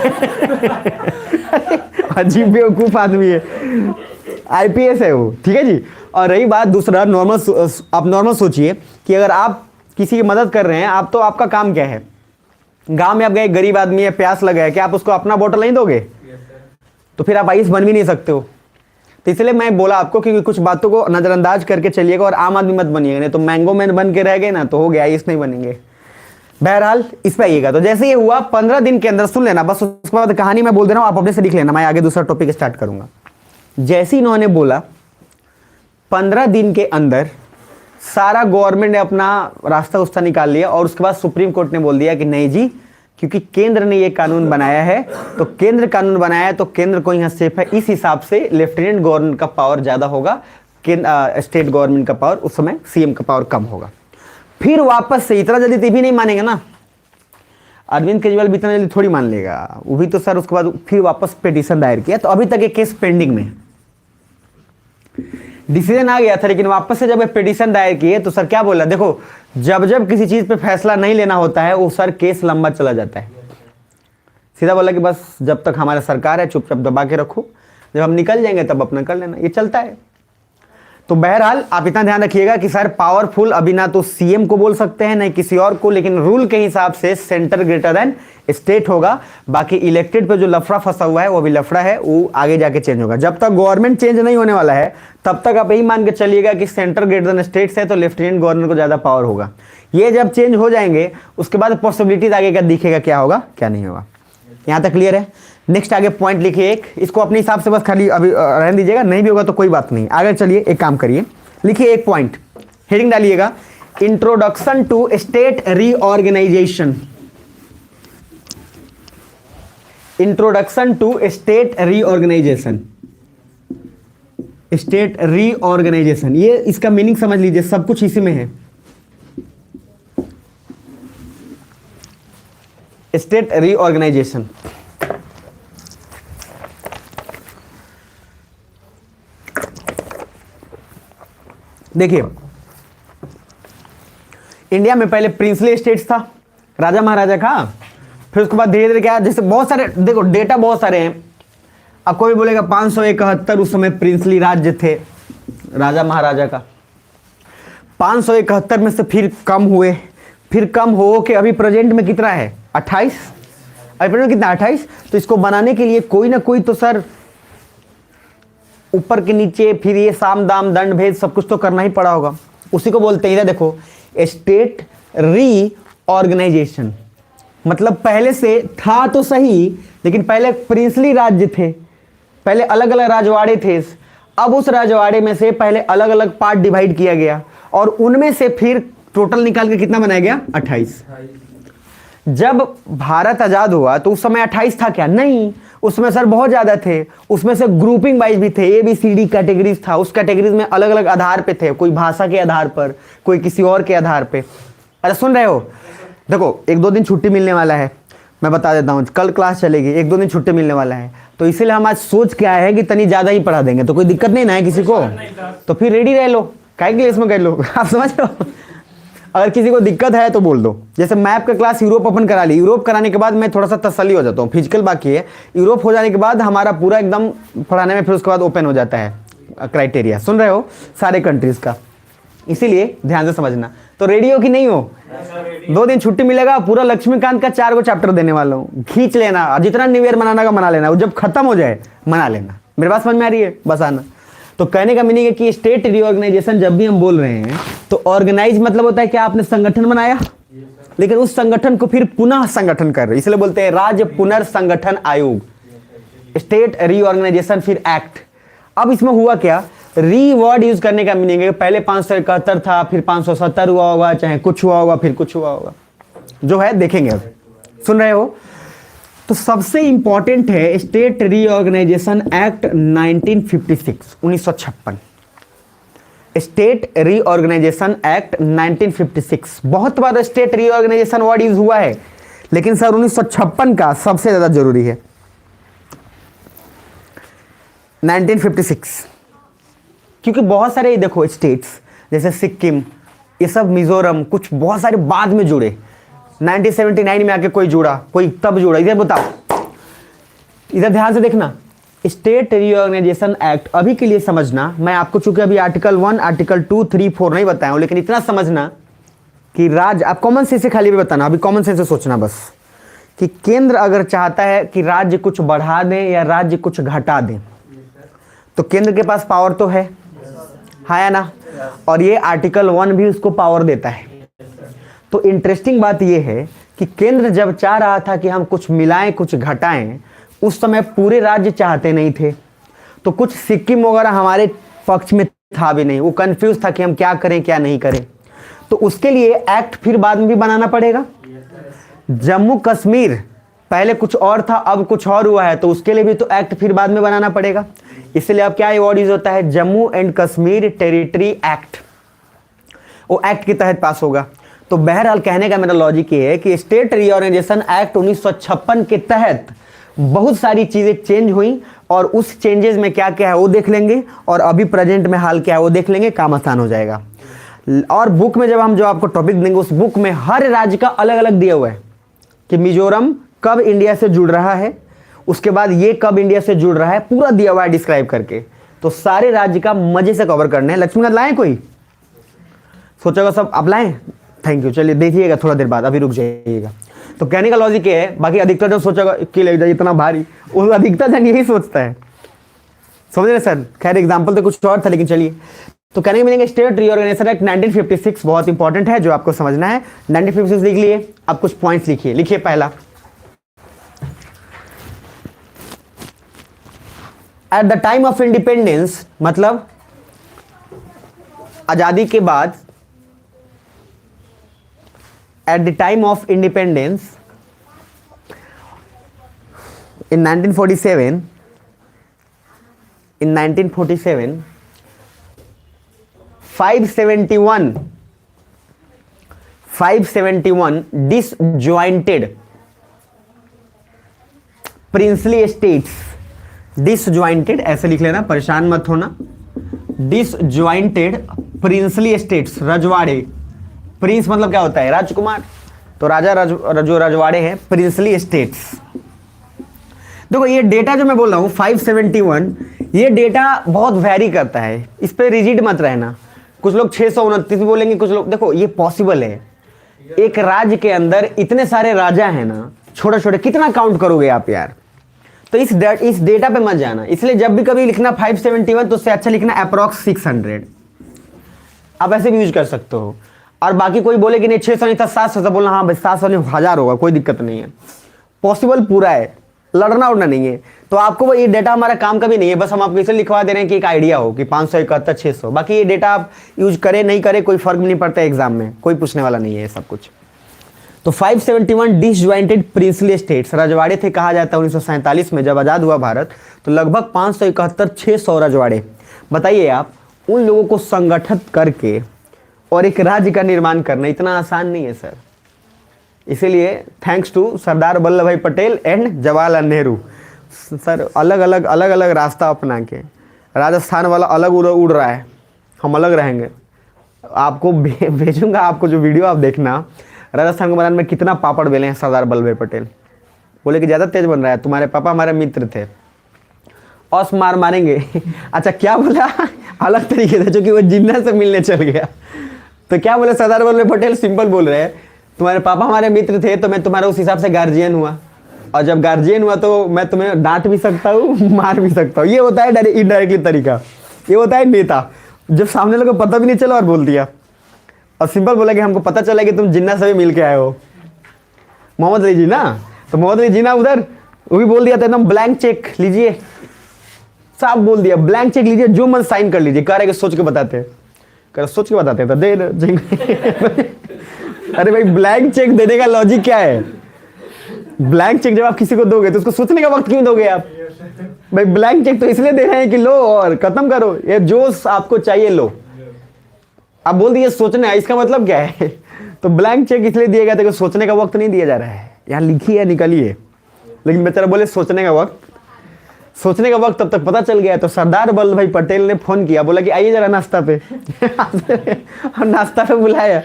अजीब बेवकूफ आदमी है, आईपीएस है वो, ठीक है जी। और रही बात दूसरा नॉर्मल, आप नॉर्मल सोचिए कि अगर आप किसी की मदद कर रहे हैं, आप तो आपका काम क्या है। गांव में आप गए, गरीब आदमी है, प्यास लगा है, क्या आप उसको अपना बोतल नहीं दोगे? तो फिर आप आईएएस बन भी नहीं सकते हो। तो इसलिए मैं बोला आपको कि कुछ बातों को नजरअंदाज करके चलिएगा और आम आदमी मत बनिएगा, नहीं तो मैंगो मैन बन के रह गए ना तो हो गया, आईएएस नहीं बनेंगे। बहरहाल इस पे आइएगा। तो जैसे ये हुआ 15 दिन के अंदर, सुन लेना बस, उसके बाद कहानी मैं बोल दे रहा हूं, आप अपने से लिख लेना, मैं आगे दूसरा टॉपिक स्टार्ट करूंगा। जैसे ही इन्होंने बोला 15 दिन के अंदर सारा गवर्नमेंट ने अपना रास्ता उस्ता निकाल लिया, और उसके बाद सुप्रीम कोर्ट ने बोल दिया कि नहीं जी, क्योंकि केंद्र ने ये कानून बनाया है, तो केंद्र कानून बनाया है तो केंद्र को ही हस्तक्षेप है, इस हिसाब से लेफ्टिनेंट गवर्नर का पावर ज्यादा होगा, स्टेट गवर्नमेंट का पावर, उस समय सीएम का पावर कम होगा। फिर वापस से इतना जल्दी तो भी नहीं मानेगा ना, अरविंद केजरीवाल भी इतना जल्दी थोड़ी मान लेगा, वो भी तो सर उसके बाद फिर वापस पिटीशन दायर किया, तो अभी तक ये केस पेंडिंग में। डिसीजन आ गया था, लेकिन वापस से जब पिटीशन दायर किए तो सर क्या बोला, देखो जब जब किसी चीज पे फैसला नहीं लेना होता है वो सर केस लंबा चला जाता है। सीधा बोला कि बस जब तक हमारा सरकार है चुपचाप दबा के रखो, जब हम निकल जाएंगे तब अपना कर लेना, ये चलता है। तो बहरहाल आप इतना ध्यान रखिएगा कि सर पावरफुल अभी ना तो सीएम को बोल सकते हैं नहीं किसी और को, लेकिन रूल के हिसाब से सेंटर ग्रेटर देन स्टेट होगा। बाकी इलेक्टेड पे जो लफड़ा फंसा हुआ है वो भी लफड़ा है, वो आगे जाके चेंज होगा। जब तक गवर्नमेंट चेंज नहीं होने वाला है तब तक आप यही मान के चलिएगा कि सेंटर ग्रेटर देन स्टेट्स है तो लेफ्टिनेंट गवर्नर को ज्यादा पावर होगा। ये जब चेंज हो जाएंगे उसके बाद पॉसिबिलिटीज आगे का दिखेगा क्या होगा क्या नहीं होगा। यहाँ तक क्लियर है? नेक्स्ट आगे पॉइंट लिखिए एक, इसको अपने हिसाब से बस खाली अभी रहने दीजिएगा, नहीं भी होगा तो कोई बात नहीं। आगे चलिए एक काम करिए, लिखिए एक पॉइंट, हेडिंग डालिएगा, introduction to state reorganisation. Introduction to state reorganisation, state reorganisation, ये इसका मीनिंग समझ लीजिए, सब कुछ इसी में है। स्टेट रीऑर्गेनाइजेशन, देखिए इंडिया में पहले प्रिंसली स्टेट्स था, राजा महाराजा का, फिर उसके बाद धीरे धीरे क्या, जैसे बहुत सारे देखो डेटा बहुत सारे हैं। अब कोई बोलेगा 571 उस समय प्रिंसली राज्य थे राजा महाराजा का, 571 में से फिर कम हुए, फिर कम हो के अभी प्रेजेंट में कितना है 28, अभी प्रेजेंट कितना 28। तो इसको बनाने के लिए कोई ना कोई तो सर ऊपर के नीचे फिर ये साम दाम दंड भेद सब कुछ तो करना ही पड़ा होगा, उसी को बोलते हैं। इधर देखो स्टेट रीऑर्गेनाइजेशन, मतलब पहले से था तो सही लेकिन पहले प्रिंसली राज्य थे, पहले अलग अलग राजवाड़े थे, अब उस राजवाड़े में से पहले अलग अलग पार्ट डिवाइड किया गया और उनमें से फिर टोटल निकाल के कितना बनाया गया 28। जब भारत आजाद हुआ तो उस समय 28 था क्या? नहीं, उसमें सर बहुत ज्यादा थे, उसमें से ग्रुपिंग वाइज भी थे, ABCD कैटेगरीज था, उस कैटेगरीज में अलग अलग आधार पे थे, कोई भाषा के आधार पर, कोई किसी और के आधार पे। अरे सुन रहे हो, देखो 1-2 दिन छुट्टी मिलने वाला है, मैं बता देता हूँ, कल क्लास चलेगी, 1-2 दिन छुट्टी मिलने वाला है, तो इसीलिए हम आज सोच के आए हैं कि तनी ज्यादा ही पढ़ा देंगे, तो कोई दिक्कत नहीं ना है किसी को, तो फिर रेडी रह लो, काहे के लिए इसमें कर लो आप समझ रहे हो। अगर किसी को दिक्कत है तो बोल दो। जैसे मैप का क्लास यूरोप अपन करा ली, यूरोप कराने के बाद मैं थोड़ा सा तसल्ली हो जाता हूँ, फिजिकल बाकी है, यूरोप हो जाने के बाद हमारा पूरा एकदम पढ़ाने में फिर उसके बाद ओपन हो जाता है क्राइटेरिया, सुन रहे हो, सारे कंट्रीज का। इसीलिए ध्यान से समझना। तो रेडी हो कि नहीं हो? 2 दिन छुट्टी मिलेगा, पूरा लक्ष्मीकांत का 4 चैप्टर देने वाला हूँ, खींच लेना, जितना न्यू ईयर मनाना का मना लेना, वो जब खत्म हो जाए मना लेना। मेरे बात समझ में आ रही है? बस आना। तो कहने का मीनिंग है कि स्टेट रीऑर्गेनाइजेशन जब भी हम बोल रहे हैं तो ऑर्गेनाइज मतलब होता है कि आपने संगठन बनाया, लेकिन उस संगठन को फिर पुनः संगठन कर रहे, इसलिए बोलते हैं राज्य पुनर्संगठन आयोग, स्टेट रीऑर्गेनाइजेशन फिर एक्ट। अब इसमें हुआ क्या, री वर्ड यूज करने का मीनिंग है पहले 571 था, फिर 570 हुआ होगा, चाहे कुछ हुआ होगा, फिर कुछ हुआ होगा, जो है देखेंगे। अब सुन रहे हो? तो सबसे इंपॉर्टेंट है state reorganisation act 1956, 1956, state reorganisation act 1956। बहुत बार स्टेट रीऑर्गेनाइजेशन वर्ड यूज हुआ है, लेकिन सर 1956 का सबसे ज्यादा जरूरी है। 1956, क्योंकि बहुत सारे देखो स्टेट्स जैसे सिक्किम, ये सब, मिजोरम, कुछ बहुत सारे बाद में जुड़े, 1979 में आके कोई जुड़ा, कोई तब जुड़ा। इधर बताओ, इधर ध्यान से देखना, स्टेट रीऑर्गेनाइजेशन एक्ट अभी के लिए समझना, मैं आपको चूंकि अभी आर्टिकल 1, आर्टिकल 2, 3, 4 नहीं बताया हूं, लेकिन इतना समझना कि राज्य, आप कॉमन सेंस से खाली भी बताना, अभी कॉमन सेंस से सोचना बस, कि केंद्र अगर चाहता है कि राज्य कुछ बढ़ा दें या राज्य कुछ घटा दें, तो केंद्र के पास पावर तो है या ना, और ये आर्टिकल 1 भी उसको पावर देता है। तो इंटरेस्टिंग बात यह है कि केंद्र जब चाह रहा था कि हम कुछ मिलाएं कुछ घटाएं, उस समय पूरे राज्य चाहते नहीं थे, तो कुछ सिक्किम वगैरह हमारे पक्ष में था भी नहीं, वो कंफ्यूज था कि हम क्या करें क्या नहीं करें। तो उसके लिए एक्ट फिर बाद में भी बनाना पड़ेगा। जम्मू कश्मीर पहले कुछ और था, अब कुछ और हुआ है, तो उसके लिए भी तो एक्ट फिर बाद में बनाना पड़ेगा। इसलिए अब क्या वर्ड यूज होता है, Jammu and Kashmir territory act, वो एक्ट के तहत पास होगा। तो बहरहाल कहने का मेरा लॉजिक ये है कि स्टेट रीऑर्गेनाइजेशन एक्ट 1956 के तहत बहुत सारी चीजें चेंज हुई, और उस चेंजेस में क्या क्या है वो देख लेंगे, और अभी प्रेजेंट में हाल क्या है वो देख लेंगे, काम आसान हो जाएगा। और बुक में जब हम जो आपको टॉपिक देंगे, उस बुक में हर राज्य का अलग अलग दिया हुआ है कि मिजोरम कब इंडिया से जुड़ रहा है, उसके बाद ये कब इंडिया से जुड़ रहा है, पूरा दिया हुआ है डिस्क्राइब करके। तो सारे राज्य का मजे से कवर करने हैं। लक्ष्मीकांत लाएं, कोई सोचेगा सब आप लाएं? थैंक यू, चलिए देखिएगा थोड़ा देर बाद, अभी रुक जाइएगा। तो कहने का लॉजिक ये है, बाकी अधिकतर जो सोचेगा कि ले जाए इतना भारी, वो अधिकतर जन यही सोचता है, समझ रहे सर। खैर एग्जाम्पल तो कुछ और था, लेकिन चलिए। तो कहने मिलेंगे स्टेट रीऑर्गेनाइजेशन एक्ट 1956 बहुत इंपॉर्टेंट है, जो आपको समझना है। 1956 लिख लिए, अब कुछ पॉइंट्स लिखिए। लिखिए पहला, at the time of independence, मतलब आजादी के बाद, at the time of independence in 1947, in 1947 571 disjointed princely states, disjointed ऐसे लिख लेना, परेशान मत होना, disjointed princely states, रजवाड़े, प्रिंस मतलब क्या होता है, राजकुमार, तो राजा जो रजवाड़े हैं, प्रिंसली स्टेट्स। देखो ये डेटा जो मैं बोल रहा हूँ 571, ये डेटा बहुत वैरी करता है, इस पे रिजिड मत रहना। कुछ लोग 629 बोलेंगे, कुछ लोग, देखो ये पॉसिबल है, एक राज्य के अंदर इतने सारे राजा हैं ना, छोटे छोटे, कितना काउंट करोगे आप यार। तो इस डेटा पे मत जाना, इसलिए जब भी कभी लिखना 571 तो उससे अच्छा लिखना अप्रॉक्स 600, आप ऐसे भी यूज कर सकते हो। और बाकी कोई बोले कि नहीं 600 नहीं था 700 था, बोलना हाँ भाई 700 नहीं 1000 होगा, कोई दिक्कत नहीं है, पॉसिबल पूरा है, लड़ना उड़ना नहीं है। तो आपको वो ये डेटा हमारा काम का भी नहीं है, बस हम आपको इसलिए लिखवा दे रहे हैं कि एक आइडिया हो कि 571 600, बाकी ये डेटा आप यूज करें नहीं करें कोई फर्क नहीं पड़ता, एग्जाम में कोई पूछने वाला नहीं है ये सब कुछ। तो 571 डिसज्वाइंटेड प्रिंसली स्टेट्स, रजवाड़े थे कहा जाता है। 1947 में जब आज़ाद हुआ भारत तो लगभग 571 600 रजवाड़े। बताइए आप, उन लोगों को संगठित करके और एक राज्य का निर्माण करना इतना आसान नहीं है सर। इसीलिए थैंक्स टू सरदार वल्लभ भाई पटेल एंड जवाहरलाल नेहरू सर, अलग अलग रास्ता अपना के, राजस्थान वाला अलग उड़ रहा है, हम अलग रहेंगे, आपको भेजूंगा, आपको जो वीडियो आप देखना, राजस्थान के मैदान में कितना पापड़ बेले हैं सरदार वल्लभ भाई पटेल। बोले कि ज़्यादा तेज बन रहा है, तुम्हारे पापा हमारे मित्र थे, औस मार मारेंगे। अच्छा क्या बोला, अलग तरीके से, क्योंकि वो जिन्ना से मिलने चल गया। तो क्या बोले सरदार वल्लभ पटेल, सिंपल बोल रहे हैं, तुम्हारे पापा हमारे मित्र थे तो मैं तुम्हारा उस हिसाब से गार्जियन हुआ, और जब गार्जियन हुआ तो मैं तुम्हें डांट भी सकता हूँ, मार भी सकता हूँ। ये होता है इनडायरेक्टली तरीका, ये होता है नेता, जब सामने लोगों को पता भी नहीं चला और बोल दिया, और सिंपल बोला कि हमको पता चला कि तुम जिन्ना से भी मिल के आए हो, मोहम्मद अली जी ना। तो मोहम्मद अली जी ना उधर, वो भी बोल दिया था एकदम ब्लैंक चेक लीजिए, साफ बोल दिया ब्लैंक चेक लीजिए, जो मन साइन कर लीजिए। कह रहे कि सोच के बताते हैं, कर सोच के बताते हैं तो दे अरे भाई ब्लैंक चेक देने का लॉजिक क्या है? ब्लैंक चेक जब आप किसी को दोगे तो उसको सोचने का वक्त क्यों दोगे आप? भाई ब्लैंक चेक तो इसलिए दे रहे हैं कि लो और खत्म करो, ये जो आपको चाहिए लो। आप बोल दिए सोचना है, इसका मतलब क्या है? तो ब्लैंक चेक इसलिए दिया गया था कि सोचने का वक्त नहीं दिया जा रहा है, यहाँ लिखिए निकलिए, लेकिन बेचारा बोले सोचने का वक्त। सोचने का वक्त तब तक पता चल गया। तो सरदार वल्लभ भाई पटेल ने फोन किया, बोला कि आइए जरा नाश्ता पे और नाश्ता पे बुलाया,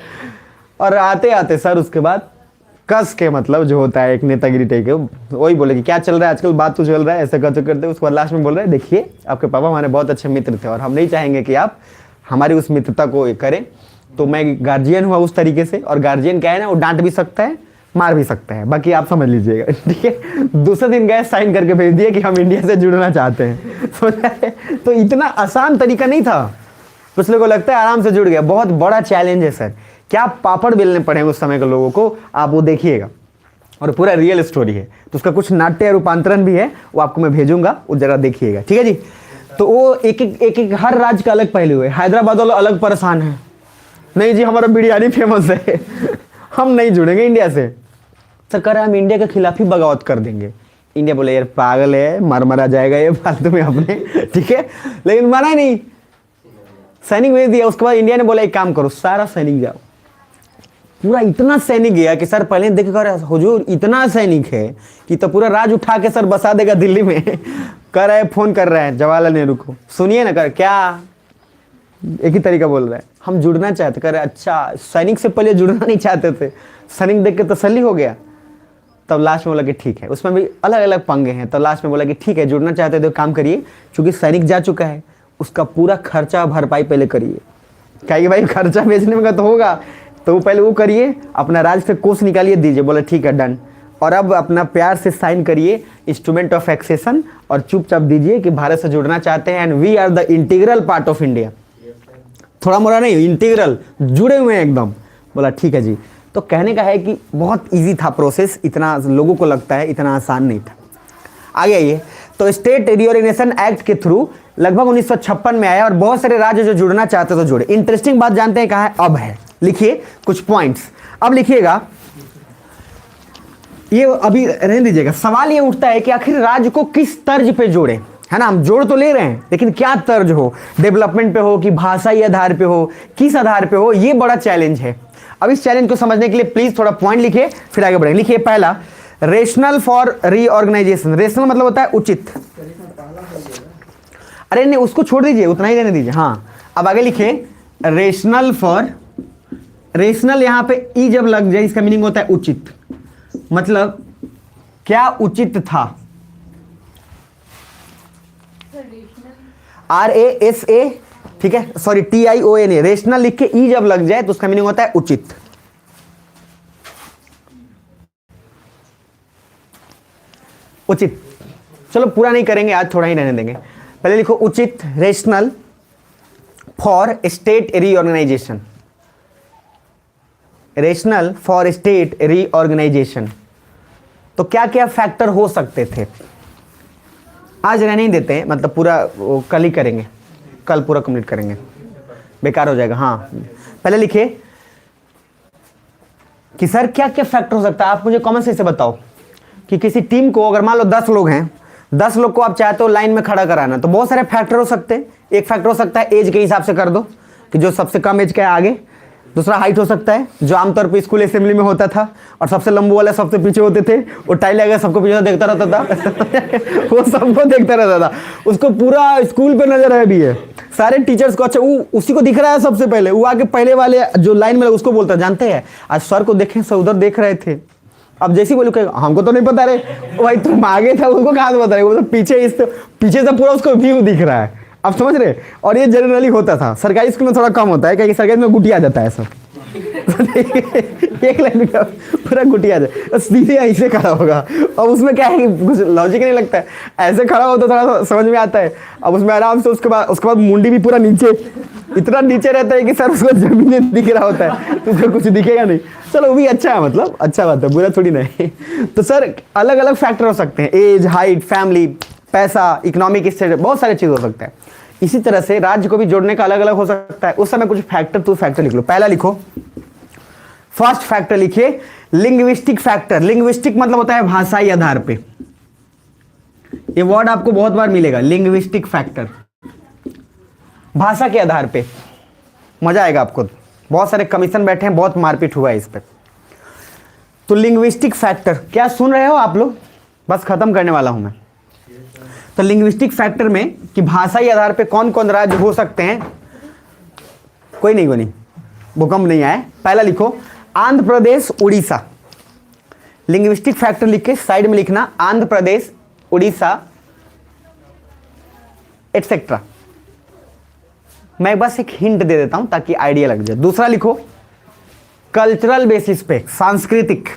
और आते आते सर उसके बाद कस के, मतलब जो होता है एक नेतागिरी टाइप के, वही बोले कि क्या चल रहा है आजकल, बात तो चल रहा है, ऐसे करते करते उसके बाद लास्ट में बोल रहे हैं, देखिए आपके पापा हमारे बहुत अच्छे मित्र थे और हम नहीं चाहेंगे कि आप हमारी उस मित्रता को करें, तो मैं गार्जियन हुआ उस तरीके से। और गार्जियन क्या है ना, वो डांट भी सकता है, मार भी सकता है, बाकी आप समझ लीजिएगा, ठीक है। दूसरे दिन गए साइन करके भेज दिए कि हम इंडिया से जुड़ना चाहते हैं। तो इतना आसान तरीका नहीं था, कुछ लोगों को लगता है आराम से जुड़ गया। बहुत बड़ा चैलेंज है सर, क्या पापड़ बेलने पड़े उस समय के लोगों को, आप वो देखिएगा, और पूरा रियल स्टोरी है। तो उसका कुछ नाट्य रूपांतरण भी है, वो आपको मैं भेजूंगा, वो जरा देखिएगा, ठीक है जी। तो वो एक हर राज्य का अलग पहलू है। हैदराबाद वाला अलग परेशान है, नहीं जी हमारा बिरयानी फेमस है हम नहीं जुड़ेंगे इंडिया से। सर कह रहे हम इंडिया के खिलाफ ही बगावत कर देंगे। इंडिया बोले यार पागल है, मर जाएगा ये फालतू में अपने, ठीक है, लेकिन माना नहीं, सैनिक भेज दिया। उसके बाद इंडिया ने बोला एक काम करो, सारा सैनिक जाओ। पूरा इतना सैनिक गया कि सर पहले देख कर हुजूर इतना सैनिक है कि तो पूरा राज उठा के सर बसा देगा दिल्ली में। कर रहे फोन कर रहे हैं जवाहरलाल नेहरू को, सुनिए ना, कर क्या एक ही तरीका बोल रहा है, हम जुड़ना चाहते। कर अच्छा, सैनिक से पहले जुड़ना नहीं चाहते थे, सैनिक देख के तसल्ली हो गया। तब लास्ट में बोला कि ठीक है, उसमें भी अलग अलग पंगे हैं। तब लास्ट में बोला कि ठीक है जुड़ना चाहते तो काम करिए, क्योंकि सैनिक जा चुका है, उसका पूरा खर्चा भरपाई पहले करिए। क्या कि भाई खर्चा बेचने में का तो होगा, तो वो पहले वो करिए, अपना राज से कोष निकालिए दीजिए। बोला ठीक है डन, और अब अपना प्यार से साइन करिए इंस्ट्रूमेंट ऑफ एक्सेशन, और चुपचाप दीजिए कि भारत से जुड़ना चाहते हैं, and we are the integral part of India. थोड़ा मोड़ा नहीं, इंटीग्रल, जुड़े हुए हैं एकदम। बोला ठीक है जी। तो कहने का है कि बहुत इजी था प्रोसेस, इतना लोगों को लगता है इतना आसान नहीं था। आगे आइए, तो स्टेट रिओर्गेनाइजेशन एक्ट के थ्रू लगभग 1956 में आया, और बहुत सारे राज्य जो जुड़ना चाहते तो जुड़े। इंटरेस्टिंग बात जानते हैं कहाँ है? अब है, लिखिए कुछ पॉइंट्स, अब लिखिएगा, ये अभी रहने दीजिएगा। सवाल ये उठता है कि आखिर राज्य को किस तर्ज पे जोड़े, है ना। हम जोड़ तो ले रहे हैं, लेकिन क्या तर्ज हो, डेवलपमेंट पे हो कि भाषाई आधार पे हो, किस आधार पे हो, ये बड़ा चैलेंज है। अब इस चैलेंज को समझने के लिए प्लीज थोड़ा पॉइंट लिखिए, फिर आगे बढ़ेंगे। लिखिए पहला, रेशनल फॉर रीऑर्गेनाइजेशन। रेशनल मतलब होता है उचित। अरे नहीं उसको छोड़ दीजिए, उतना ही रहने दीजिए। हाँ अब आगे लिखिए, रेशनल फॉर, रेशनल यहां पे ई जब लग जाए इसका मीनिंग होता है उचित, मतलब क्या उचित था। RASA, ठीक है, सॉरी TIONA, रेशनल लिख के ई जब लग जाए तो उसका मीनिंग होता है उचित। उचित, चलो पूरा नहीं करेंगे आज, थोड़ा ही रहने देंगे। पहले लिखो उचित, rational for state reorganisation. Rational for state reorganisation, तो क्या क्या फैक्टर हो सकते थे, आज रहने ही देते हैं, मतलब पूरा वो कल ही करेंगे, कल पूरा कंप्लीट करेंगे, बेकार हो जाएगा। हाँ पहले लिखिए कि सर क्या क्या फैक्टर हो सकता है, आप मुझे कॉमन सेंस से बताओ कि किसी टीम को अगर मान लो 10 लोग हैं, 10 लोग को आप चाहते हो लाइन में खड़ा कराना, तो बहुत सारे फैक्टर हो सकते हैं। एक फैक्टर हो सकता है एज के हिसाब से कर दो कि जो सबसे कम एज का है आगे, दूसरा हाइट हो सकता है, जो आमतौर पे स्कूल असेंबली में होता था, और सबसे लंबू वाले सबसे पीछे होते थे, वो टाई लगा सबको पीछे देखता रहता था वो सबको देखता रहता था, उसको पूरा स्कूल पे नजर है भी है, सारे टीचर्स को। अच्छा वो उसी को दिख रहा है सबसे पहले, वो आके पहले वाले जो लाइन में उसको बोलता, जानते हैं आज सर को देखे सर उधर देख रहे थे, अब जैसे बोलो कहेगा हमको तो नहीं पता रे भाई, तुम आगे था उसको कहाँ से बता रहे, वो तो पीछे से पूरा उसको व्यू दिख रहा है, आप समझ रहे। और ये जनरली होता था, सरकारी स्कूल में थोड़ा कम होता है, क्योंकि सरकारी में गुटी आ जाता है सब एक लाइन का पूरा गुटी आ जाए, सीधे ऐसे खड़ा होगा, अब उसमें क्या है कि कुछ लॉजिक नहीं लगता है, ऐसे खड़ा हो तो थोड़ा समझ में आता है। अब उसमें आराम से उसके बाद मुंडी भी पूरा नीचे, इतना नीचे रहता है कि सर उसको जमीन दिख रहा होता है, तो उसको कुछ दिखेगा नहीं। चलो वो भी अच्छा है, मतलब अच्छा बात है, बुरा थोड़ी नहीं तो सर अलग अलग फैक्टर हो सकते हैं, एज, हाइट, फैमिली, पैसा, इकोनॉमिक स्टेटस, बहुत सारे चीज हो सकता है। इसी तरह से राज्य को भी जोड़ने का अलग अलग हो सकता है। उस समय कुछ फैक्टर, टू फैक्टर लिख लो। पहला लिखो, फर्स्ट फैक्टर लिखिए लिंग्विस्टिक फैक्टर। लिंग्विस्टिक मतलब होता है भाषाई आधार पे, ये वर्ड आपको बहुत बार मिलेगा, लिंग्विस्टिक फैक्टर, भाषा के आधार पे। मजा आएगा आपको, बहुत सारे कमीशन बैठे हैं, बहुत मारपीट हुआ है इस पे। तो लिंग्विस्टिक फैक्टर, क्या सुन रहे हो आप लोग? बस खत्म करने वाला हूं मैं। तो लिंग्विस्टिक फैक्टर में कि भाषाई आधार पे कौन कौन राज्य हो सकते हैं, कोई नहीं, भूकंप नहीं आए। पहला लिखो आंध्र प्रदेश, उड़ीसा। लिंग्विस्टिक फैक्टर लिख के साइड में लिखना आंध्र प्रदेश, उड़ीसा एटसेट्रा। मैं बस एक हिंट दे देता हूं ताकि आइडिया लग जाए। दूसरा लिखो कल्चरल बेसिस पे, सांस्कृतिक।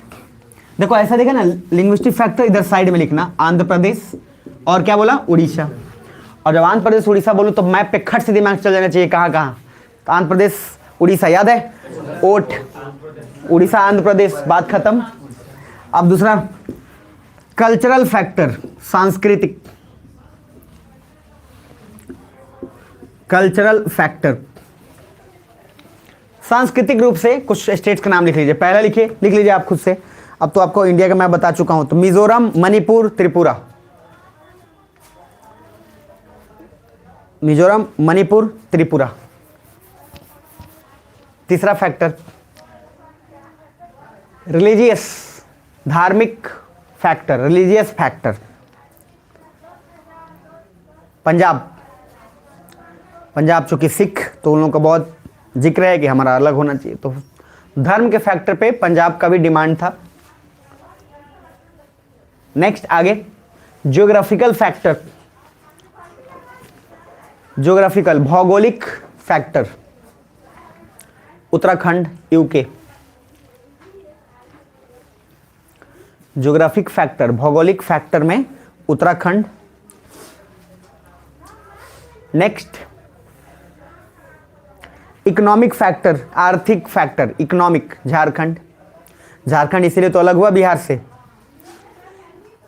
देखो ऐसा देखा ना, लिंग्विस्टिक फैक्टर इधर साइड में लिखना आंध्र प्रदेश और क्या बोला, उड़ीसा। और जब आंध्र प्रदेश उड़ीसा बोलूं तो मैप पे खट से दिमाग चल जाना चाहिए, कहां कहां। तो आंध्र प्रदेश उड़ीसा याद है, ओट, उड़ीसा आंध्र प्रदेश, बात खत्म। अब दूसरा कल्चरल फैक्टर, सांस्कृतिक, कल्चरल फैक्टर, सांस्कृतिक रूप से कुछ स्टेट्स का नाम लिख लीजिए। पहला लिख लीजिए आप खुद से, अब तो आपको इंडिया का मैं बता चुका हूं। तो मिजोरम, मणिपुर, त्रिपुरा। मिजोरम, मणिपुर, त्रिपुरा। तीसरा फैक्टर रिलीजियस, धार्मिक factor, religious factor, Punjab. Punjab चूंकि सिख, तो उन लोगों का बहुत जिक्र है कि हमारा अलग होना चाहिए, तो धर्म के फैक्टर पे पंजाब का भी डिमांड था। नेक्स्ट आगे ज्योग्राफिकल फैक्टर, ज्योग्राफिकल भौगोलिक factor, Uttarakhand, UK. Geographic factor, भौगोलिक फैक्टर में उत्तराखंड। नेक्स्ट इकोनॉमिक फैक्टर, आर्थिक फैक्टर, इकोनॉमिक, झारखंड। झारखंड इसीलिए तो अलग हुआ बिहार से।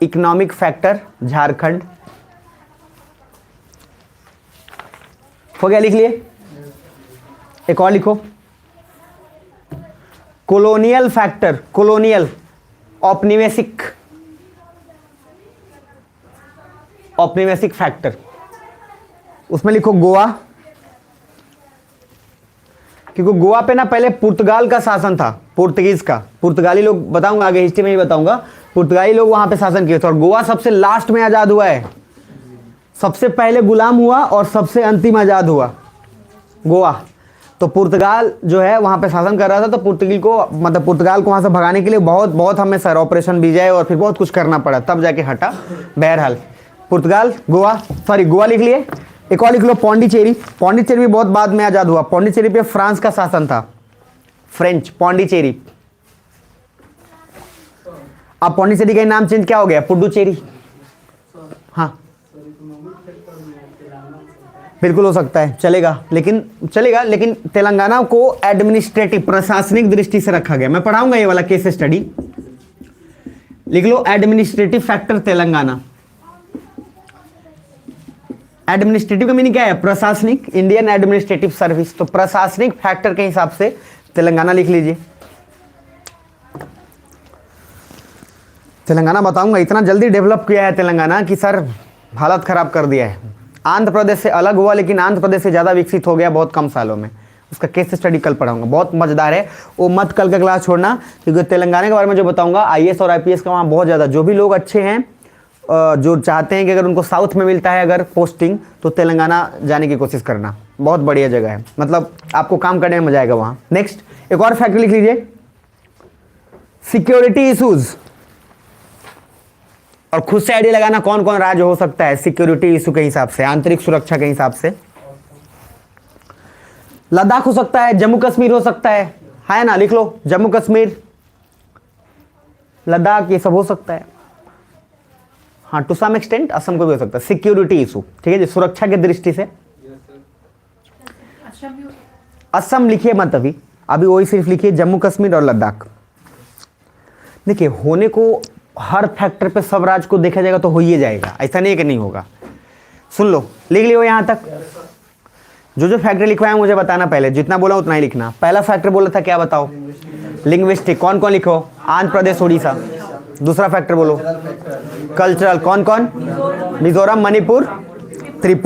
इकोनॉमिक फैक्टर झारखंड हो गया, लिख लिए। एक और लिखो कॉलोनियल फैक्टर, कॉलोनियल, औपनिवेशिक, औपनिवेशिक फैक्टर, उसमें लिखो गोवा, क्योंकि गोवा पे ना पहले पुर्तगाल का शासन था, पुर्तगीज का, पुर्तगाली लोग, बताऊंगा आगे हिस्ट्री में ही बताऊंगा, पुर्तगाली लोग वहां पे शासन किए थे। और गोवा सबसे लास्ट में आजाद हुआ है, सबसे पहले गुलाम हुआ और सबसे अंतिम आजाद हुआ गोवा। तो पुर्तगाल जो है वहां पे शासन कर रहा था, तो पुर्तगाल को वहां से भगाने के लिए बहुत हमें सर ऑपरेशन विजय और फिर बहुत कुछ करना पड़ा, तब जाके हटा। बहरहाल पुर्तगाल, गोवा, सॉरी गोवा लिख लिए। एक और लिख लो पौंडीचेरी। पौंडीचेरी भी बहुत बाद में आजाद हुआ। पौंडीचेरी पे फ्रांस का शासन था, फ्रेंच, पौंडीचेरी। अब पौंडीचेरी का नाम चेंज क्या हो गया, पुडुचेरी। हाँ बिल्कुल हो सकता है, चलेगा, लेकिन तेलंगाना को एडमिनिस्ट्रेटिव, प्रशासनिक दृष्टि से रखा गया। मैं पढ़ाऊंगा ये वाला केस स्टडी, लिख लो एडमिनिस्ट्रेटिव फैक्टर तेलंगाना। एडमिनिस्ट्रेटिव का मीनिंग क्या है, प्रशासनिक, इंडियन एडमिनिस्ट्रेटिव सर्विस। तो प्रशासनिक फैक्टर के हिसाब से तेलंगाना लिख लीजिए। तेलंगाना बताऊंगा, इतना जल्दी डेवलप किया है तेलंगाना कि सर हालत खराब कर दिया है। आंध्र प्रदेश से अलग हुआ, लेकिन आंध्र प्रदेश से ज़्यादा विकसित हो गया बहुत कम सालों में। उसका केस स्टडी कल पढ़ाऊंगा, बहुत मजेदार है वो, मत कल का क्लास छोड़ना, क्योंकि तेलंगाना के बारे में जो बताऊंगा आईएएस और आईपीएस का वहाँ बहुत ज़्यादा, जो भी लोग अच्छे हैं जो चाहते हैं कि अगर उनको साउथ में मिलता है अगर पोस्टिंग तो तेलंगाना जाने की कोशिश करना, बहुत बढ़िया जगह है, मतलब आपको काम करने में मजा आएगा वहाँ। नेक्स्ट एक और फैक्टर लिख लीजिए, सिक्योरिटी इशूज, और खुद से आइडिया लगाना कौन कौन राज्य हो सकता है सिक्योरिटी इशू के हिसाब से, आंतरिक सुरक्षा के हिसाब से। लद्दाख हो सकता है, जम्मू कश्मीर हो सकता है ना, लिख लो जम्मू कश्मीर, लद्दाख, ये सब हो सकता है। हाँ टू सम एक्सटेंट असम को भी हो सकता है, सिक्योरिटी इशू, ठीक है जी, सुरक्षा की दृष्टि से। असम लिखिए मत अभी, अभी वही सिर्फ लिखिए जम्मू कश्मीर और लद्दाख। देखिए होने को हर फैक्टर पे सब राज्य को देखा जाएगा तो हो ही जाएगा, ऐसा नहीं है कि नहीं होगा। सुन लो, लिख लियो यहां तक, जो जो फैक्टर लिखवाया मुझे बताना, पहले जितना बोला उतना ही लिखना। पहला फैक्टर बोला था क्या बताओ, लिंग्विस्टिक, कौन कौन लिखो, आंध्र प्रदेश उड़ीसा। दूसरा फैक्टर बोलो, कल्चरल, कौन कौन, मिजोरम मणिपुर त्रिपुरा।